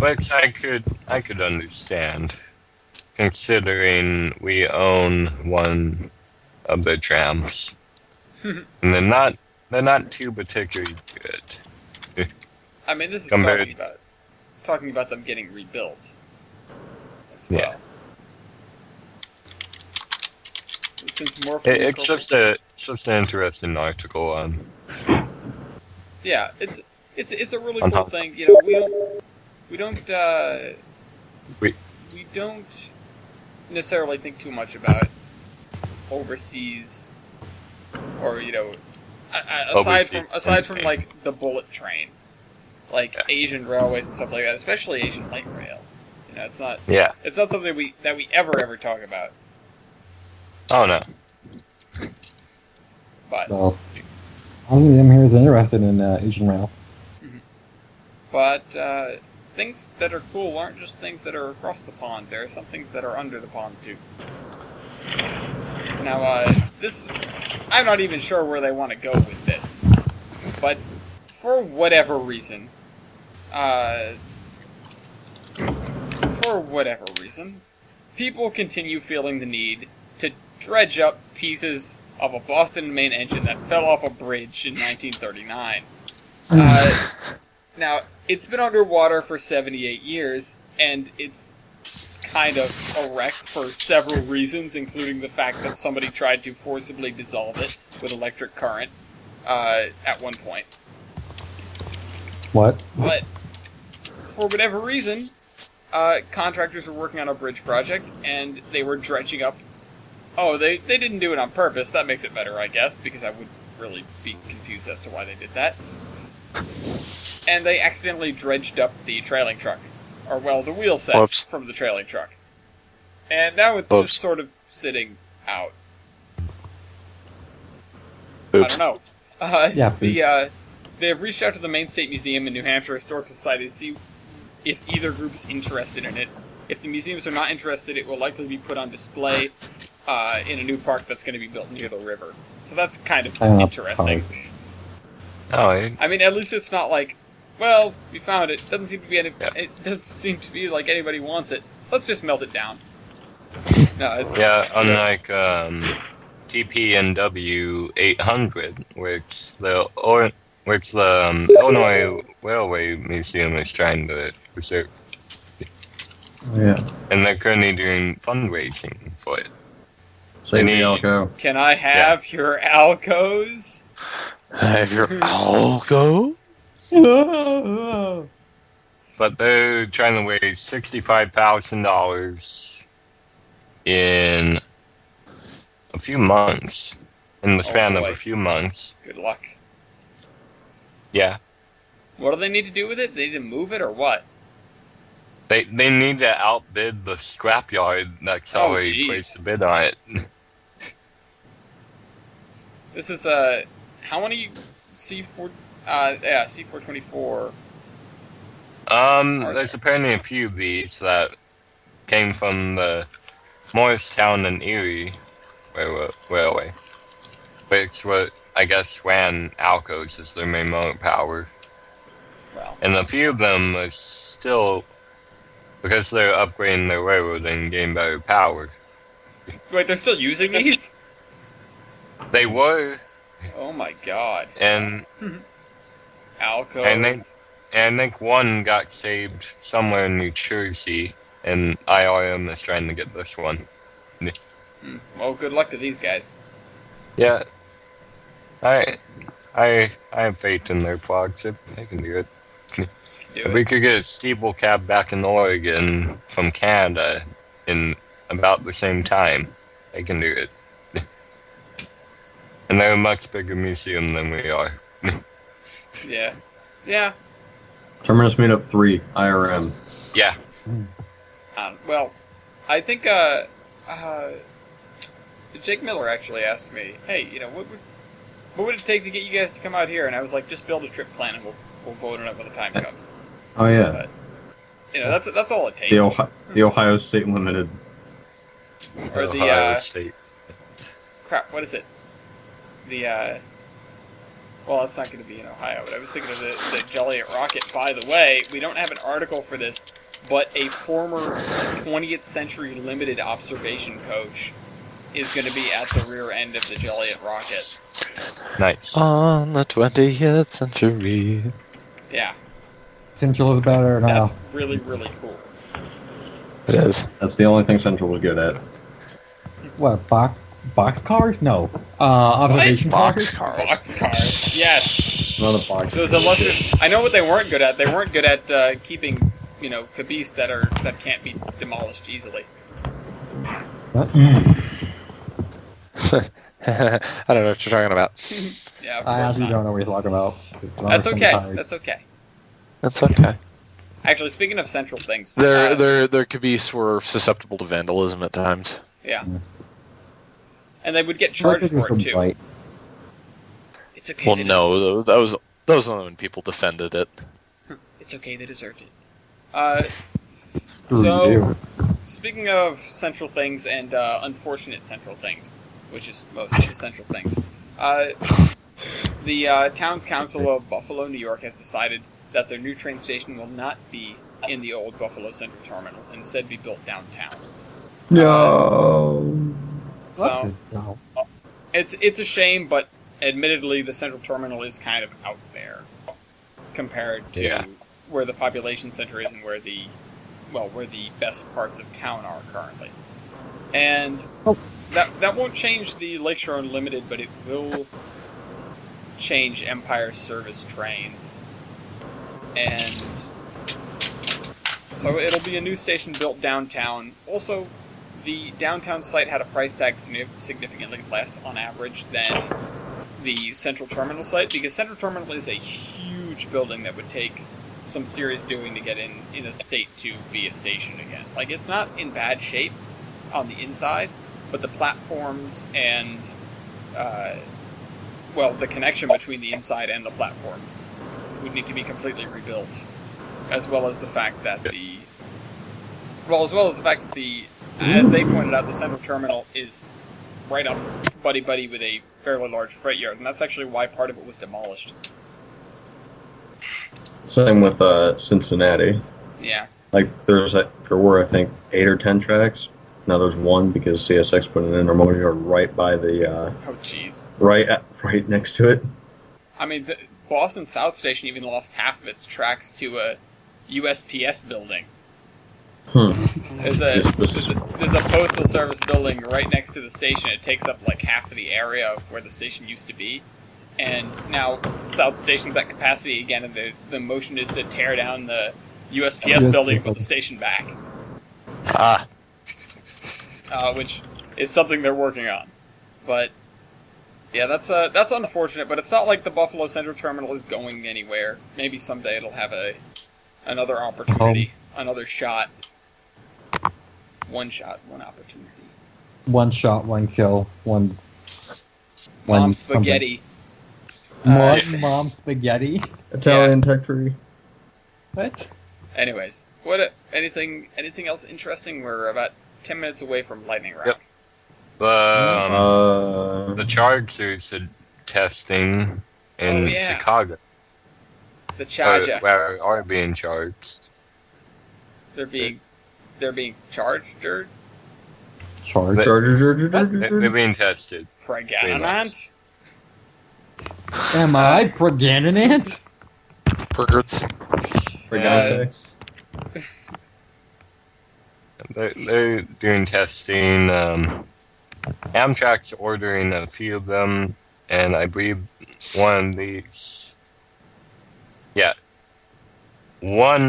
Which I could understand, considering we own one of the trams, and they're not too particularly good. I mean, this is Compared- talking about them getting rebuilt as well. Yeah. Since more It's just an interesting article on. yeah, it's a really On cool how- thing. You know, we don't necessarily think too much about overseas, or aside from like the bullet train, like Asian railways and stuff like that, especially Asian light rail. You know, it's not something that we ever talk about. Oh no. But So, only them here is interested in Asian rail. But things that are cool aren't just things that are across the pond. There are some things that are under the pond too. Now, I'm not even sure where they want to go with this, but for whatever reason, people continue feeling the need to dredge up pieces of a Boston main engine that fell off a bridge in 1939. Now, it's been underwater for 78 years, and it's kind of a wreck for several reasons, including the fact that somebody tried to forcibly dissolve it with electric current at one point. What? But for whatever reason, contractors were working on a bridge project, and they were dredging up. Oh, they didn't do it on purpose. That makes it better, I guess, because I would really be confused as to why they did that. And they accidentally dredged up the trailing truck. Or, well, the wheel set Whoops. from the trailing truck. And now it's Whoops. just sort of sitting out. Oops. I don't know. Yeah, They have reached out to the Maine State Museum and New Hampshire Historical Society to see if either group's interested in it. If the museums are not interested, it will likely be put on display in a new park that's going to be built near the river. So that's kind of interesting. Oh, I mean, at least it's not like, well, we found it. Doesn't seem to be Yeah. It doesn't seem to be like anybody wants it. Let's just melt it down. No, it's unlike TPNW 800, which the Illinois Railway Museum is trying to preserve. Yeah. And they're currently doing fundraising for it. Save Any- the Alco. Can I have your Alcos? Have your algo? But they're trying to raise $65,000 in a few months. In the span of boy. a few months. Good luck. Yeah. What do they need to do with it? They need to move it or what? They need to outbid the scrapyard that's Oh, already jeez. placed a bid on it. This is how many C4? C424. There's apparently a few of these that came from the Morristown and Erie Railway, which what I guess ran Alcos as their main motor power. Well, And a few of them are still, because they're upgrading their railroad and getting better power. wait, they're still using these? They were, Oh my god. and Alcos. I think one got saved somewhere in New Jersey, and IRM is trying to get this one. Well, good luck to these guys. Yeah, I have faith in their plugs. They can do it. Do If we it. could get a steeple cab back in Oregon from Canada in about the same time, they can do it. And they're a much bigger museum than we are. Yeah. Yeah. Terminus Meetup 3, IRM. Yeah. Well, I think Jake Miller actually asked me, "Hey, what would it take to get you guys to come out here?" And I was like, "Just build a trip plan, and we'll vote on it when the time comes." Oh yeah. But that's all it takes. The Ohio State Limited. Or the Ohio State. crap. What is it? The well, it's not going to be in Ohio, but I was thinking of the Joliet Rocket. By the way, we don't have an article for this, but a former 20th Century Limited observation coach is going to be at the rear end of the Joliet Rocket. Nice. On the 20th century. Yeah, Central is better now. that's really, really cool. It is. That's the only thing Central was good at. What, box cars? No. Observation Box cars? cars. Boxcars, yes. Not a box. Those illustrious. I know what they weren't good at. They weren't good at keeping, caboose that can't be demolished easily. I don't know what you're talking about. Yeah, of I course actually not. don't know what he's talking about. That's okay. That's okay. That's okay. Actually, speaking of central things, Their caboose were susceptible to vandalism at times. yeah, and they would get charged for it too. It's okay. Well, they no, those are when people defended it. It's okay. They deserved it. Screw So, you. speaking of central things and unfortunate central things, which is most of the central things, the Town's Council of Buffalo, New York, has decided that their new train station will not be in the old Buffalo Central Terminal, instead be built downtown. No. So it's a shame, but admittedly, the Central Terminal is kind of out there compared to where the population center is and where the best parts of town are currently. And that won't change the Lakeshore Unlimited, but it will change Empire Service trains. and so it'll be a new station built downtown. Also, the downtown site had a price tag significantly less on average than the Central Terminal site, because Central Terminal is a huge building that would take some serious doing to get in a state to be a station again. Like, it's not in bad shape on the inside, but the platforms and, the connection between the inside and the platforms would need to be completely rebuilt, as well as the fact that as they pointed out, the Central Terminal is right up buddy-buddy with a fairly large freight yard, and that's actually why part of it was demolished. Same with Cincinnati. Yeah. Like, there were, I think, 8 or 10 tracks. Now there's one because CSX put an intermodal right by the... oh, jeez. Right next to it. I mean, the Boston South Station even lost half of its tracks to a USPS building. There's a postal service building right next to the station. It takes up like half of the area of where the station used to be. And now South Station's at capacity again, and the motion is to tear down the USPS building and put the station back. Which is something they're working on. But yeah, that's unfortunate, but it's not like the Buffalo Central Terminal is going anywhere. Maybe someday it'll have another opportunity, another shot. One shot, one opportunity. One shot, one kill, one Mom spaghetti. Mom spaghetti. Italian tech tree. What? Anyways, anything else interesting? We're about 10 minutes away from lightning round. Yep. The Chargers are testing in Chicago. The Charger. Where are being charged. They're being charged or? They're being tested. Pregnant? Am I pregnant? Pregnant. They're doing testing. Amtrak's ordering a few of them, and I believe one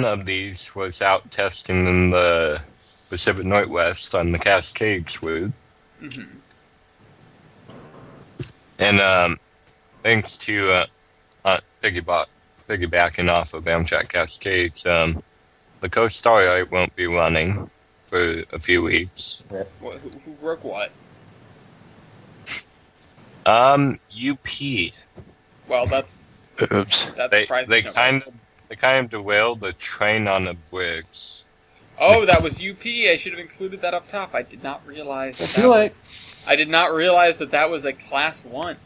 of these was out testing in the Pacific Northwest on the Cascades route. Mm-hmm. And thanks to piggybacking off of Amtrak Cascades, the Coast Starlight won't be running for a few weeks. Who broke what? UP. Well, that's surprising. They kind of derailed the train on the bridge. Oh, that was UP. I should have included that up top. I did not realize that. I did not realize that was a Class 1.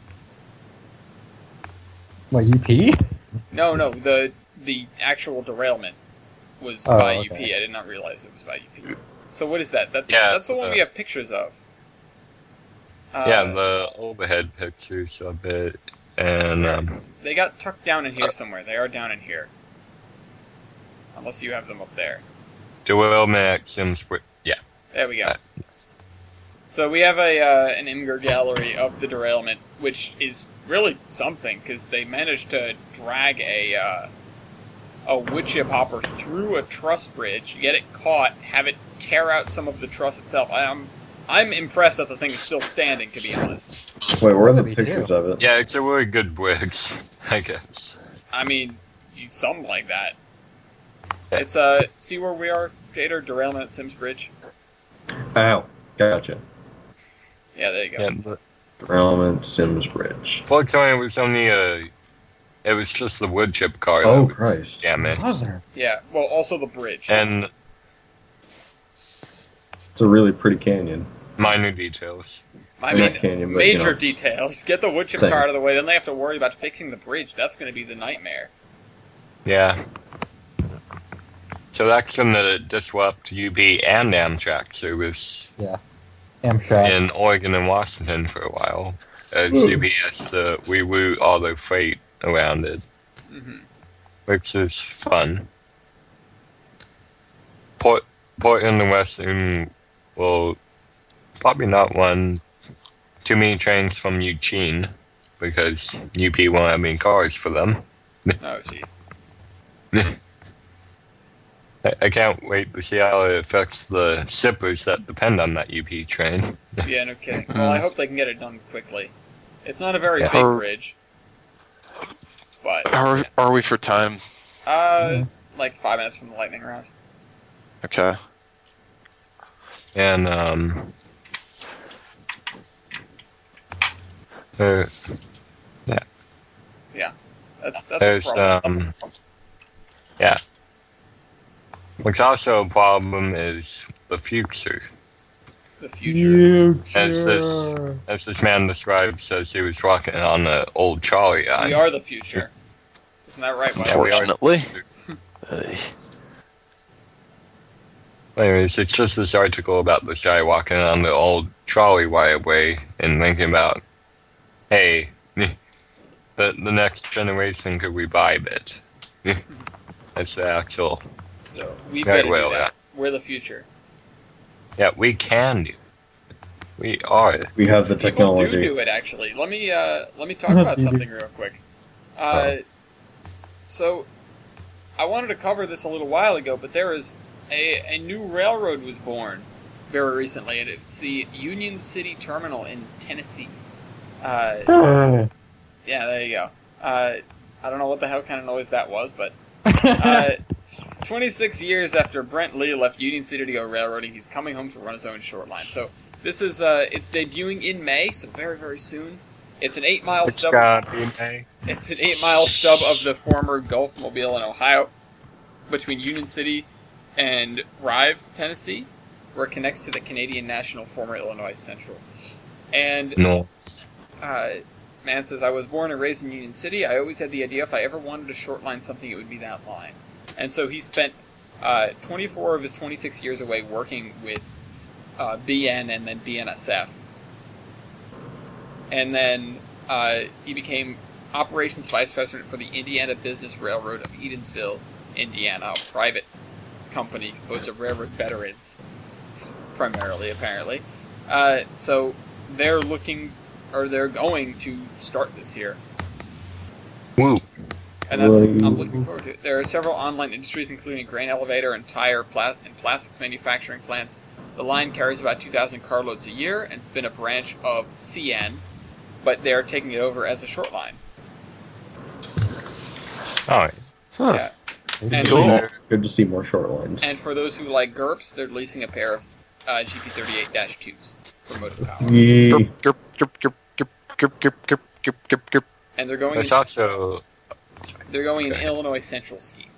What, UP? No, the actual derailment was by UP. I did not realize it was by UP. So what is that? That's the one we have pictures of. The overhead pictures of it, and they got tucked down in here somewhere. They are down in here, unless you have them up there. Derailment at Simsbury. Yeah. There we go. So we have an Imgur gallery of the derailment, which is really something, because they managed to drag a wood chip hopper through a truss bridge, get it caught, have it tear out some of the truss itself. I'm impressed that the thing is still standing, to be honest. Wait, where are the pictures of it? Yeah, it's a really good bridge, I guess. I mean, something like that. It's, see where we are, Jader? Derailment at Sims Bridge. Ow, gotcha. Yeah, there you go. Yeah, Derailment, Sims Bridge. Fortunately, it was just the wood chip car Oh, that was Christ. damaged. Yeah, well, also the bridge. And it's a really pretty canyon. minor details. Canyon, but, major details. Get the wood chip thing. car out of the way, then they have to worry about fixing the bridge. That's going to be the nightmare. Yeah. So that's going to disrupt UP and Amtrak service Amtrak. in Oregon and Washington for a while, as UP has to reroute all their freight around it, which is fun. Portland and Western will probably not run too many trains from Eugene, because UP won't have any cars for them. Oh, jeez. I can't wait to see how it affects the shippers that depend on that UP train. Yeah, no kidding. Well, I hope they can get it done quickly. It's not a very Yeah. big bridge, but How are we for time? like 5 minutes from the lightning round. Okay. And Yeah, that's there's a problem. yeah. What's also a problem is the future. The future. As this man describes as he was walking on the old trolley line. We are the future. Isn't that right, Mike? Yeah, we are. Unfortunately. Anyways, it's just this article about this guy walking on the old trolley way and thinking about, hey, the next generation could revive it. That's the actual. So we Very better well, do that. yeah. We're the future. Yeah, we can do. We are. We have the People technology. do it actually. Let me talk about something real quick. So I wanted to cover this a little while ago, but there is a new railroad was born very recently, and it's the Union City Terminal in Tennessee. Yeah, there you go. I don't know what the hell kind of noise that was, but 26 years after Brent Lee left Union City to go railroading, he's coming home to run his own short line. So this is it's debuting in May, so very, very soon. It's an 8-mile It's stub. May. It's an 8-mile stub of the former Gulf Mobile in Ohio, between Union City and Rives, Tennessee, where it connects to the Canadian National, former Illinois Central. And No. man says, I was born and raised in Union City. I always had the idea if I ever wanted to short line something, it would be that line. And so he spent 24 of his 26 years away working with BN and then BNSF. And then he became operations vice president for the Indiana Business Railroad of Edensville, Indiana, a private company composed of railroad veterans, primarily, apparently. So they're going to start this year. Woo. And I'm looking forward to it. There are several online industries, including grain elevator and tire and plastics manufacturing plants. The line carries about 2,000 carloads a year, and it's been a branch of CN, but they are taking it over as a short line. Alright. Yeah. And, Cool. Good to see more short lines. and for those who like GURPS, they're leasing a pair of GP38-2s for motive power. Yee. And they're going There's also. in Illinois Central scheme.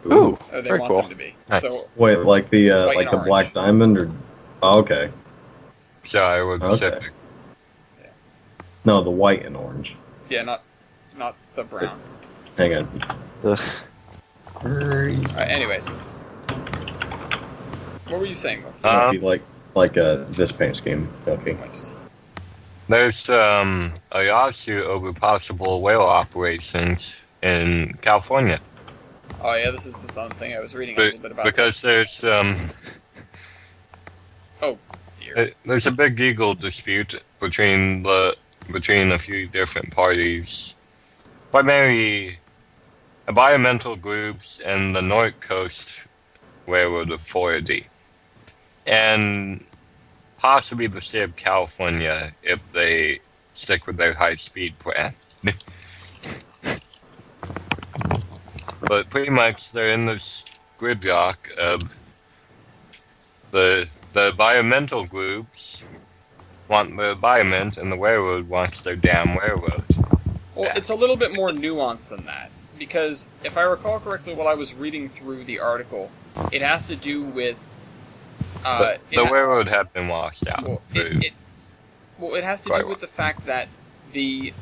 Ooh, Or they very want cool. them to be. Nice. So Wait, like the White and Black orange. Diamond, or okay? Iowa Pacific. No, the white and orange. yeah, not the brown. Hang on. Alright, anyways. What were you saying, Mo? It'd be like this paint scheme. Okay. What'd you say? There's a lawsuit over possible whale operations in California. Oh yeah, this is the other thing I was reading a little bit about. Because there's Oh dear. there's a big legal dispute between a few different parties, primarily environmental groups and the North Coast Railroad Authority, and possibly the state of California if they stick with their high-speed plan. But pretty much they're in this gridlock of the environmental groups want the environment and the railroad wants their damn railroad. Well, it's a little bit more nuanced than that, because if I recall correctly while I was reading through the article, it has to do with The railroad had been washed out. Well, through- it has to Quite a do with the fact that the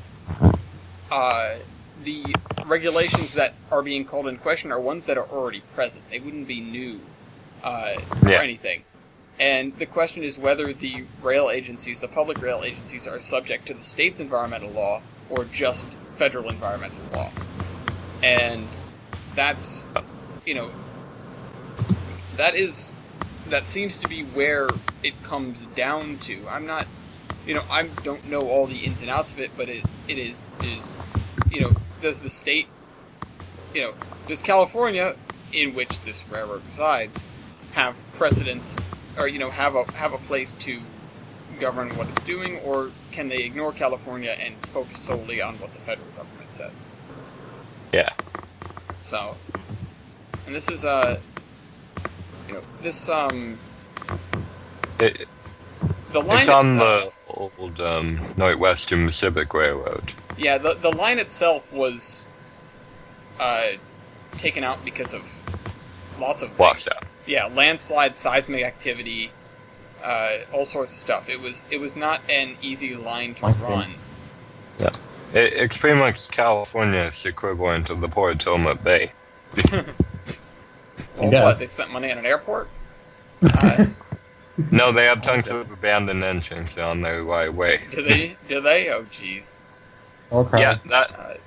regulations that are being called in question are ones that are already present. They wouldn't be new for Yeah. anything. And the question is whether the rail agencies, the public rail agencies, are subject to the state's environmental law or just federal environmental law. And that's, that seems to be where it comes down to. I'm not, I don't know all the ins and outs of it, but it is, does the state does California, in which this railroad resides, have precedence, or have a place to govern what it's doing, or can they ignore California and focus solely on what the federal government says? Yeah. So, and this is this the line It's on itself, the old Northwestern Pacific Railroad. Yeah, the line itself was taken out because of lots of things. Washed out. Yeah, landslide, seismic activity, all sorts of stuff. It was not an easy line to run. Yeah. It's pretty much California's equivalent of the Port of Tillamook Bay. Well, guess. what, they spent money on an airport? No, they have tons of abandoned engines on their right way. Do they? Do they? Oh, jeez. Okay. Yeah,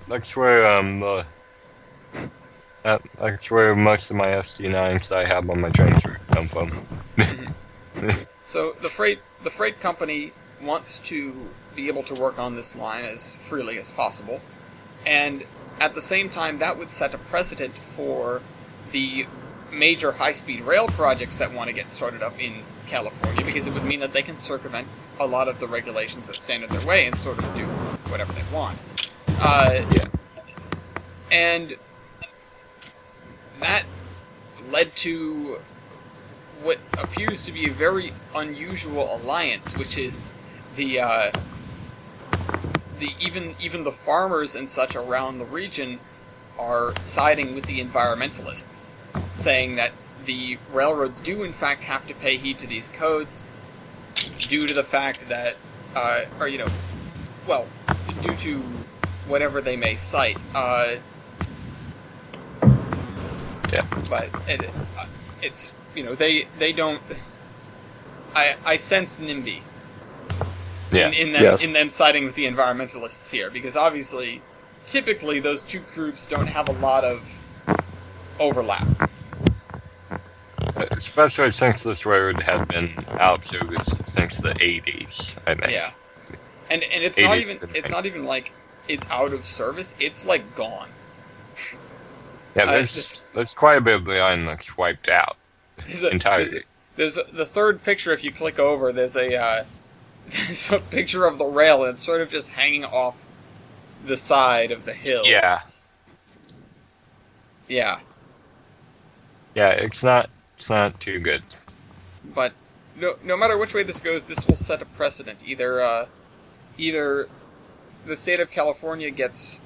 that's where that's where most of my SD9s that I have on my trains come from. So the freight company wants to be able to work on this line as freely as possible, and at the same time that would set a precedent for the major high-speed rail projects that want to get started up in California, because it would mean that they can circumvent a lot of the regulations that stand in their way and sort of do whatever they want. Yeah. And that led to what appears to be a very unusual alliance, which is the even the farmers and such around the region are siding with the environmentalists, saying that the railroads do in fact have to pay heed to these codes due to the fact that, due to whatever they may cite. Yeah. But it's they don't. I sense NIMBY Yeah. in them siding with the environmentalists here, because obviously, typically those two groups don't have a lot of overlap. Especially since this road had been out service since the 80s, I think. Yeah, and it's 80s, not even like it's out of service. It's like gone. Yeah, there's quite a bit of the line that's wiped out entirely. There's the third picture. If you click over, there's a picture of the rail, and it's sort of just hanging off the side of the hill. Yeah. Yeah. Yeah, it's not too good. But no matter which way this goes, this will set a precedent. Either the state of California gets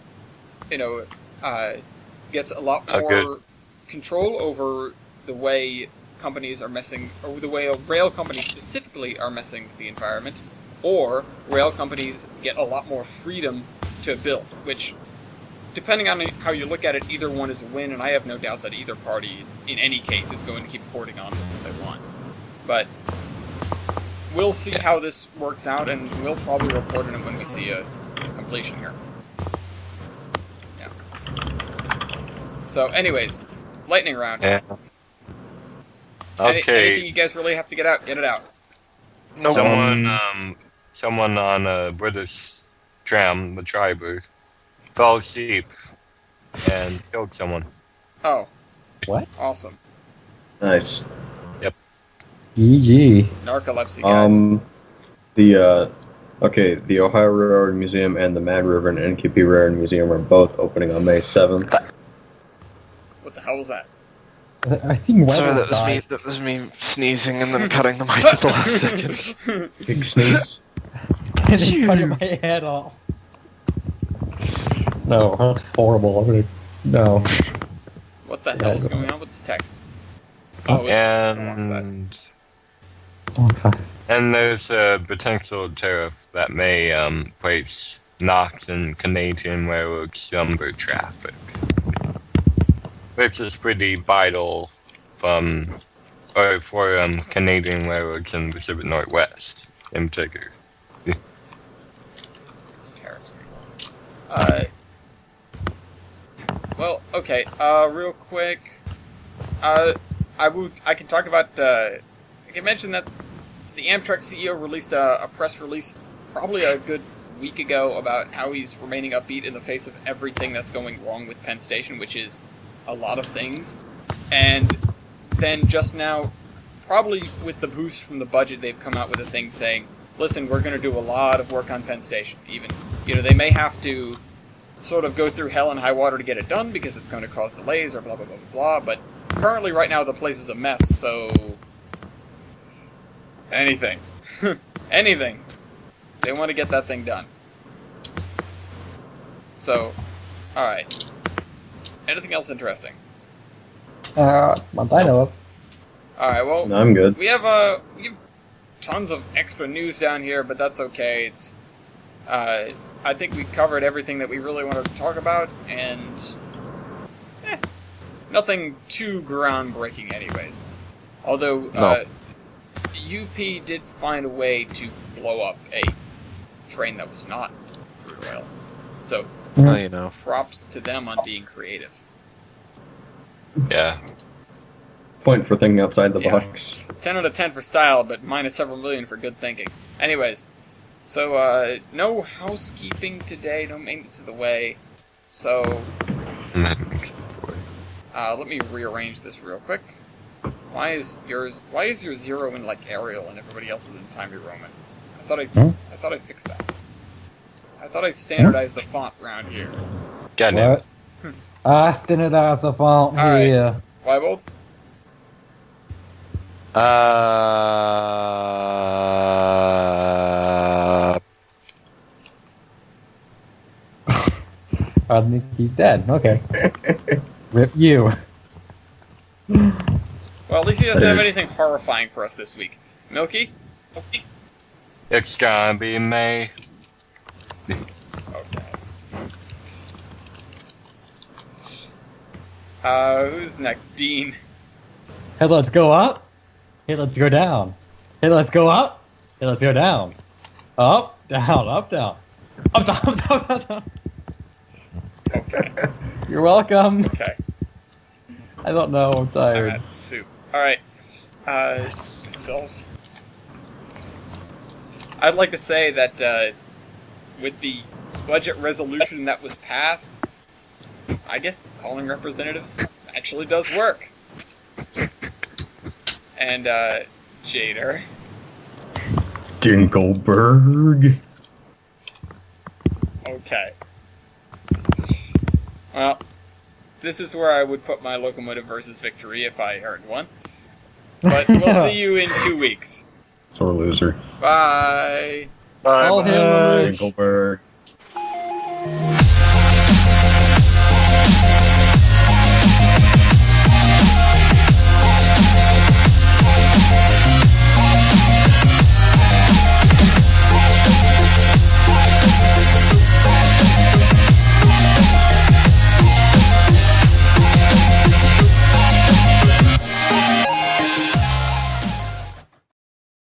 a lot more control over the way companies are messing, or the way rail companies specifically are messing with the environment, or rail companies get a lot more freedom to build, which, depending on how you look at it, either one is a win, and I have no doubt that either party, in any case, is going to keep forwarding on with what they want. But we'll see how this works out, and we'll probably report on it when we see a completion here. Yeah. So, anyways, lightning round. Yeah. Okay. Anything you guys really have to get out, get it out. No. Someone on a British tram, the driver, fell asleep and killed someone. Oh. What? Awesome. Nice. GG. Narcolepsy, guys. The Ohio Railroad Museum and the Mad River and NQP Railroad Museum are both opening on May 7th. What the hell was that? I think Sorry, Weber that was me. died. That was me sneezing and then cutting the mic at the last second. Big sneeze. And then cutting my head off. No, that's horrible. No. What the hell is going on with this text? Oh, it's wrong size. And there's a potential tariff that may place knocks in Canadian Railroad lumber traffic, which is pretty vital for Canadian railroads in the Pacific Northwest in particular. It's tariffs. Well, okay. Real quick, I can talk about. I can mention that the Amtrak CEO released a press release probably a good week ago about how he's remaining upbeat in the face of everything that's going wrong with Penn Station, which is a lot of things. And then just now, probably with the boost from the budget, they've come out with a thing saying, listen, we're going to do a lot of work on Penn Station. Even, they may have to sort of go through hell and high water to get it done because it's going to cause delays or blah, blah, blah, blah, blah. But currently, right now, the place is a mess, so... anything. Anything. They want to get that thing done. So, alright. Anything else interesting? Not that I know of. Alright, well... No, I'm good. We have tons of extra news down here, but that's okay. It's... I think we covered everything that we really wanted to talk about, and... nothing too groundbreaking anyways. Although, No. UP did find a way to blow up a train that was not crude oil. So, Well, props to them on being creative. Yeah. Point for thinking outside the Yeah. box. 10 out of 10 for style, but minus several million for good thinking. Anyways, so, no housekeeping today, no maintenance of the way. So, let me rearrange this real quick. Why is your 0 in, like, Arial and everybody else is in Times New Roman? I thought I fixed that. I thought I standardized the font around here. God damn it. What? I standardize the font Alright. here. Weibold? I think he's dead. Okay. Rip you. Well, at least he doesn't have anything horrifying for us this week. Milky? It's gonna be May. Okay. Who's next? Dean. Hey, let's go up. Hey, let's go down. Hey, let's go up. Hey, let's go down. Up, down, up, down. Up, down, up, down, up, down. Okay. You're welcome. Okay. I don't know. I'm I'm tired. at soup. Alright. Myself. I'd like to say that, with the budget resolution that was passed, I guess calling representatives actually does work. And, Jader. Dinkelberg. Okay. Well, this is where I would put my locomotive versus victory if I heard one. But we'll see you in 2 weeks. Sore loser. Bye! Bye. All Bye. hail the moose. Dinkelberg.